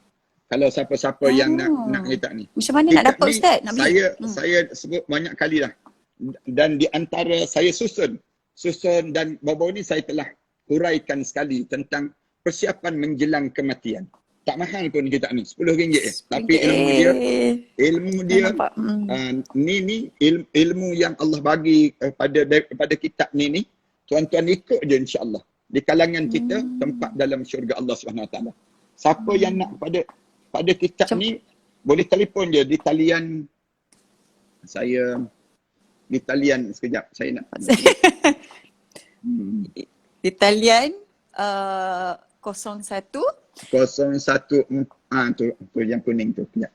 Kalau siapa-siapa yang nak kitab ni. Macam mana kitab nak dapat Ustaz? Nak beli? Saya sebut banyak kali dah. Dan di antara saya susun dan baru-baru ni saya telah huraikan sekali tentang persiapan menjelang kematian. Tak mahal pun kitab ni, RM10 je. Tapi ilmu dia ni ilmu yang Allah bagi pada kitab ni tuan-tuan ikut je, insya-Allah. Di kalangan kita tempat dalam syurga Allah Subhanahu Wa Taala. Siapa yang nak pada kitab ni boleh telefon je di talian saya, di talian sekejap saya nak di talian 01 tu yang kuning tu kejap.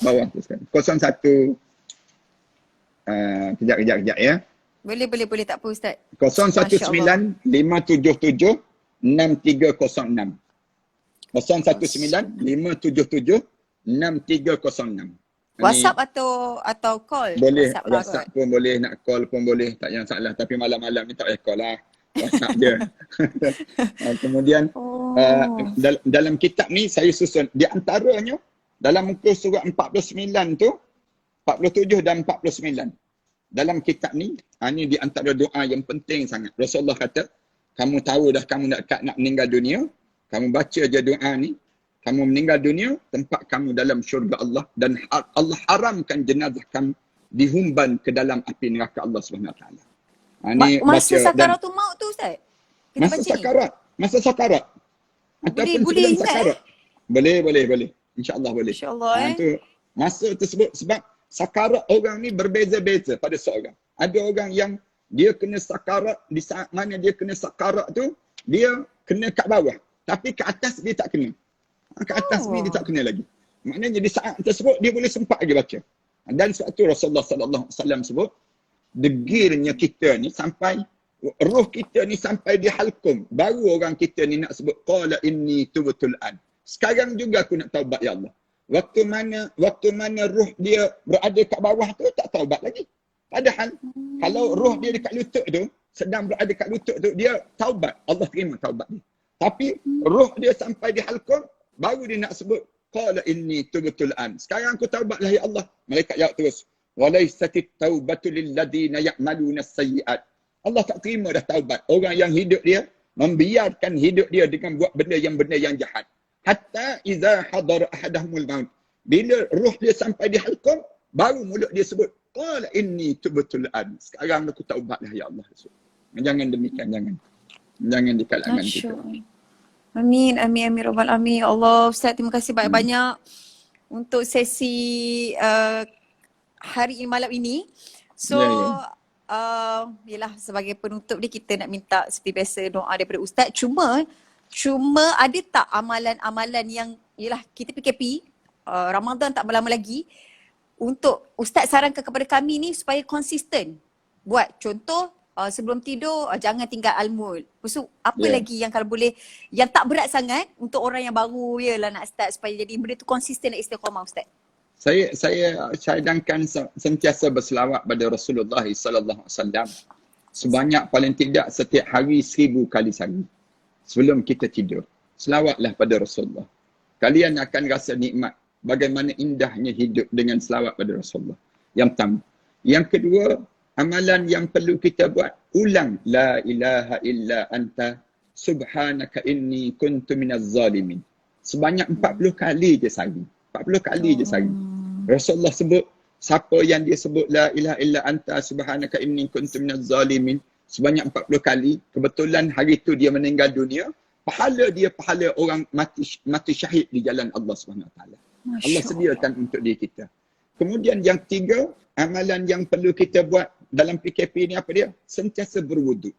Bawah tu sekarang. 01 kejap ya. Boleh tak apa Ustaz. 019 577 6306. 019 577 6306. WhatsApp atau call? Boleh WhatsApp pun boleh, nak call pun boleh, tak ada masalah. Tapi malam-malam ni tak payah call lah. WhatsApp je. Kemudian dalam kitab ni saya susun. Di antaranya dalam muka surat 49 tu, 47 dan 49. Dalam kitab ni, ni di antara doa yang penting sangat. Rasulullah kata, kamu tahu dah kamu nak meninggal dunia, kamu baca je doa ni, kamu meninggal dunia, tempat kamu dalam syurga Allah dan Allah haramkan jenazah kamu dihumban ke dalam api neraka Allah SWT. Masa sakaratul maut tu Ustaz? Masa sakarat. Ataupun sebelum sakarat. Boleh. InsyaAllah boleh. InsyaAllah masa tersebut sebab sakarat orang ni berbeza-beza pada seorang. Ada orang yang dia kena sakarat, di saat mana dia kena sakarat tu, dia kena kat bawah. Tapi ke atas dia tak kena. Ke atas ni dia tak kena lagi. Maknanya di saat tersebut dia boleh sempat lagi baca. Dan sebab tu Rasulullah sallallahu alaihi wasallam sebut degilnya kita ni sampai roh kita ni sampai di halqum, baru orang kita ni nak sebut qala inni tubtul an. Sekarang juga aku nak taubat ya Allah. Waktu mana roh dia berada kat bawah tu tak taubat lagi. Padahal kalau roh dia dekat lutut tu, sedang berada kat lutut tu, dia taubat, Allah terima taubat dia. Tapi roh dia sampai di halqum, baru dia nak sebut qala inni tubtul an. Sekarang aku taubatlah ya Allah. Malaikat jawab terus, walaisatit taubatu lil ladina ya'maluna as-sayyi'at. Allah tak terima dah taubat orang yang hidup dia membiarkan hidup dia dengan buat benda yang jahat. Hatta iza hadara ahadahumul maut. Bila roh dia sampai di halqum, baru mulut dia sebut qala inni tubtul an. Sekarang aku taubatlah ya Allah. Jangan demikian, jangan di kalangan kita. Amin rabbal alamin. Allah Ustaz, terima kasih banyak-banyak untuk sesi hari ini, malam ini. So yalah, sebagai penutup ni kita nak minta seperti biasa doa daripada Ustaz. Cuma ada tak amalan-amalan yang yalah kita PKP, Ramadan tak berlama lagi, untuk Ustaz sarankan kepada kami ni supaya konsisten buat. Contoh sebelum tidur jangan tinggal almul. Lepas tu apa lagi yang kalau boleh yang tak berat sangat untuk orang yang baru yalah nak start supaya jadi benda tu konsisten dan istiqamah Ustaz? Saya cadangkan sentiasa berselawat pada Rasulullah sallallahu alaihi wasallam sebanyak paling tidak setiap hari 1000 kali sehari. Sebelum kita tidur, selawatlah pada Rasulullah. Kalian akan rasa nikmat bagaimana indahnya hidup dengan selawat pada Rasulullah. Yang pertama. Yang kedua, amalan yang perlu kita buat, ulang la ilaha illa anta subhanaka inni kuntu minaz zalimin. Sebanyak 40 kali je sehari. 40 kali je sehari. Rasulullah sebut, siapa yang dia sebut la ilaha illa anta subhanaka inni kuntu minaz zalimin sebanyak 40 kali, kebetulan hari itu dia meninggal dunia, pahala dia pahala orang mati syahid di jalan Allah Subhanahu Wa Taala. Allah sediakan untuk diri kita. Kemudian yang tiga, amalan yang perlu kita buat dalam PKP ni apa dia? Sentiasa berwuduk.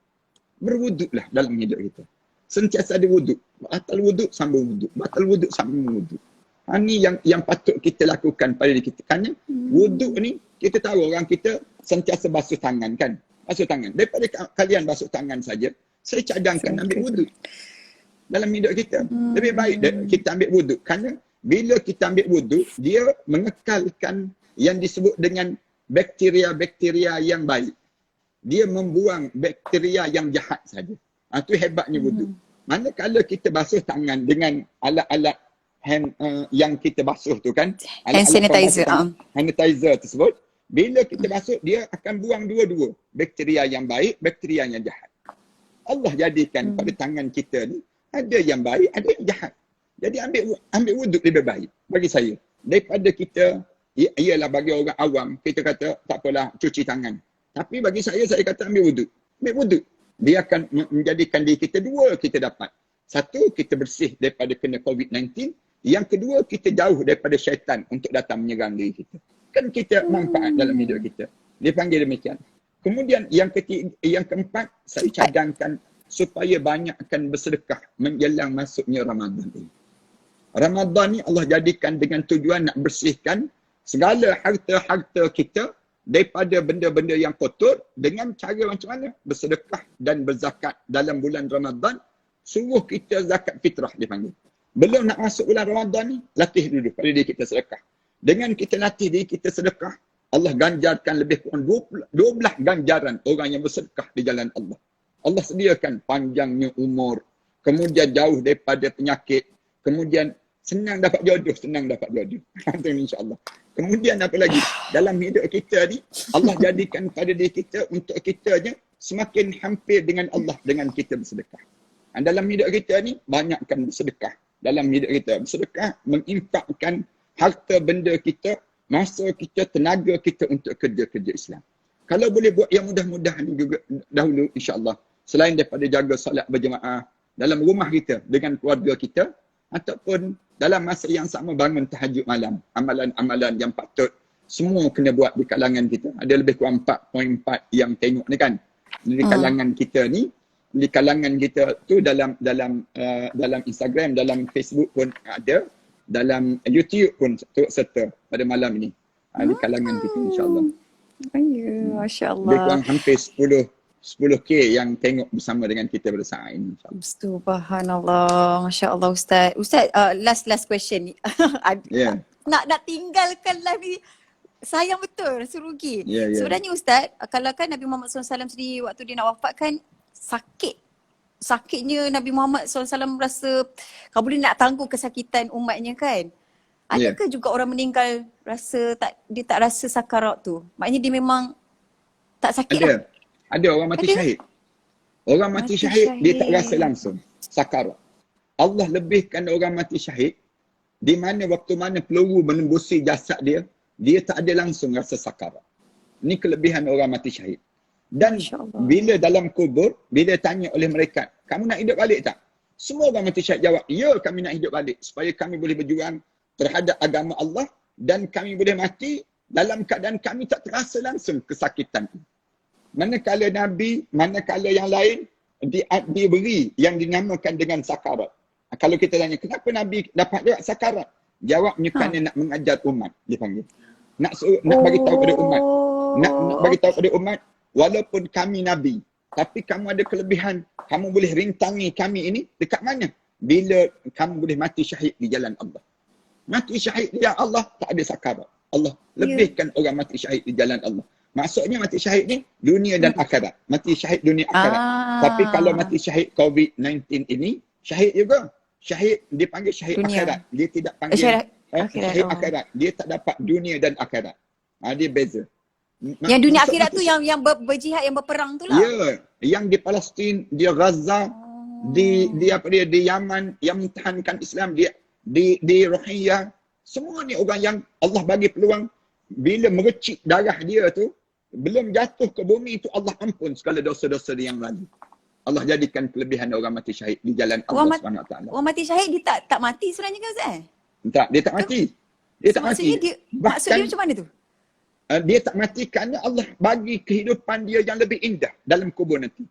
Berwuduklah dalam hidup kita. Sentiasa ada wuduk. Batal wuduk, sambung wuduk. Batal wuduk, sambung wuduk. Ini yang patut kita lakukan pada diri kita. Kerana wuduk ni, kita tahu orang kita sentiasa basuh tangan kan? Basuh tangan. Daripada kalian basuh tangan saja, saya cadangkan ambil wuduk. Dalam hidup kita. Lebih baik kita ambil wuduk. Kerana bila kita ambil wuduk, dia mengekalkan yang disebut dengan bakteria-bakteria yang baik. Dia membuang bakteria yang jahat saja. Itu hebatnya wuduk. Manakala kita basuh tangan dengan alat-alat hand yang kita basuh tu kan, hand sanitizer. Hand sanitizer tersebut, bila kita basuh, dia akan buang dua-dua. Bakteria yang baik, bakteria yang jahat. Allah jadikan pada tangan kita ni, ada yang baik, ada yang jahat. Jadi ambil wuduk lebih baik bagi saya. Daripada kita, ialah bagi orang awam, kita kata tak apalah cuci tangan. Tapi bagi saya kata ambil wuduk. Ambil wuduk. Dia akan menjadikan diri kita dua kita dapat. Satu, kita bersih daripada kena COVID-19. Yang kedua, kita jauh daripada syaitan untuk datang menyerang diri kita. Kan kita manfaat dalam hidup kita. Dia panggil demikian. Kemudian yang keempat, saya cadangkan supaya banyakkan bersedekah menjelang masuknya Ramadan ini. Ramadan ni Allah jadikan dengan tujuan nak bersihkan segala harta-harta kita daripada benda-benda yang kotor dengan cara macam mana? Bersedekah dan berzakat dalam bulan Ramadan. Suruh kita zakat fitrah dipanggil. Belum nak masuk bulan Ramadan ni, latih dulu pada diri kita sedekah. Dengan kita latih diri kita sedekah, Allah ganjarkan lebih kurang 12 ganjaran orang yang bersedekah di jalan Allah. Allah sediakan panjangnya umur, kemudian jauh daripada penyakit, kemudian senang dapat jodoh. Itu insya-Allah. Kemudian apa lagi? Dalam hidup kita ni, Allah jadikan pada diri kita untuk kita je semakin hampir dengan Allah dengan kita bersedekah. Dan dalam hidup kita ni, banyakkan bersedekah. Dalam hidup kita, bersedekah menginfakkan harta benda kita, masa kita, tenaga kita untuk kerja-kerja Islam. Kalau boleh buat yang mudah-mudah ni juga dahulu insya-Allah. Selain daripada jaga solat berjemaah dalam rumah kita dengan keluarga kita, ataupun dalam masa yang sama bangun tahajud malam. Amalan-amalan yang patut semua kena buat di kalangan kita. Ada lebih kurang 4.4 yang tengok ni kan. Di kalangan kita ni, di kalangan kita tu dalam Instagram, dalam Facebook pun ada, dalam YouTube pun serta pada malam ini. Di kalangan kita insya-Allah. Ya, masya-Allah. Lebih kurang hampir 10K yang tengok bersama dengan kita pada saat ini insya-Allah. Subhanallah, masya-Allah Ustaz. Ustaz, last question ni. Yeah. Nak tinggalkan live ni sayang betul, rasa rugi. Yeah. Sebenarnya Ustaz, kalau kan Nabi Muhammad SAW sendiri waktu dia nak wafatkan sakitnya Nabi Muhammad SAW rasa kalau boleh nak tangguh kesakitan umatnya kan. Adakah juga orang meninggal dia tak rasa sakarat tu? Maknanya dia memang tak sakit lah. Ada orang mati syahid. Orang mati syahid, dia tak rasa langsung sakarat. Allah lebihkan orang mati syahid di mana waktu mana peluru menembusi jasad dia tak ada langsung rasa sakarat. Ini kelebihan orang mati syahid. Dan bila dalam kubur, bila tanya oleh mereka, kamu nak hidup balik tak? Semua orang mati syahid jawab, ya kami nak hidup balik supaya kami boleh berjuang terhadap agama Allah dan kami boleh mati dalam keadaan kami tak terasa langsung kesakitan. Manakala Nabi, manakala yang lain diberi yang dinamakan dengan sakarat. Kalau kita tanya, kenapa Nabi dapat juga sakarat? Jawabnya kerana nak mengajar umat, dia panggil. Nak bagi tahu pada umat. Nak bagi tahu pada umat, walaupun kami Nabi, tapi kamu ada kelebihan. Kamu boleh rintangi kami ini dekat mana? Bila kamu boleh mati syahid di jalan Allah. Mati syahid di jalan Allah, tak ada sakarat. Allah lebihkan orang mati syahid di jalan Allah. Maksudnya mati syahid ni dunia dan akhirat. Mati syahid dunia akhirat. Tapi kalau mati syahid COVID-19 ini, syahid juga. Syahid dipanggil syahid dunia. Akhirat. Dia tidak panggil syahid akhirat. Dia tak dapat dunia dan akhirat. Dia beza. Yang dunia akhirat tu yang berjihad, yang berperang tu lah. Ya, yang di Palestin, di Gaza, di apa dia, di Yaman yang mempertahankan Islam, di Rohingya. Semua ni orang yang Allah bagi peluang, bila merecik darah dia tu, belum jatuh ke bumi tu, Allah ampun segala dosa-dosa dia yang lalu. Allah jadikan kelebihan orang mati syahid di jalan Allah Subhanahu Wa Taala. Orang mati syahid dia tak mati sebenarnya kan Ustaz? Tak, dia tak mati. Dia tak mati. Maksud dia macam mana tu? Dia tak mati kerana Allah bagi kehidupan dia yang lebih indah dalam kubur nanti.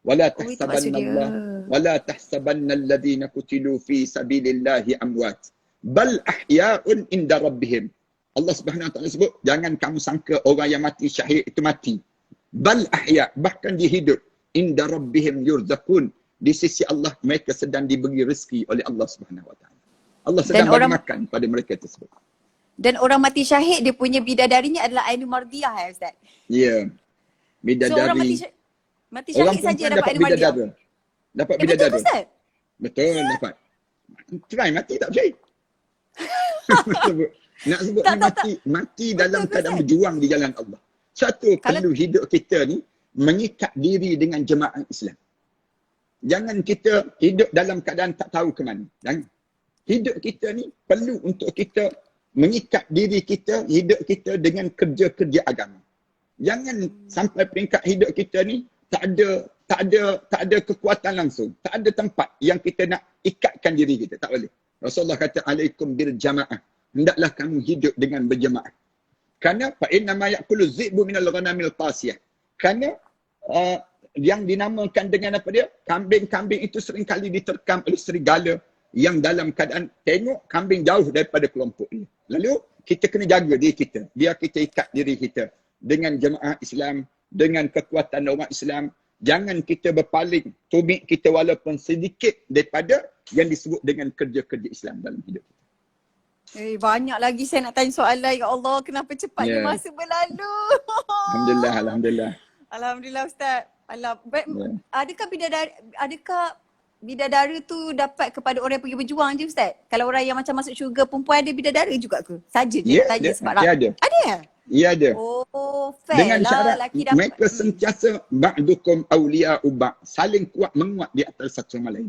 Wala tahsabanna wala tahsabanna alladhina qutilu fi sabilillahi amwat bal ahya'un inda rabbihim. Allah Subhanahu Wa Taala sebut, jangan kamu sangka orang yang mati syahid itu mati. Bal ahya, bahkan dia hidup. Inda rabbihim yurzaqun. Di sisi Allah mereka sedang diberi rezeki oleh Allah Subhanahu Wa Taala. Allah sedang bagi makan pada mereka tersebut. Dan orang mati syahid dia punya bidadarinya adalah Ainul Mardiyah ya Ustaz? Ya. Bidadari. So orang mati syahid saja dapat Ainul Mardiyah. Dapat bidadari. Betul Ustaz? Betul dapat. Try mati tak syahid. Nak sebut mati dalam keadaan berjuang di jalan Allah. Satu, perlu hidup kita ni mengikat diri dengan jemaah Islam. Jangan kita hidup dalam keadaan tak tahu ke mana. Jangan. Hidup kita ni perlu untuk kita mengikat diri kita, hidup kita dengan kerja-kerja agama. Jangan sampai peringkat hidup kita ni tak ada kekuatan langsung. Tak ada tempat yang kita nak ikatkan diri kita. Tak boleh. Rasulullah kata, alaikum bil jamaah. Hendaklah kamu hidup dengan berjemaah. Kerana fa inna ma ya'kulu dhi'bu minal ghanamil qasiyah. Kerana yang dinamakan dengan apa dia? Kambing-kambing itu seringkali diterkam oleh serigala yang dalam keadaan tengok kambing jauh daripada kelompok ini. Lalu kita kena jaga diri kita. Biar kita ikat diri kita dengan jemaah Islam, dengan kekuatan orang Islam. Jangan kita berpaling, tumit kita walaupun sedikit daripada yang disebut dengan kerja-kerja Islam dalam hidup kita. Banyak lagi saya nak tanya soalan. Ya Allah, kenapa cepatnya masa berlalu? Alhamdulillah. Alhamdulillah Ustaz. Adakah bidadara tu dapat kepada orang yang pergi berjuang je Ustaz? Kalau orang yang macam masuk syurga perempuan ada bidadara juga ke? Saja je nak tanya sebab ada. Ada ya? Ya ada. Oh, fair dengan lah, syarat dapat. mereka sentiasa ba'dukum awliya'u ba', saling kuat menguat di atas satu sama lain.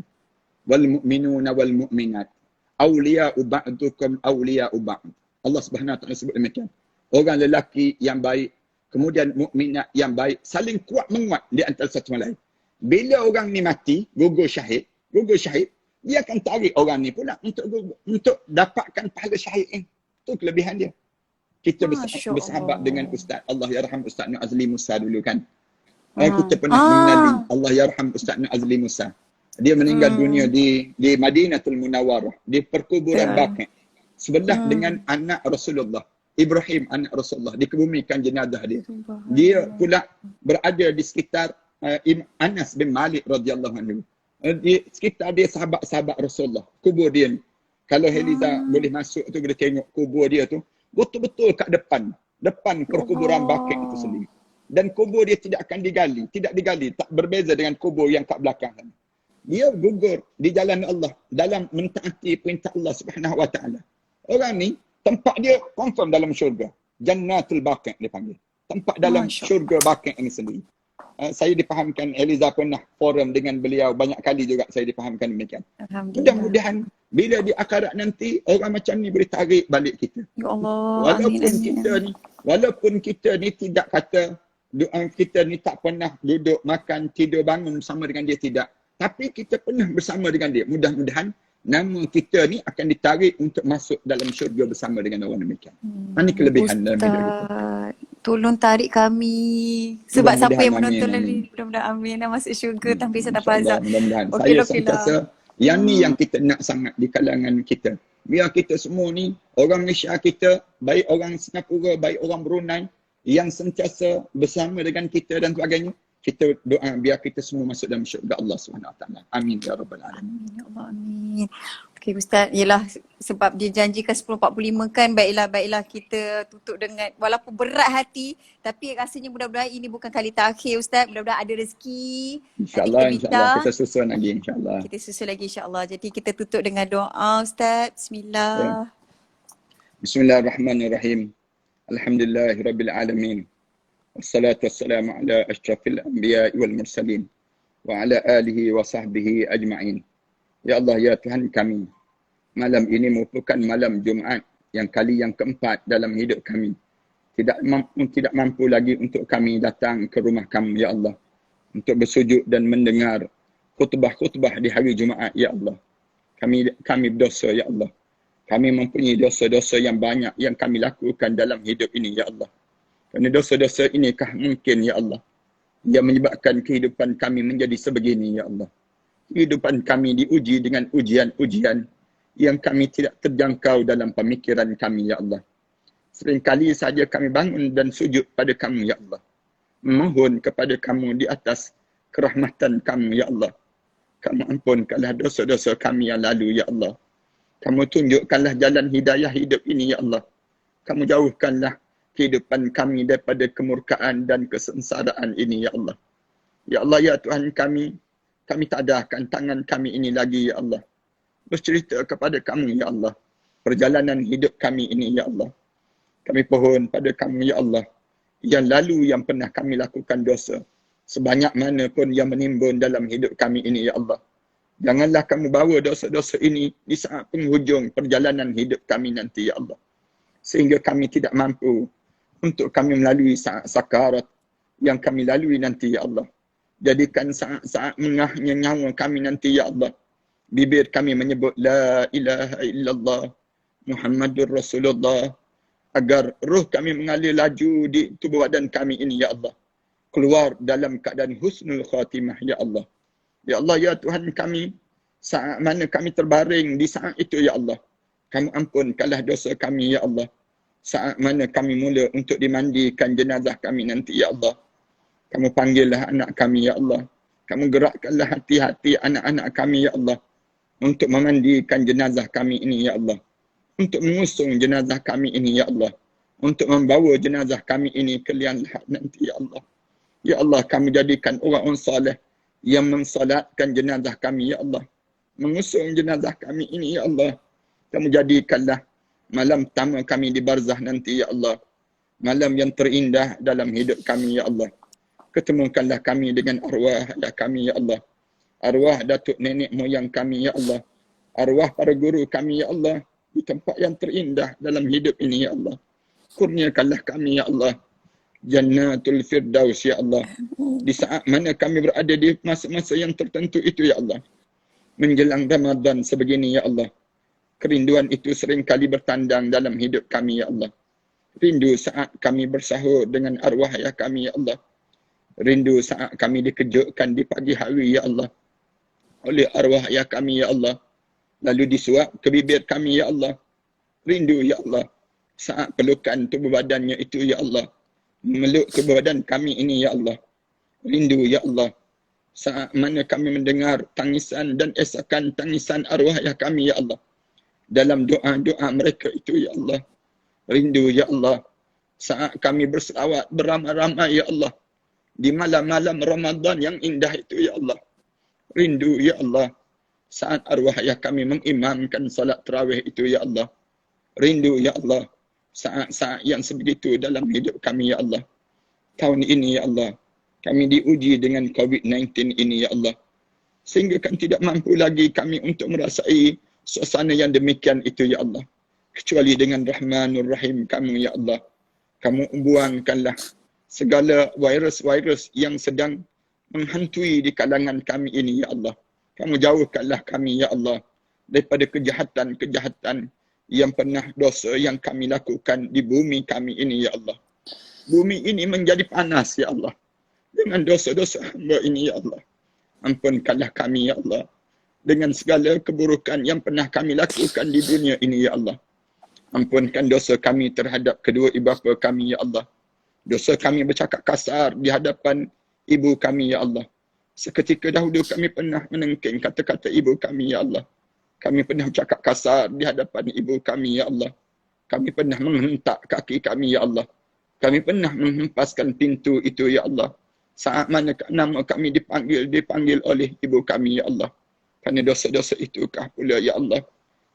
Wal mu'minuna wal mu'minat awliya'u ba'dukum awliya'u ba'. Allah Subhanahu Wa Taala sebut demikian. Orang lelaki yang baik, kemudian mukminat yang baik, saling kuat menguat di antara satu sama lain. Bila orang ni mati, gugur syahid, dia akan tarik orang ni pula untuk dapatkan pahala syahid ini. Itu kelebihan dia. Kita bersahabat dengan Ustaz. Allah yarham Ustaz Nur Azli Musa dulu kan. Kita pernah mengenali Allah yarham Ustaz Nur Azli Musa. Dia meninggal dunia di Madinatul Munawwarah, di perkuburan Baqi'. Sebelah dengan anak Rasulullah. Ibrahim anak Rasulullah, dikebumikan jenazah dia. Dia pula berada di sekitar Anas bin Malik radhiyallahu anhu. Di sekitar dia sahabat-sahabat Rasulullah. Kubur dia ni. Kalau Heliza boleh masuk tu, boleh tengok kubur dia tu. Betul-betul kat depan perkuburan Baqi' itu sendiri. Dan kubur dia tidak akan digali, tak berbeza dengan kubur yang kat belakang sana. Dia gugur di jalan Allah dalam mentaati perintah Allah Subhanahu Wa Taala. Orang ni tempat dia confirm dalam syurga. Jannatul Baqi' dia panggil. Tempat dalam syurga Baqi' ini sendiri. Saya dipahamkan, Eliza pernah forum dengan beliau banyak kali juga, saya dipahamkan demikian. Mudah-mudahan bila di akhirat nanti orang macam ni boleh tarik balik kita. Ya Allah. Walaupun kita ni tidak kata kita ni tak pernah duduk makan tidur bangun bersama dengan dia, tidak. Tapi kita pernah bersama dengan dia. Mudah-mudahan nama kita ni akan ditarik untuk masuk dalam syurga bersama dengan orang demikian. Ini kelebihan dalam hidup kita. Tolong tarik kami. Sebab siapa yang menonton ni, mudah-mudahan amin. Dah masuk syurga tanpa hisab tanpa azab. Mudah-mudahan. Saya sentiasa, yang ni yang kita nak sangat di kalangan kita. Biar kita semua ni, orang Malaysia kita, baik orang Singapura, baik orang Brunei, yang sentiasa bersama dengan kita dan sebagainya, kita doa biar kita semua masuk dalam syurga Allah SWT. Amin ya Rabbal Alamin. Amin ya Allah, amin. Okey Ustaz, yelah sebab dia janjikan 10.45 kan, baiklah kita tutup dengan, walaupun berat hati, tapi rasanya mudah-mudahan ini bukan kali terakhir Ustaz, mudah-mudahan ada rezeki. InsyaAllah kita susun lagi insyaAllah. Kita susun lagi insyaAllah. Jadi kita tutup dengan doa Ustaz. Bismillah. Bismillahirrahmanirrahim. Alhamdulillahirabbil alamin. Wassalatu wassalamu ala asyrafil anbiya'i wal mursalin. wa ala alihi wa sahbihi ajma'in. Ya Allah, ya Tuhan kami, malam ini merupakan malam Jumaat yang kali yang keempat dalam hidup kami. Tidak mampu lagi untuk kami datang ke rumah kamu, ya Allah, untuk bersujud dan mendengar khutbah-khutbah di hari Jumaat, ya Allah. Kami berdosa, ya Allah. Kami mempunyai dosa-dosa yang banyak yang kami lakukan dalam hidup ini, ya Allah. Kerana dosa-dosa inikah mungkin, ya Allah, yang menyebabkan kehidupan kami menjadi sebegini, ya Allah. Kehidupan kami diuji dengan ujian-ujian yang kami tidak terjangkau dalam pemikiran kami, ya Allah. Seringkali saja kami bangun dan sujud pada kamu, ya Allah. Memohon kepada kamu di atas kerahmatan kamu, ya Allah. Kamu ampunkanlah dosa-dosa kami yang lalu, ya Allah. Kamu tunjukkanlah jalan hidayah hidup ini, ya Allah. Kamu jauhkanlah kehidupan kami daripada kemurkaan dan kesengsaraan ini, ya Allah. Ya Allah, ya Tuhan kami tak adakan tangan kami ini lagi, ya Allah. Bercerita kepada kamu, ya Allah. Perjalanan hidup kami ini, ya Allah. Kami pohon pada kamu, ya Allah. Yang lalu yang pernah kami lakukan dosa. Sebanyak mana pun yang menimbun dalam hidup kami ini, ya Allah. Janganlah kamu bawa dosa-dosa ini di saat penghujung perjalanan hidup kami nanti, ya Allah. Sehingga kami tidak mampu untuk kami melalui saat sakarat yang kami lalui nanti, ya Allah. Jadikan saat-saat mengahnya nyawa kami nanti, ya Allah. Bibir kami menyebut La ilaha illallah Muhammadur Rasulullah. Agar roh kami mengalir laju di tubuh badan kami ini, ya Allah. Keluar dalam keadaan husnul khatimah, ya Allah. Ya Allah, ya Tuhan kami, saat mana kami terbaring di saat itu, ya Allah. Kamu ampunkanlah dosa kami, ya Allah. Saat mana kami mula untuk dimandikan jenazah kami nanti, ya Allah. Kamu panggillah anak kami, ya Allah. Kamu gerakkanlah hati-hati anak-anak kami, ya Allah. Untuk memandikan jenazah kami ini, ya Allah. Untuk mengusung jenazah kami ini, ya Allah. Untuk membawa jenazah kami ini ke liang lahat nanti, ya Allah. Ya Allah, kami jadikan orang-orang salih yang mensalatkan jenazah kami, ya Allah. Mengusung jenazah kami ini, ya Allah. Kamu jadikanlah malam pertama kami di barzah nanti, ya Allah. Malam yang terindah dalam hidup kami, ya Allah. Ketemukanlah kami dengan arwah ya kami, ya Allah. Arwah datuk nenek moyang kami, ya Allah. Arwah para guru kami, ya Allah. Di tempat yang terindah dalam hidup ini, ya Allah. Kurniakanlah kami, ya Allah. Jannatul Firdaus, ya Allah. Di saat mana kami berada di masa-masa yang tertentu itu, ya Allah. Menjelang Ramadan sebegini, ya Allah. Kerinduan itu seringkali bertandang dalam hidup kami, ya Allah. Rindu saat kami bersahur dengan arwah ya kami, ya Allah. Rindu saat kami dikejutkan di pagi hari, ya Allah. Oleh arwah ya kami, ya Allah. Lalu disuap ke bibir kami, ya Allah. Rindu, ya Allah. Saat pelukan tubuh badannya itu, ya Allah. Meluk tubuh badan kami ini, ya Allah. Rindu, ya Allah. Saat mana kami mendengar tangisan dan esakan tangisan arwah ya kami, ya Allah. Dalam doa-doa mereka itu, ya Allah. Rindu, ya Allah. Saat kami berselawat beramai-ramai, ya Allah. Di malam-malam Ramadan yang indah itu, ya Allah. Rindu, ya Allah. Saat arwah ya kami mengimamkan salat tarawih itu, ya Allah. Rindu, ya Allah. Saat-saat yang sebegitu dalam hidup kami, ya Allah. Tahun ini, ya Allah. Kami diuji dengan COVID-19 ini, ya Allah. Sehingga kan tidak mampu lagi kami untuk merasai suasana yang demikian itu, ya Allah. Kecuali dengan Rahmanur Rahim kamu, ya Allah. Kamu buangkanlah segala virus-virus yang sedang menghantui di kalangan kami ini, ya Allah. Kamu jauhkanlah kami, ya Allah, daripada kejahatan-kejahatan yang pernah dosa yang kami lakukan di bumi kami ini, ya Allah. Bumi ini menjadi panas, ya Allah. Dengan dosa-dosa hamba ini, ya Allah. Ampunkanlah kami, ya Allah. Dengan segala keburukan yang pernah kami lakukan di dunia ini, ya Allah. Ampunkan dosa kami terhadap kedua ibu bapa kami, ya Allah. Dosa kami bercakap kasar di hadapan ibu kami, ya Allah. Seketika dahulu kami pernah menengking kata-kata ibu kami, ya Allah. Kami pernah bercakap kasar di hadapan ibu kami, ya Allah. Kami pernah menghentak kaki kami, ya Allah. Kami pernah menghempaskan pintu itu, ya Allah. Saat mana nama kami dipanggil oleh ibu kami, ya Allah. Kerana dosa-dosa itukah pula, ya Allah.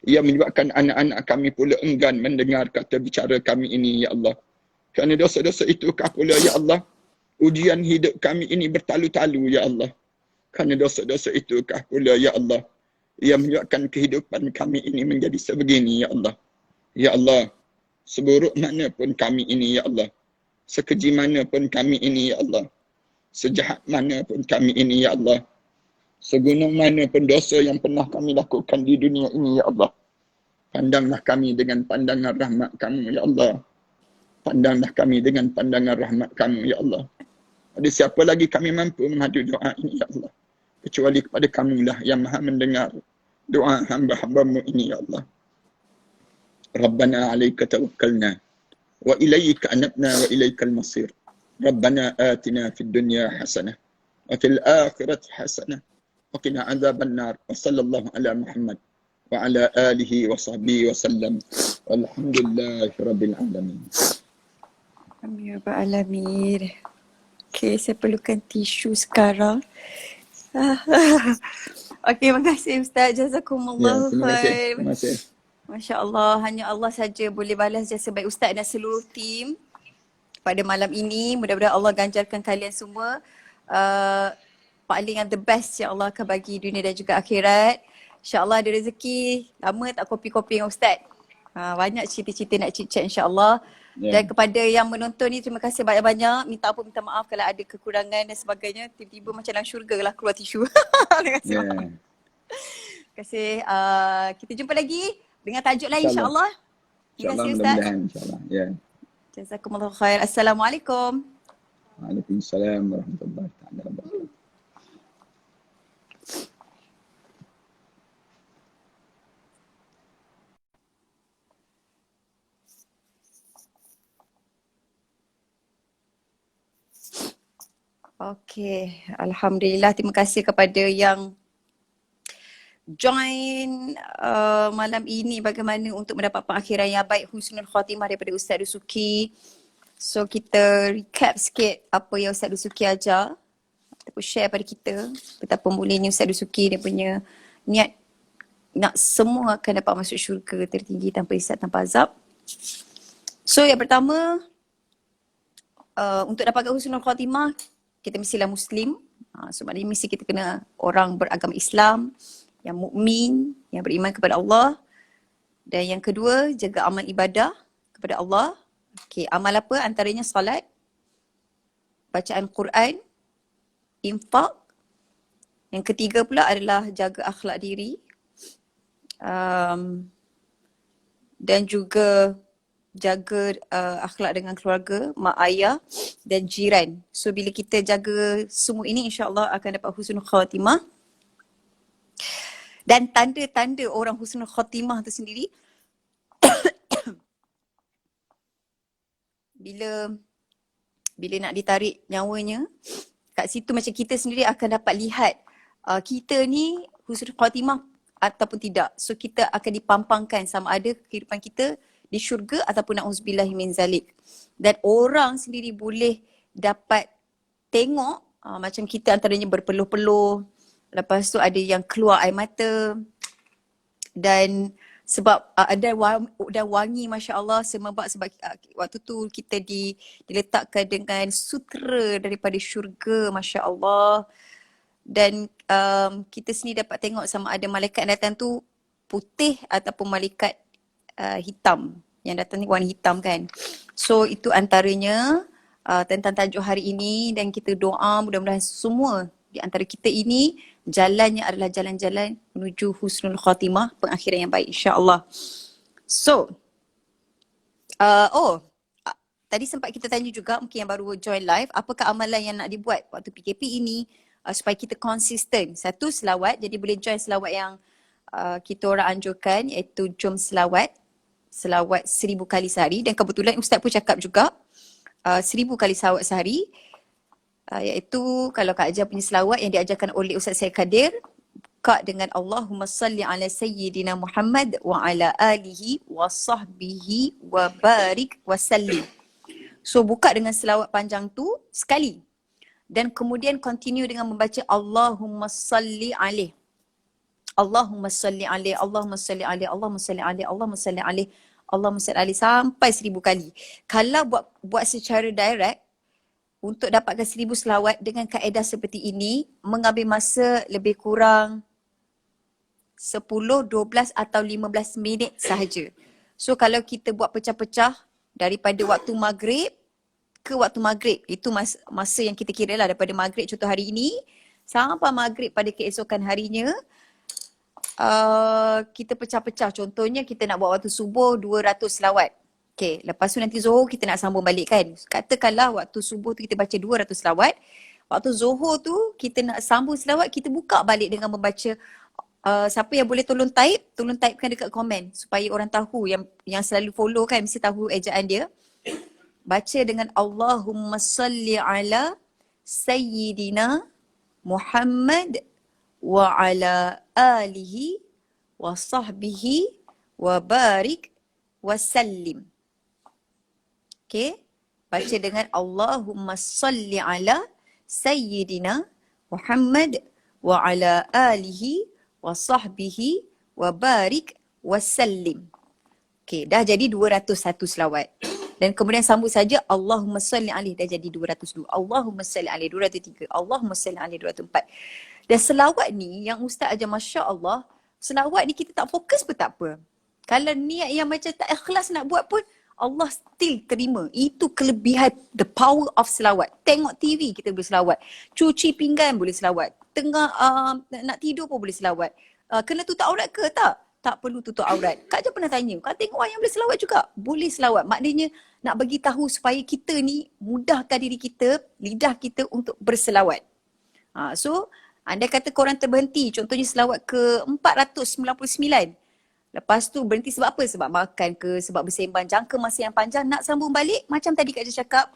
Ia menyebabkan anak-anak kami pula enggan mendengar kata bicara kami ini, ya Allah. Kerana dosa-dosa itukah pula, ya Allah. Ujian hidup kami ini bertalu-talu, ya Allah. Kerana dosa-dosa itukah pula, ya Allah, yang menyebabkan kehidupan kami ini menjadi sebegini, ya Allah. Ya Allah, seburuk mana pun kami ini, ya Allah. Sekeji mana pun kami ini, ya Allah. Sejahat mana pun kami ini, ya Allah. Segunung mana pun dosa yang pernah kami lakukan di dunia ini, ya Allah. Pandanglah kami dengan pandangan rahmat kamu, ya Allah. Pandanglah kami dengan pandangan rahmat kamu, ya Allah. Ada siapa lagi kami mampu mengadu doa ini, ya Allah. Kecuali kepada kamulah yang maha mendengar doa hamba-hambamu ini, ya Allah. Rabbana alaika tawakkalna wa ilaika anabna wa ilaikal masir. Rabbana atina fid dunya hasanah wa fil akhirati hasanah wa qina adzaban nar. Wa sallallahu ala Muhammad wa ala alihi wa sahbihi wa sallam. Walhamdulillahi rabbil alamin. Amin ya Rabbal Alamin. Okay, saya perlukan tisu sekarang. Okay, terima kasih Ustaz. Jazakumullah Terima kasih. khair. Terima kasih. Masya Allah, hanya Allah saja boleh balas jasa baik Ustaz dan seluruh tim pada malam ini. Mudah-mudahan Allah ganjarkan kalian semua paling yang the best yang Allah akan bagi dunia dan juga akhirat. InsyaAllah ada rezeki, lama tak kopi-kopi dengan Ustaz. Banyak cerita-cerita nak chat-chat insyaAllah. Dan kepada yang menonton ni, terima kasih banyak-banyak. Minta apa, minta maaf kalau ada kekurangan dan sebagainya. Tiba-tiba macam dalam syurga lah keluar tisu. Terima kasih. Terima kasih. Kita jumpa lagi dengan tajuk lain insyaAllah. Terima kasih Ustaz. InsyaAllah. Ya. Jazakumullah khair. Assalamualaikum. Waalaikumsalam warahmatullahi taala wabarakatuh. Okey, alhamdulillah, terima kasih kepada yang join malam ini bagaimana untuk mendapat pengakhiran yang baik, husnul khatimah daripada Ustaz Dusuki. So kita recap sikit apa yang Ustaz Dusuki ajar ataupun share pada kita betapa mulianya Ustaz Dusuki, dia punya niat nak semua akan dapat masuk syurga tertinggi tanpa hisab, tanpa azab. So yang pertama, untuk dapatkan husnul khatimah kita mestilah Muslim. So maknanya mesti kita kena orang beragama Islam, yang mukmin, yang beriman kepada Allah. Dan yang kedua, jaga amal ibadah kepada Allah. Okey, amal apa? Antaranya salat, bacaan Quran, infak. Yang ketiga pula adalah jaga akhlak diri. Dan juga jaga akhlak dengan keluarga, mak ayah dan jiran. So bila kita jaga semua ini, insyaAllah akan dapat husnul khatimah. Dan tanda-tanda orang husnul khatimah tu sendiri bila nak ditarik nyawanya, kat situ macam kita sendiri akan dapat lihat kita ni husnul khatimah ataupun tidak. So kita akan dipampangkan sama ada kehidupan kita di syurga ataupun na'udzubillahi min zalik. Dan orang sendiri boleh dapat tengok macam kita antaranya berpeluh-peluh, lepas tu ada yang keluar air mata, dan sebab dan wangi masya-Allah sebab waktu tu kita diletakkan dengan sutera daripada syurga masya-Allah. Dan kita sendiri dapat tengok sama ada malaikat yang datang tu putih ataupun malaikat hitam. Yang datang ni warna hitam kan. So itu antaranya tentang tajuk hari ini, dan kita doa mudah-mudahan semua di antara kita ini jalannya adalah jalan-jalan menuju husnul khatimah, pengakhiran yang baik insya-Allah. So tadi sempat kita tanya juga mungkin yang baru join live, apakah amalan yang nak dibuat waktu PKP ini supaya kita konsisten. Satu, selawat. Jadi boleh join selawat yang kita orang anjurkan, iaitu jom selawat 1000 kali sehari. Dan kebetulan Ustaz pun cakap juga 1000 kali selawat sehari, iaitu kalau Kak Ajar punya selawat yang diajarkan oleh Ustaz Syed Kadir, buka dengan Allahumma salli ala sayyidina Muhammad wa ala alihi wa sahbihi wa barik wa sallim. So buka dengan selawat panjang tu sekali, dan kemudian continue dengan membaca Allahumma salli alaih, Allahumma salli alaih, Allahumma salli alaih, Allahumma salli alaih, Allahumma salli alaih, Allahumma salli alaih sampai 1000 kali. Kalau buat secara direct, untuk dapatkan 1000 selawat dengan kaedah seperti ini mengambil masa lebih kurang 10, 12 atau 15 minit sahaja. So kalau kita buat pecah-pecah daripada waktu maghrib ke waktu maghrib, itu masa yang kita kira lah daripada maghrib contoh hari ini sampai maghrib pada keesokan harinya, kita pecah-pecah. Contohnya kita nak buat waktu subuh 200 selawat. Okay, lepas tu nanti Zuhur kita nak sambung balik kan. Katakanlah waktu subuh tu kita baca 200 selawat. Waktu Zuhur tu kita nak sambung selawat, kita buka balik dengan membaca. Siapa yang boleh tolong typekan dekat komen supaya orang tahu, yang selalu follow kan mesti tahu ejaan dia. Baca dengan Allahumma salli ala Sayyidina Muhammad wa ala alihi wa sahbihi wa barik wa sallim. Okay, baca dengan Allahumma salli ala Sayyidina Muhammad wa ala alihi wa sahbihi wa barik wa sallim. Okay, dah jadi 201 selawat. Dan kemudian sambung saja Allahumma salli alaihi, dah jadi 202. Allahumma salli alaihi 203. Allahumma salli alaihi 204. Dan selawat ni yang Ustaz ajar, Masya Allah, selawat ni kita tak fokus pun tak apa. Kalau niat yang macam tak ikhlas nak buat pun, Allah still terima. Itu kelebihan, the power of selawat. Tengok TV kita boleh selawat. Cuci pinggan boleh selawat. Tengah nak tidur pun boleh selawat. Kena tutup aurat ke? Tak perlu tutup aurat. Kak Jah pernah tanya, kau tengok orang yang boleh selawat juga? Boleh selawat. Maknanya nak bagi tahu supaya kita ni mudahkan diri kita, lidah kita untuk berselawat. So, anda kata korang terberhenti, contohnya selawat ke 499. Lepas tu berhenti sebab apa? Sebab makan ke, sebab bersembang jangka masa yang panjang, nak sambung balik macam tadi Kak Jah cakap.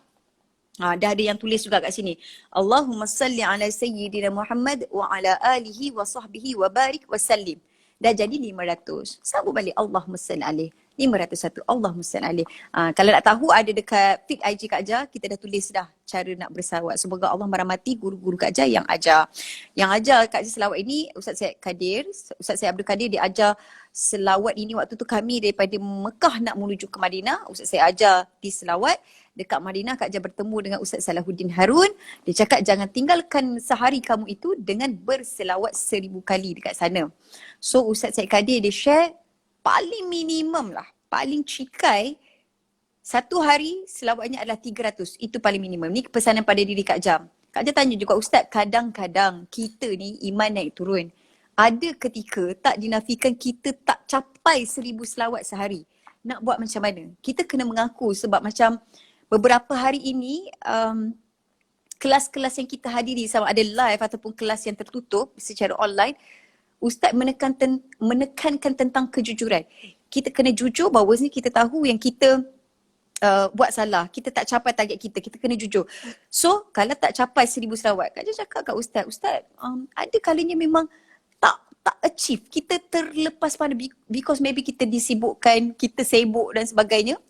Dah ada yang tulis juga kat sini. Allahumma salli ala Sayyidina Muhammad wa ala alihi wa sahbihi wa barik wa sallim. Dah jadi 500. Sambung balik Allahumma salli alaih. 501. Allahumma salli alaih. Kalau nak tahu ada dekat feed IG Kak Jah, kita dah tulis dah cara nak berselawat. Semoga Allah merahmati guru-guru Kak Jah yang ajar. Yang ajar Kak Jah selawat ini Ustaz Syed Kadir. Ustaz Syed Abdul Kadir dia ajar selawat ini waktu tu kami daripada Mekah nak menuju ke Madinah. Ustaz Syed ajar di selawat. Dekat Madinah Kak Jah bertemu dengan Ustaz Salahuddin Harun. Dia cakap jangan tinggalkan sehari kamu itu dengan berselawat 1000 kali dekat sana. So Ustaz Syed Kadir dia share paling minimum lah, paling cikai satu hari selawatnya adalah 300. Itu paling minimum. Ni pesanan pada diri Kak Jah. Kak Jah tanya juga, Ustaz, kadang-kadang kita ni iman naik turun. Ada ketika tak dinafikan kita tak capai 1000 selawat sehari. Nak buat macam mana? Kita kena mengaku sebab macam beberapa hari ini kelas-kelas yang kita hadiri sama ada live ataupun kelas yang tertutup secara online, Ustaz menekankan tentang kejujuran. Kita kena jujur bahawa ni kita tahu yang kita buat salah, kita tak capai target kita kena jujur. So kalau tak capai 1000 selawat, Kak Jah cakap kat Ustaz, ada kalanya memang tak achieve, kita terlepas pada because maybe kita disibukkan, kita sibuk dan sebagainya.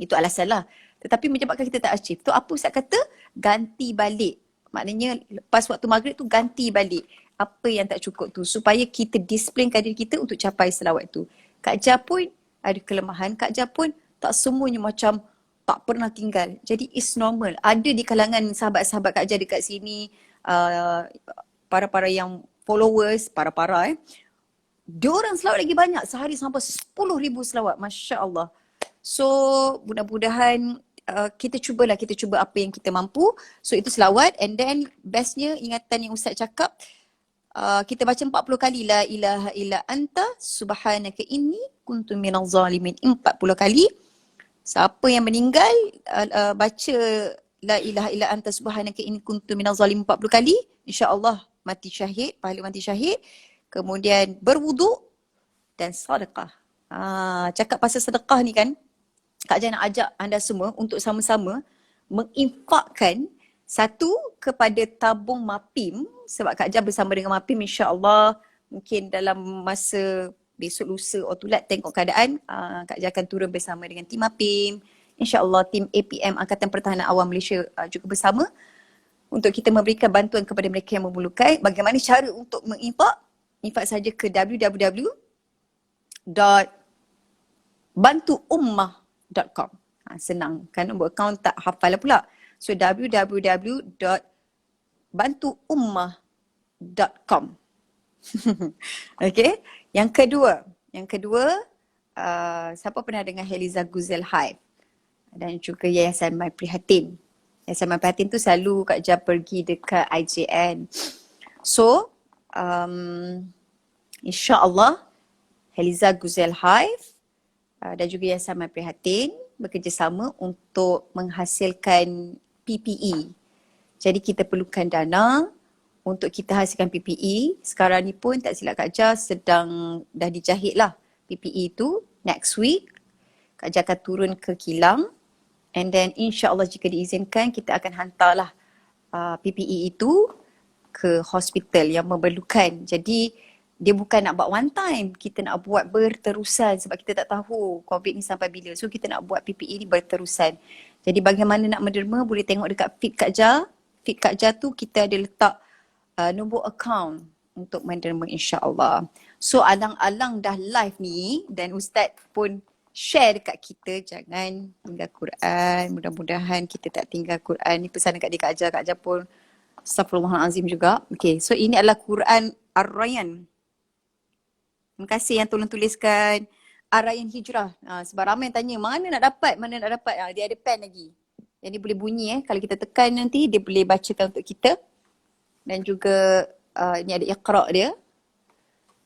Itu alasan lah. Tetapi menyebabkan kita tak achieve. Tu apa Ustaz kata? Ganti balik. Maknanya lepas waktu maghrib tu ganti balik apa yang tak cukup tu supaya kita disiplinkan diri kita untuk capai selawat tu. Kak Jah pun ada kelemahan. Kak Jah pun tak semuanya macam tak pernah tinggal. Jadi it's normal. Ada di kalangan sahabat-sahabat Kak Jah dekat sini, para-para yang followers, diorang selawat lagi banyak. Sehari sampai 10,000 selawat. Masya Allah. So mudah-mudahan kita cuba apa yang kita mampu. So itu selawat. And then bestnya ingatan yang Ustaz cakap, kita baca 40 kali la ilaha illa anta subhanaka inni kuntu minaz zalimin. 40 kali. Siapa yang meninggal baca la ilaha illa anta subhanaka inni kuntu minaz zalimin 40 kali, insya-Allah mati syahid, pahala mati syahid. Kemudian berwuduk dan sedekah. Cakap pasal sedekah ni kan, Kak Jah nak ajak anda semua untuk sama-sama menginfakkan satu kepada tabung MAPIM, sebab Kak Jah bersama dengan MAPIM, insya-Allah mungkin dalam masa besok lusa tulat tengok keadaan, Kak Jah akan turun bersama dengan tim MAPIM, insya-Allah tim APM Angkatan Pertahanan Awam Malaysia juga bersama untuk kita memberikan bantuan kepada mereka yang memerlukan. Bagaimana cara untuk menginfak? Infak saja ke www.bantuummah.com. Senang kan, buat akaun tak hafal pula. So www.bantuummah.com. Okay. Yang kedua, siapa pernah dengar Heliza Guzel Hive dan juga Yayasan My Prihatin. Yayasan My Prihatin tu selalu Kak Jah pergi dekat IJN. So, insya-Allah Heliza Guzel Hive dan juga Yayasan My Prihatin bekerjasama untuk menghasilkan PPE. Jadi kita perlukan dana untuk kita hasilkan PPE. Sekarang ni pun tak silap Kak Jah sedang dah dijahit lah PPE tu. Next week Kak Jah akan turun ke kilang, and then insya-Allah jika diizinkan kita akan hantarlah PPE itu ke hospital yang memerlukan. Jadi dia bukan nak buat one time, kita nak buat berterusan sebab kita tak tahu COVID ni sampai bila. So kita nak buat PPE ni berterusan. Jadi bagaimana nak menderma boleh tengok dekat feed Kak Jah. Feed Kak Jah tu kita ada letak nombor account untuk menderma insya-Allah. So alang-alang dah live ni dan Ustaz pun share dekat kita, jangan tinggal Quran. Mudah-mudahan kita tak tinggal Quran. Ni pesan dekat dia Kak Jah. Kak Jah pun Astaghfirullahalazim juga. Okay, so ini adalah Quran Ar-Rayyan. Terima kasih yang tolong tuliskan Ar-Rayyan Hijrah. Sebab ramai yang tanya mana nak dapat. Dia ada pen lagi. Jadi boleh bunyi kalau kita tekan nanti dia boleh bacakan untuk kita. Dan juga ni ada iqra' dia.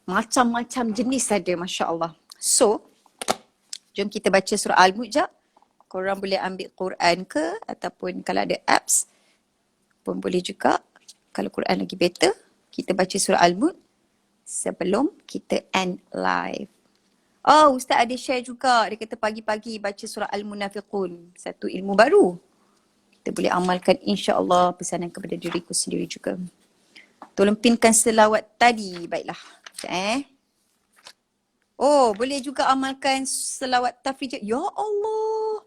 Macam-macam jenis ada, Masya Allah. So, jom kita baca surah Al-Mulk jap. Korang boleh ambil Quran ke ataupun kalau ada apps pun boleh juga. Kalau Quran lagi better, kita baca surah Al-Mulk sebelum kita end live. Oh, Ustaz ada share juga. Dia kata pagi-pagi baca surah Al-Munafiqun. Satu ilmu baru. Kita boleh amalkan insya-Allah pesanan kepada diriku sendiri juga. Tolong pinkan selawat tadi. Baiklah. Oh, boleh juga amalkan selawat tafrij. Ya Allah.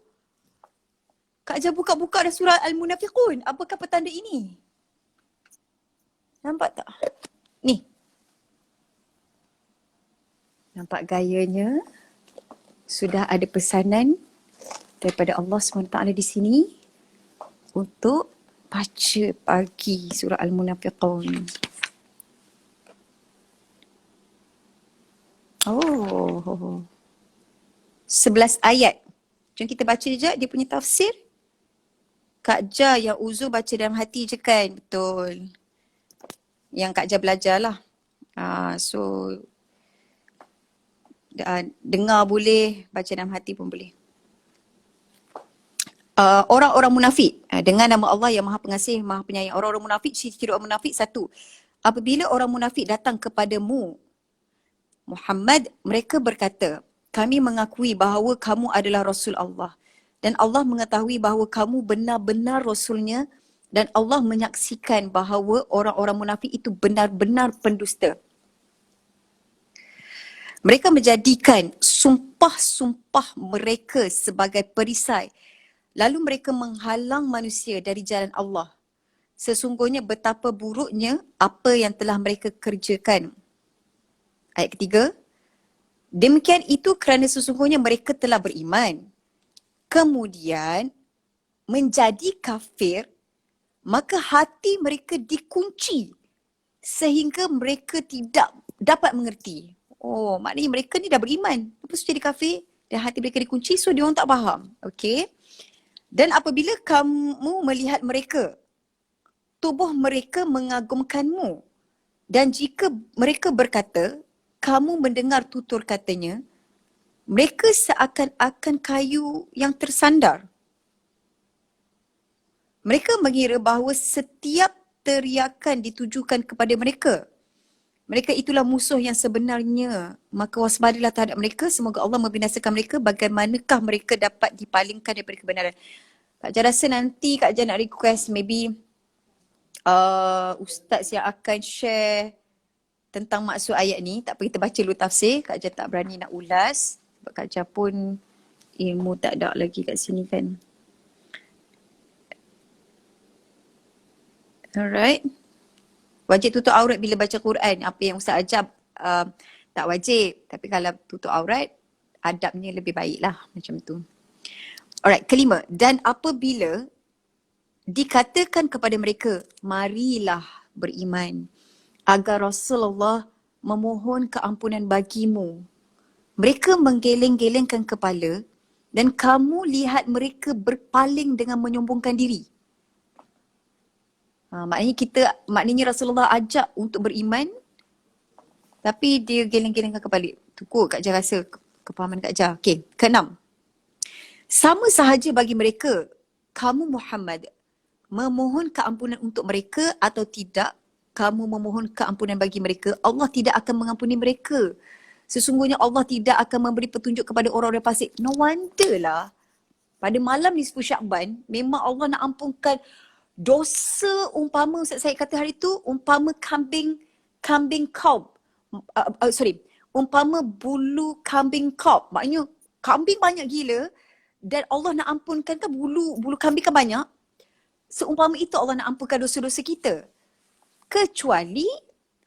Kak Jah buka-buka dah surah Al-Munafiqun. Apakah petanda ini? Nampak tak? Ni. Nampak gayanya? Sudah ada pesanan daripada Allah SWT di sini untuk baca pagi surah Al-Munafiqun. Oh. 11 ayat. Jom kita baca je dia punya tafsir. Kak Jah yang uzur baca dalam hati je kan? Betul. Yang Kak Jah belajar lah. So, dengar boleh, baca dalam hati pun boleh. Orang-orang munafik. Dengan nama Allah yang Maha Pengasih, Maha Penyayang. Orang-orang munafik, ciri-ciri orang munafik satu. Apabila orang munafik datang kepadamu, Muhammad, mereka berkata, kami mengakui bahawa kamu adalah Rasul Allah. Dan Allah mengetahui bahawa kamu benar-benar Rasulnya. Dan Allah menyaksikan bahawa orang-orang munafik itu benar-benar pendusta. Mereka menjadikan sumpah-sumpah mereka sebagai perisai. Lalu mereka menghalang manusia dari jalan Allah. Sesungguhnya betapa buruknya apa yang telah mereka kerjakan. Ayat ketiga. Demikian itu kerana sesungguhnya mereka telah beriman. Kemudian menjadi kafir, maka hati mereka dikunci sehingga mereka tidak dapat mengerti. Oh, maknanya mereka ni dah beriman. Lepas tu jadi kafir dan hati mereka dikunci, so dia orang tak faham. Okay. Dan apabila kamu melihat mereka, tubuh mereka mengagumkanmu. Dan jika mereka berkata, kamu mendengar tutur katanya, mereka seakan-akan kayu yang tersandar. Mereka mengira bahawa setiap teriakan ditujukan kepada mereka. Mereka itulah musuh yang sebenarnya. Maka waspadalah terhadap mereka. Semoga Allah membinasakan mereka. Bagaimanakah mereka dapat dipalingkan daripada kebenaran. Kak Jah rasa nanti Kak Jah nak request maybe Ustaz yang akan share tentang maksud ayat ni. Tak apa, kita baca dulu tafsir. Kak Jah tak berani nak ulas. Sebab Kak Jah pun ilmu tak ada lagi kat sini kan. Alright. Wajib tutup aurat bila baca Quran. Apa yang Ustaz ajar tak wajib. Tapi kalau tutup aurat, adabnya lebih baik lah. Macam tu. Alright, kelima. Dan apabila dikatakan kepada mereka, marilah beriman agar Rasulullah memohon keampunan bagimu. Mereka menggeleng-gelengkan kepala dan kamu lihat mereka berpaling dengan menyombongkan diri. Maknanya Rasulullah ajak untuk beriman, tapi dia geleng-gelengkan kepala. Tu kot Kak Jah rasa kepahaman Kak Jah. Okey, keenam. Sama sahaja bagi mereka, kamu Muhammad memohon keampunan untuk mereka atau tidak, kamu memohon keampunan bagi mereka, Allah tidak akan mengampuni mereka. Sesungguhnya Allah tidak akan memberi petunjuk kepada orang-orang fasik. No wonder lah. Pada malam nisfu Syakban, memang Allah nak ampunkan dosa umpama Ustaz Syed kata hari tu, umpama kambing kop. Umpama bulu kambing kop. Maknanya kambing banyak gila dan Allah nak ampunkan kan bulu kambing kan banyak. Seumpama itu Allah nak ampunkan dosa-dosa kita. Kecuali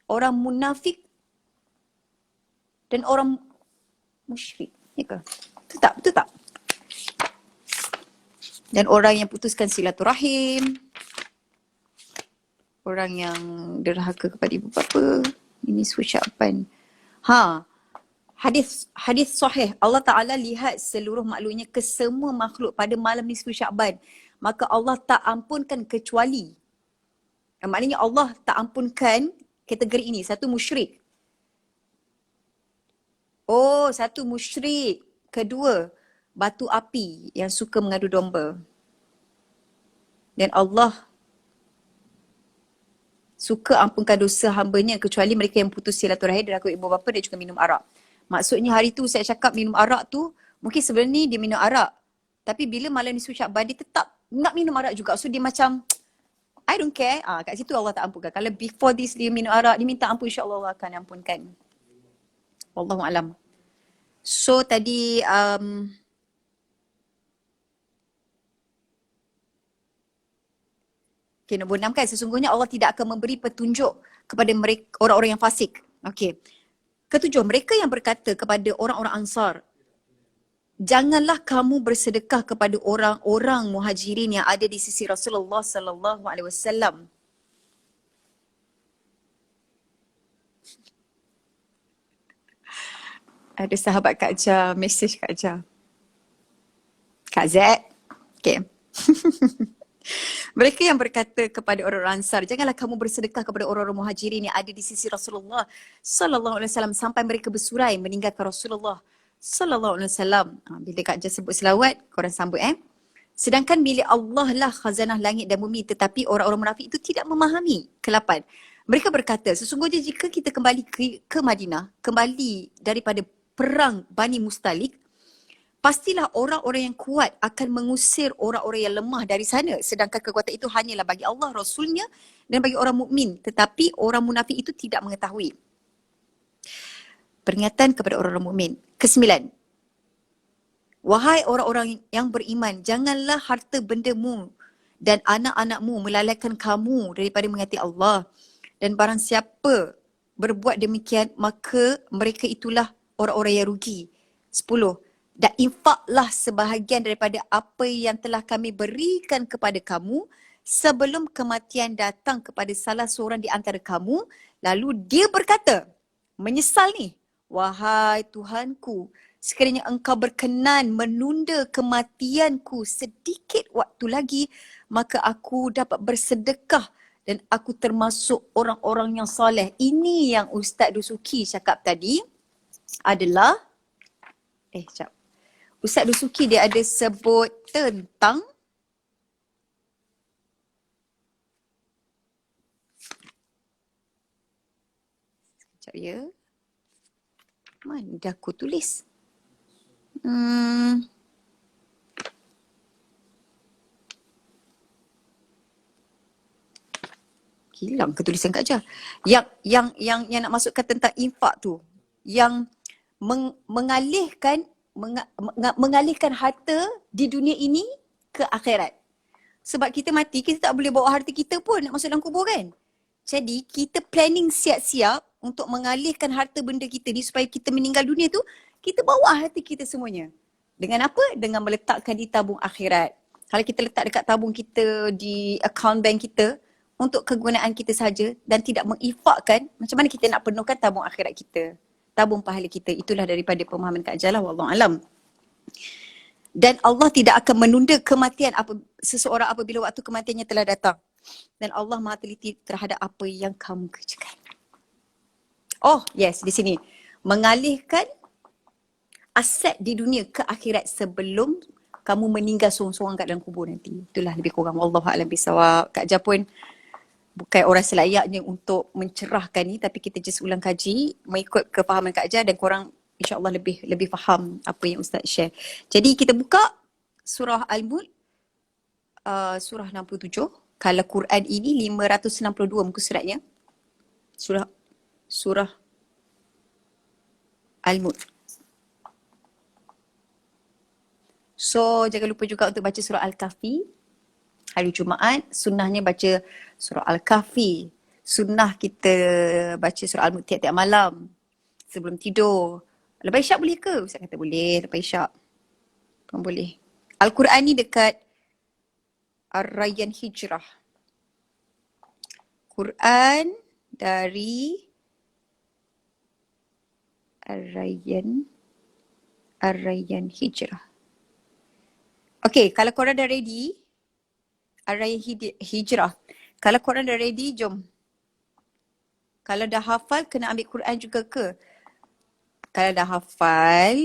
orang munafik dan orang musyrik. Ya ke? Betul tak? Dan orang yang putuskan silaturahim. Orang yang derhaka kepada ibu bapa. Ini Syakban. Hadis sahih. Allah Ta'ala lihat seluruh makhluknya, kesemua makhluk pada malam nisfu Syakban. Maka Allah tak ampunkan kecuali. Maknanya Allah tak ampunkan kategori ini. Satu musyrik. Oh, satu musyrik. Kedua, batu api yang suka mengadu domba. Dan Allah suka ampunkan dosa hambanya kecuali mereka yang putus silaturahim dan ibu bapa dan juga minum arak. Maksudnya hari tu saya cakap minum arak tu, mungkin sebelum ni dia minum arak. Tapi bila malam nisfu Syakban dia tetap nak minum arak juga. So dia macam, I don't care. Kat situ Allah tak ampunkan. Kalau before this dia minum arak, dia minta ampun, insyaAllah Allah akan ampunkan. Wallahu'alam. So tadi okay, nombor 6 kan, sesungguhnya Allah tidak akan memberi petunjuk kepada mereka, orang-orang yang fasik. Okay. Ketujuh, mereka yang berkata kepada orang-orang Ansar, janganlah kamu bersedekah kepada orang-orang muhajirin yang ada di sisi Rasulullah sallallahu alaihi wasallam. Ada sahabat Kak Jah message Kak Jah. Kak Z. Okay. Mereka yang berkata kepada orang Ansar, janganlah kamu bersedekah kepada orang-orang muhajirin yang ada di sisi Rasulullah sallallahu alaihi wasallam sampai mereka bersurai meninggalkan Rasulullah sallallahu alaihi wasallam. Bila Kak Jah sebut selawat, korang sambut Sedangkan milik Allah lah khazanah langit dan bumi, tetapi orang-orang munafik itu tidak memahami. Ke-8. Mereka berkata, sesungguhnya jika kita kembali ke Madinah, kembali daripada perang Bani Mustalik, pastilah orang-orang yang kuat akan mengusir orang-orang yang lemah dari sana. Sedangkan kekuatan itu hanyalah bagi Allah, Rasulnya dan bagi orang mukmin. Tetapi orang munafik itu tidak mengetahui. Peringatan kepada orang-orang mukmin. Ke-9. Wahai orang-orang yang beriman, janganlah harta bendamu dan anak-anakmu melalaikan kamu daripada mengasihi Allah. Dan barang siapa berbuat demikian, maka mereka itulah orang-orang yang rugi. 10. Dan infaklah sebahagian daripada apa yang telah kami berikan kepada kamu sebelum kematian datang kepada salah seorang di antara kamu. Lalu dia berkata, menyesal ni, wahai Tuhanku, sekiranya engkau berkenan menunda kematianku sedikit waktu lagi, maka aku dapat bersedekah dan aku termasuk orang-orang yang soleh. Ini yang Ustaz Dusuki cakap tadi adalah, sekejap. Ustaz Dusuki dia ada sebut tentang sekejap ya. Mana dah aku tulis? Hilang ketulisan Kak Jah. Yang nak masukkan tentang infak tu, yang mengalihkan harta di dunia ini ke akhirat. Sebab kita mati, kita tak boleh bawa harta kita pun nak masuk dalam kubur kan. Jadi kita planning siap-siap untuk mengalihkan harta benda kita ni supaya kita meninggal dunia tu, kita bawa harta kita semuanya. Dengan apa? Dengan meletakkan di tabung akhirat. Kalau kita letak dekat tabung kita di account bank kita untuk kegunaan kita saja dan tidak menginfakkan, macam mana kita nak penuhkan tabung akhirat kita, tabung pahala kita? Itulah daripada pemahaman Kak Jalah, wallahu alam. Dan Allah tidak akan menunda kematian seseorang apabila waktu kematiannya telah datang. Dan Allah Maha teliti terhadap apa yang kamu kerjakan. Oh, yes, di sini. Mengalihkan aset di dunia ke akhirat sebelum kamu meninggal sorang-sorang kat dalam kubur nanti. Itulah lebih kurang. Wallahu a'lam bishawab. Kak Jah pun bukan orang selayaknya untuk mencerahkan ni, tapi kita just ulang kaji mengikut kefahaman Kak Jah dan korang insyaAllah lebih faham apa yang Ustaz share. Jadi kita buka surah Al-Mulk, surah 67. Kalau Quran ini 562 muka suratnya. Surah Al-Mulk. So jangan lupa juga untuk baca surah Al-Kahfi hari Jumaat. Sunnahnya baca surah Al-Kahfi. Sunnah kita baca surah Al-Mulk tiap-tiap malam sebelum tidur. Lepas isyak boleh ke? Ustaz kata boleh. Lepas isyak pun boleh. Al-Quran ni dekat Ar-Rayyan Hijrah. Quran dari Ar-Rayyan Hijrah. Okay, kalau korang dah ready, Ar-Rayyan Hijrah. Kalau korang dah ready, jom. Kalau dah hafal, kena ambil Quran juga ke? Kalau dah hafal,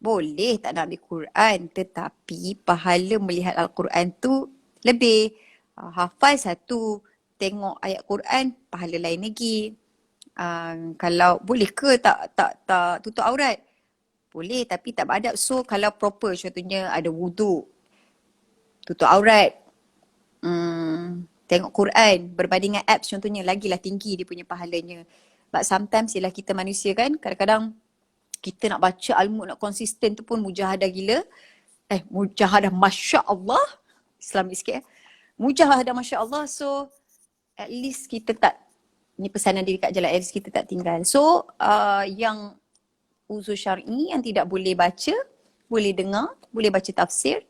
boleh tak nak ambil Quran. Tetapi pahala melihat Al-Quran tu lebih. Hafal satu, tengok ayat Quran, pahala lain lagi. Kalau boleh ke tak tutup aurat? Boleh, tapi tak beradab. So kalau proper, contohnya ada wuduk, tutup aurat, tengok Quran, berbanding dengan apps contohnya, lagilah tinggi dia punya pahalanya. But sometimes ialah kita manusia kan, kadang-kadang kita nak baca Al-Mulk nak konsisten tu pun mujahadah gila. Mujahadah Masya Allah. Islami sikit Mujahadah Masya Allah. So at least kita tak, ni pesanan diri Kak Jalah, at least kita tak tinggal. So yang uzur syar'i yang tidak boleh baca, boleh dengar, boleh baca tafsir,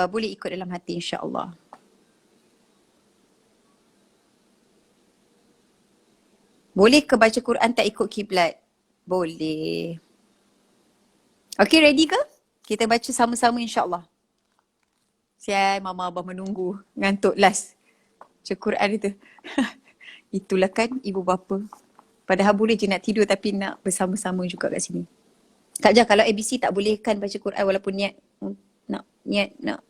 boleh ikut dalam hati insya-Allah. Boleh ke baca Quran tak ikut kiblat? Boleh. Okay, ready ke? Kita baca sama-sama insya-Allah. Sial, mama abah menunggu. Ngantuk last. Baca Quran itu. Itulah kan ibu bapa. Padahal boleh je nak tidur tapi nak bersama-sama juga kat sini. Kak Jah, kalau ABC tak bolehkan baca Quran walaupun niat nak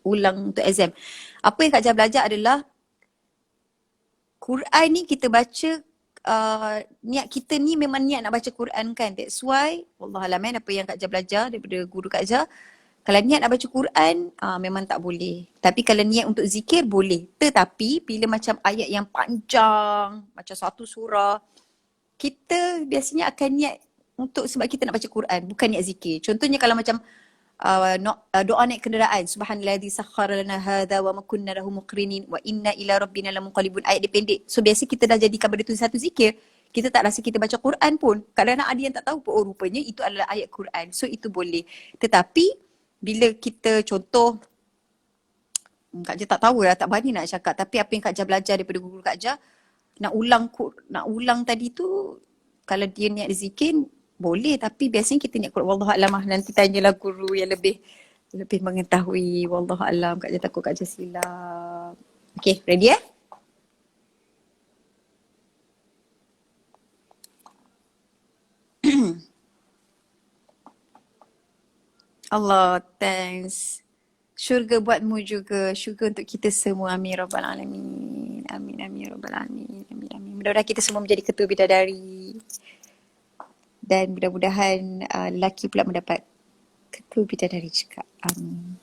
ulang untuk exam. Apa yang Kak Jah belajar adalah Quran ni kita baca, niat kita ni memang niat nak baca Quran kan. That's why wallahualam apa yang Kak Jah belajar daripada guru Kak Jah, kalau niat nak baca Quran memang tak boleh. Tapi kalau niat untuk zikir boleh. Tetapi bila macam ayat yang panjang, macam satu surah, kita biasanya akan niat untuk sebab kita nak baca Quran, bukan niat zikir. Contohnya kalau macam doa naik kenderaan, subhanalladzi sakhkhara lana hadza wa ma kunna lahu muqrinin wa inna ila rabbina lamunqalibun. Ayat dia pendek. So biasa kita dah jadikan benda tu satu zikir. Kita tak rasa kita baca Quran pun. Kadang-kadang ada yang tak tahu pun, rupanya itu adalah ayat Quran. So itu boleh. Tetapi bila kita contoh, Kak Jah tak tahu lah, tak berani nak cakap. Tapi apa yang Kak Jah belajar daripada guru Kak Jah, nak ulang tadi tu, kalau dia niat zikir, boleh. Tapi biasanya kita niat Quran. Wallahualam, nanti tanyalah guru yang lebih mengetahui. Wallahualam, Kak Jah takut Kak Jah silap. Okay, ready eh? Allah, thanks. Syurga buatmu juga. Syurga untuk kita semua. Amin Rabbal Alamin. Amin, amin Rabbal Alamin. Amin, amin. Mudah-mudahan kita semua menjadi ketua bidadari. Dan mudah-mudahan lelaki pula mendapat ketua bidadari juga. Amin.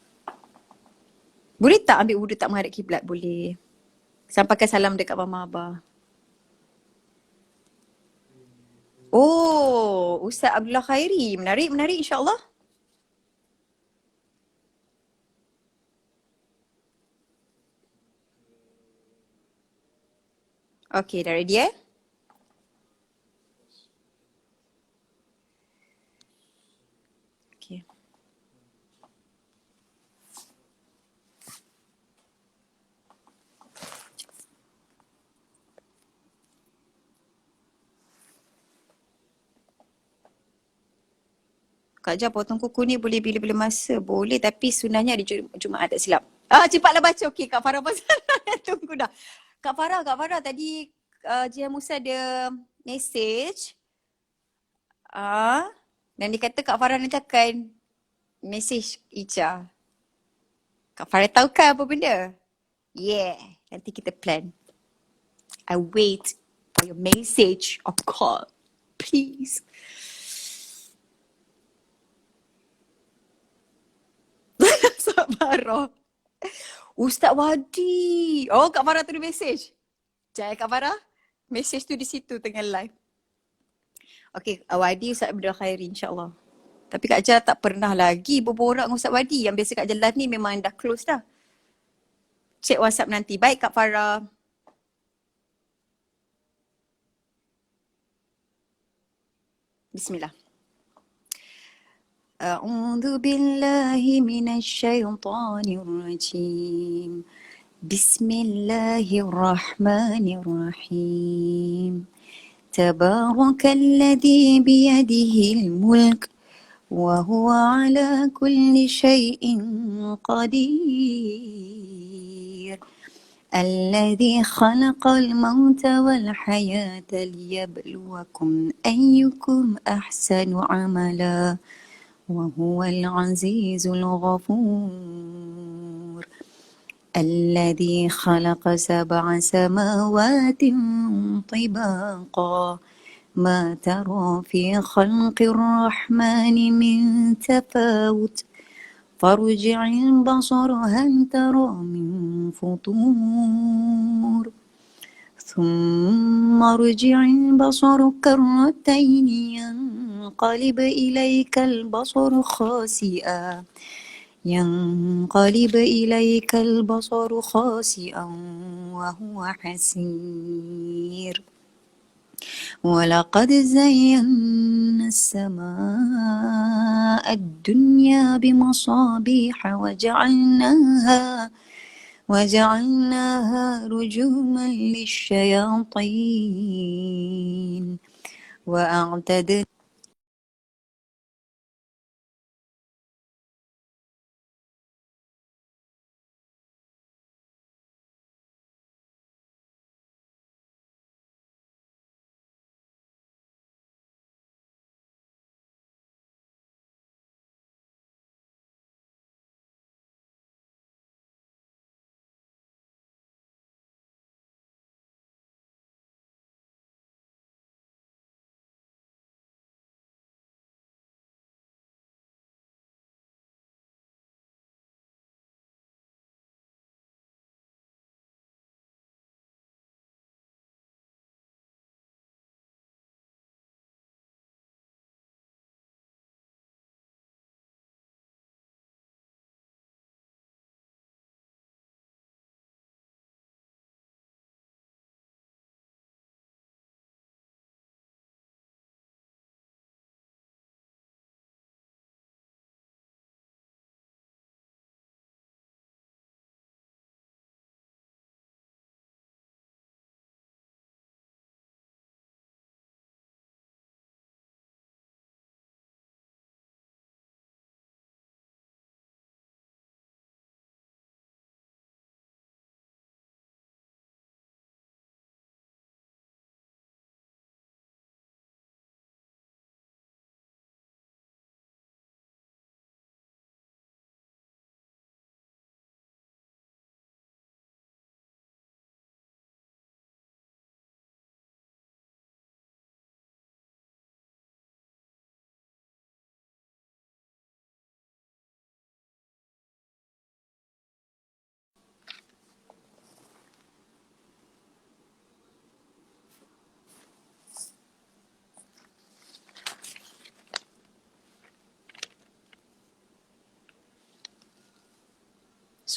Boleh tak ambil wudhu tak menghadap kiblat? Boleh. Sampaikan salam dekat mama abah. Oh, Ustaz Abdullah Khairi. Menarik, menarik insya-Allah. Okay, dah ready eh? Okay. Kak Jah, potong kuku ni boleh bila-bila masa? Boleh, tapi sunahnya hari Jumaat, tak silap. Cepatlah baca. Okey, Kak Farah pasal tunggu dah. Kak Farah tadi Jian Musa ada message. Dan dia kata Kak Farah nanti akan message Ica. Kak Farah tahu kan apa benda? Yeah, nanti kita plan. I wait for your message or call. Please. Farah. Ustaz Wadi. Oh, Kak Farah tulis message. Sekejap Kak Farah. Message tu di situ tengah live. Okay, Wadi Ustaz Abdul Khairi insyaAllah. Tapi Kak Jah tak pernah lagi berborak dengan Ustaz Wadi. Yang biasa Kak Jah live ni memang dah close dah. Check WhatsApp nanti. Baik Kak Farah. Bismillah. أعوذ بالله من الشيطان الرجيم بسم الله الرحمن الرحيم تبارك الذي بيده الملك وهو على كل شيء قدير الذي خلق الموت والحياة ليبلوكم أيكم أحسن عملا وهو العزيز الغفور الذي خلق 7 سماوات طباقا ما ترى في خلق الرحمن من تفاوت فارجع البصر هل ترى من فطور ثم ارجع البصر كرتين ينقلب إليك البصر خاسئا وهو حسير ولقد زينا السماء الدنيا بمصابيح وجعلناها رجوما للشياطين وأعتدنا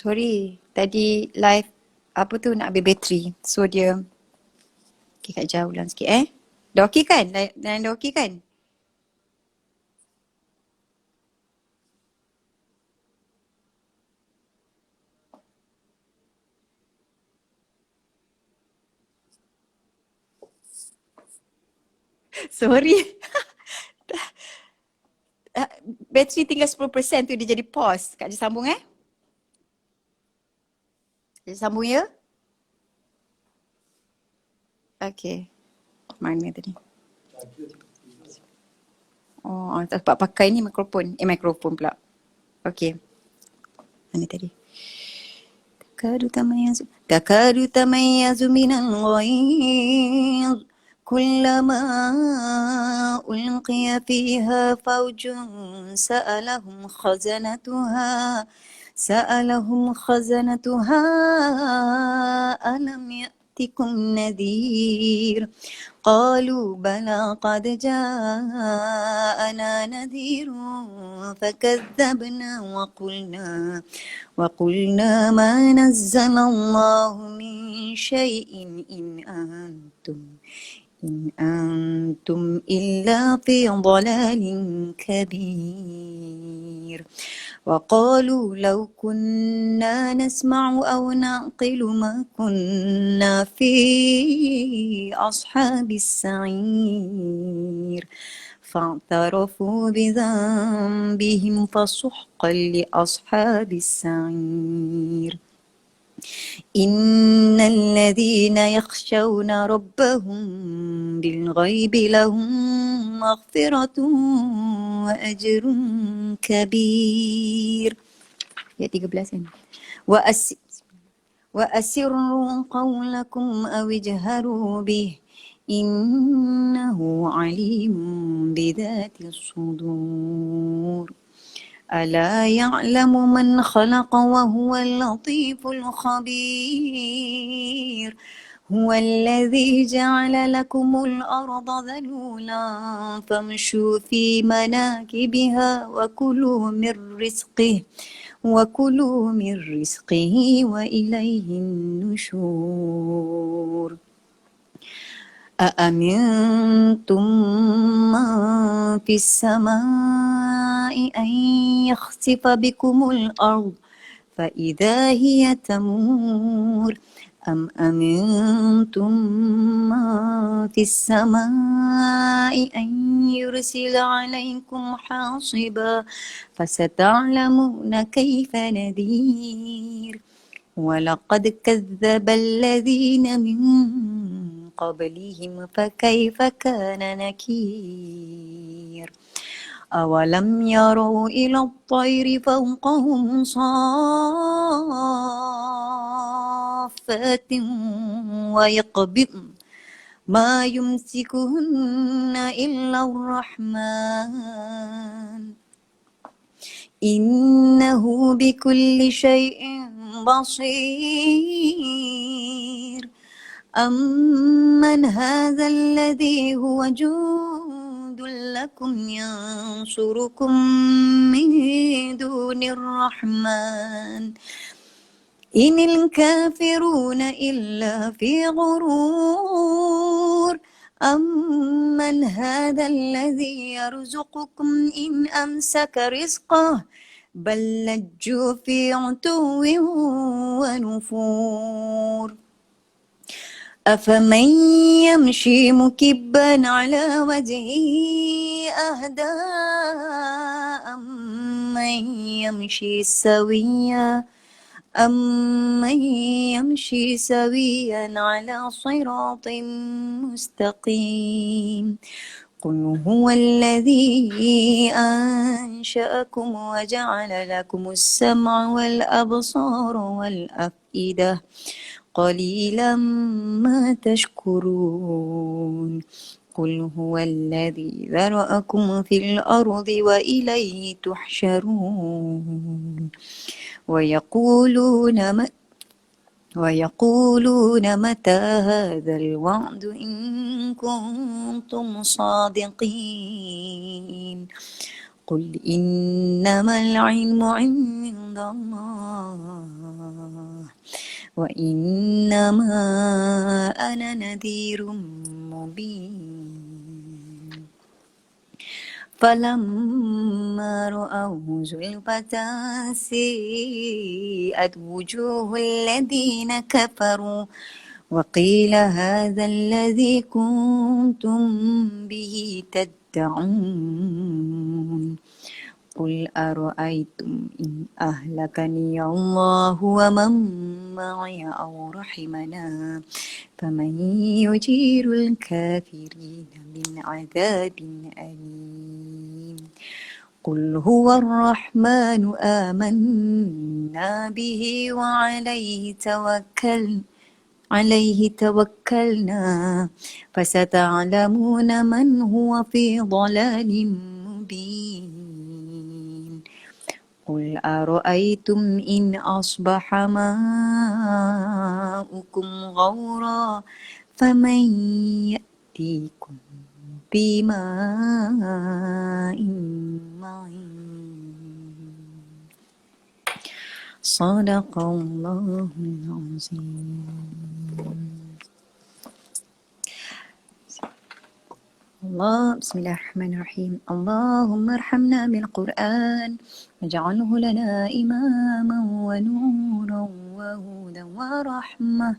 Sorry, tadi live apa tu nak habis bateri. So dia okay, Kak Jah ulang sikit Dah okey kan? Dah okey kan? Sorry. bateri tinggal 10% tu dia jadi pause. Kak J sambung Dia sambung ya? Okay. Mana tadi? Oh, tak pakai ni mikrofon. Mikrofon pula. Okay. Mana tadi? تكاد تميز من الغيظ كلما ألقي فيها فوج سألهم خزنتها ألم يأتكم نذير قالوا بلى قد جاءنا نذير فكذبنا وقلنا ما نزل الله من شيء إن أنتم إلا في ضلال كبير وقالوا لو كنا نسمع أو نعقل ما كنا في أصحاب السعير فاعترفوا بذنبهم فسحقا لأصحاب السعير إن الذين يخشون ربهم بالغيب لهم مغفرة وأجر كبير. Ya 13 وأسروا قولكم أو اجهروا به إنه عليم بذات الصدور ألا يعلم من خلق وهو اللطيف الخبير هو الذي جعل لكم الأرض ذلولا فامشوا في مناكبها وكلوا من رزقه وإليه النشور أأمنتم من في السماء أن يخسف بكم الأرض فإذا هي تمور أم أمنتم من في السماء أن يرسل عليكم حاصبا فستعلمون كيف نذير ولقد كذب الذين من قبلهم فكيف كان نكير أولم يروا إلى الطير فوقهم صافات ويقبضن ما يمسكهن إلا الرحمن إنه بكل شيء بصير أمن هذا الذي هو جند لكم ينصركم من دون الرحمن إن الكافرون إلا في غرور أمن هذا الذي يرزقكم إن أمسك رزقه بل لجوا في عتو ونفور أفمن يمشي مكبا على وجهه أهدى أمن يمشي سويا على صراط مستقيم قل هو الذي أنشأكم وجعل لكم السمع والأبصار والأفئدة قليلا ما تشكرون قل هو الذي ذرأكم في الأرض وإليه تحشرون ويقولون متى هذا الوعد إن كنتم صادقين قل إنما العلم عند الله وإنما أنا نذير مبين فلما رأوه زلفة سيئت وجوه الذين كفروا وقيل هذا الذي كنتم به تدعون قل أرأيتم إن أهلكني الله ومن معي أو رحمنا فمن يجير الكافرين من عذاب أليم قل هو الرحمن آمنا به عليه توكلنا فستعلمون من هو في ضلال مبين قل أرأيتم إن أصبح ماؤكم غورا فمن يأتيكم بماء معين صدق الله العظيم بسم الله الرحمن الرحيم اللهم ارحمنا بالقرآن واجعله لنا إماما ونورا وهدى ورحمة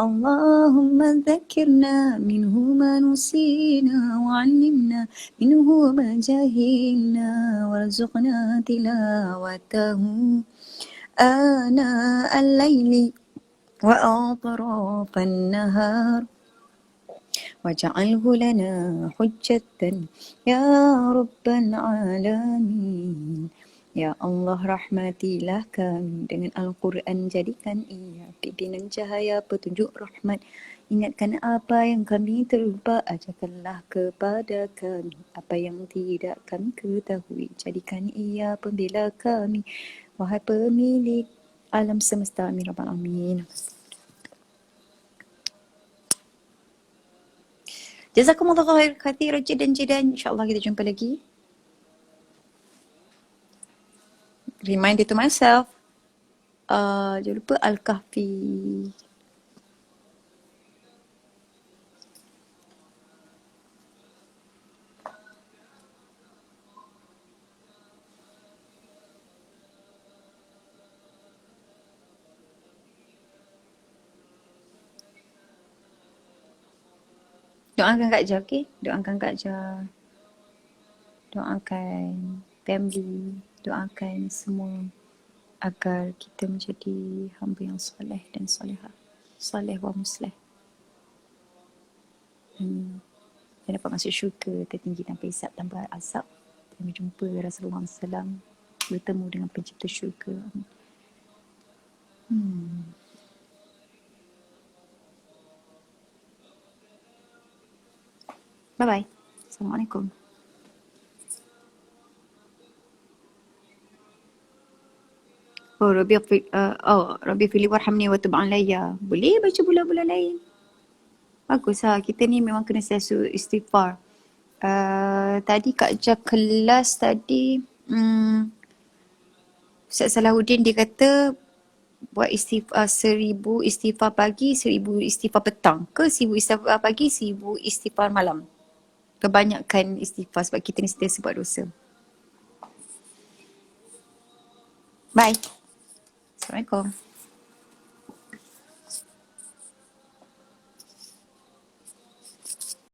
اللهم ذكرنا منه ما نسينا وعلمنا منه ما جهلنا وارزقنا تلاوته آناء الليل وأطراف النهار واجعله لنا حجة يا رب العالمين. Ya Allah, rahmatilah kami dengan Al-Quran, jadikan ia pimpinan cahaya petunjuk rahmat. Ingatkan apa yang kami terlupa, ajarkanlah kepada kami apa yang tidak kami ketahui. Jadikan ia pembela kami, wahai pemilik alam semesta. Amin Rabbal Alamin. Jazakumullah khair kathir jidan. InsyaAllah kita jumpa lagi. Reminder to myself, jangan lupa Al-Kahfi. Doakan Kak Ja, okay? Doakan Kak Ja. Doakan family. Doakan semua agar kita menjadi hamba yang soleh dan solehah. Soleh wa musleh. Dan dapat masuk syurga tertinggi tanpa hisab, tanpa azab. Dan berjumpa Rasulullah SAW. Bertemu dengan pencipta syurga. Bye-bye. Assalamualaikum. Rabbi fili warhamni wa tub alayya. Boleh baca bulan-bulan lain. Bagus lah. Kita ni memang kena selalu istighfar. Tadi Kak Ja kelas tadi, Ustaz Salahuddin dia kata buat istighfar 1000 istighfar pagi, 1000 istighfar petang. Ke 1000 istighfar pagi, 1000 istighfar malam. Kebanyakan istighfar sebab kita ni sentiasa buat dosa. Bye. Assalamualaikum.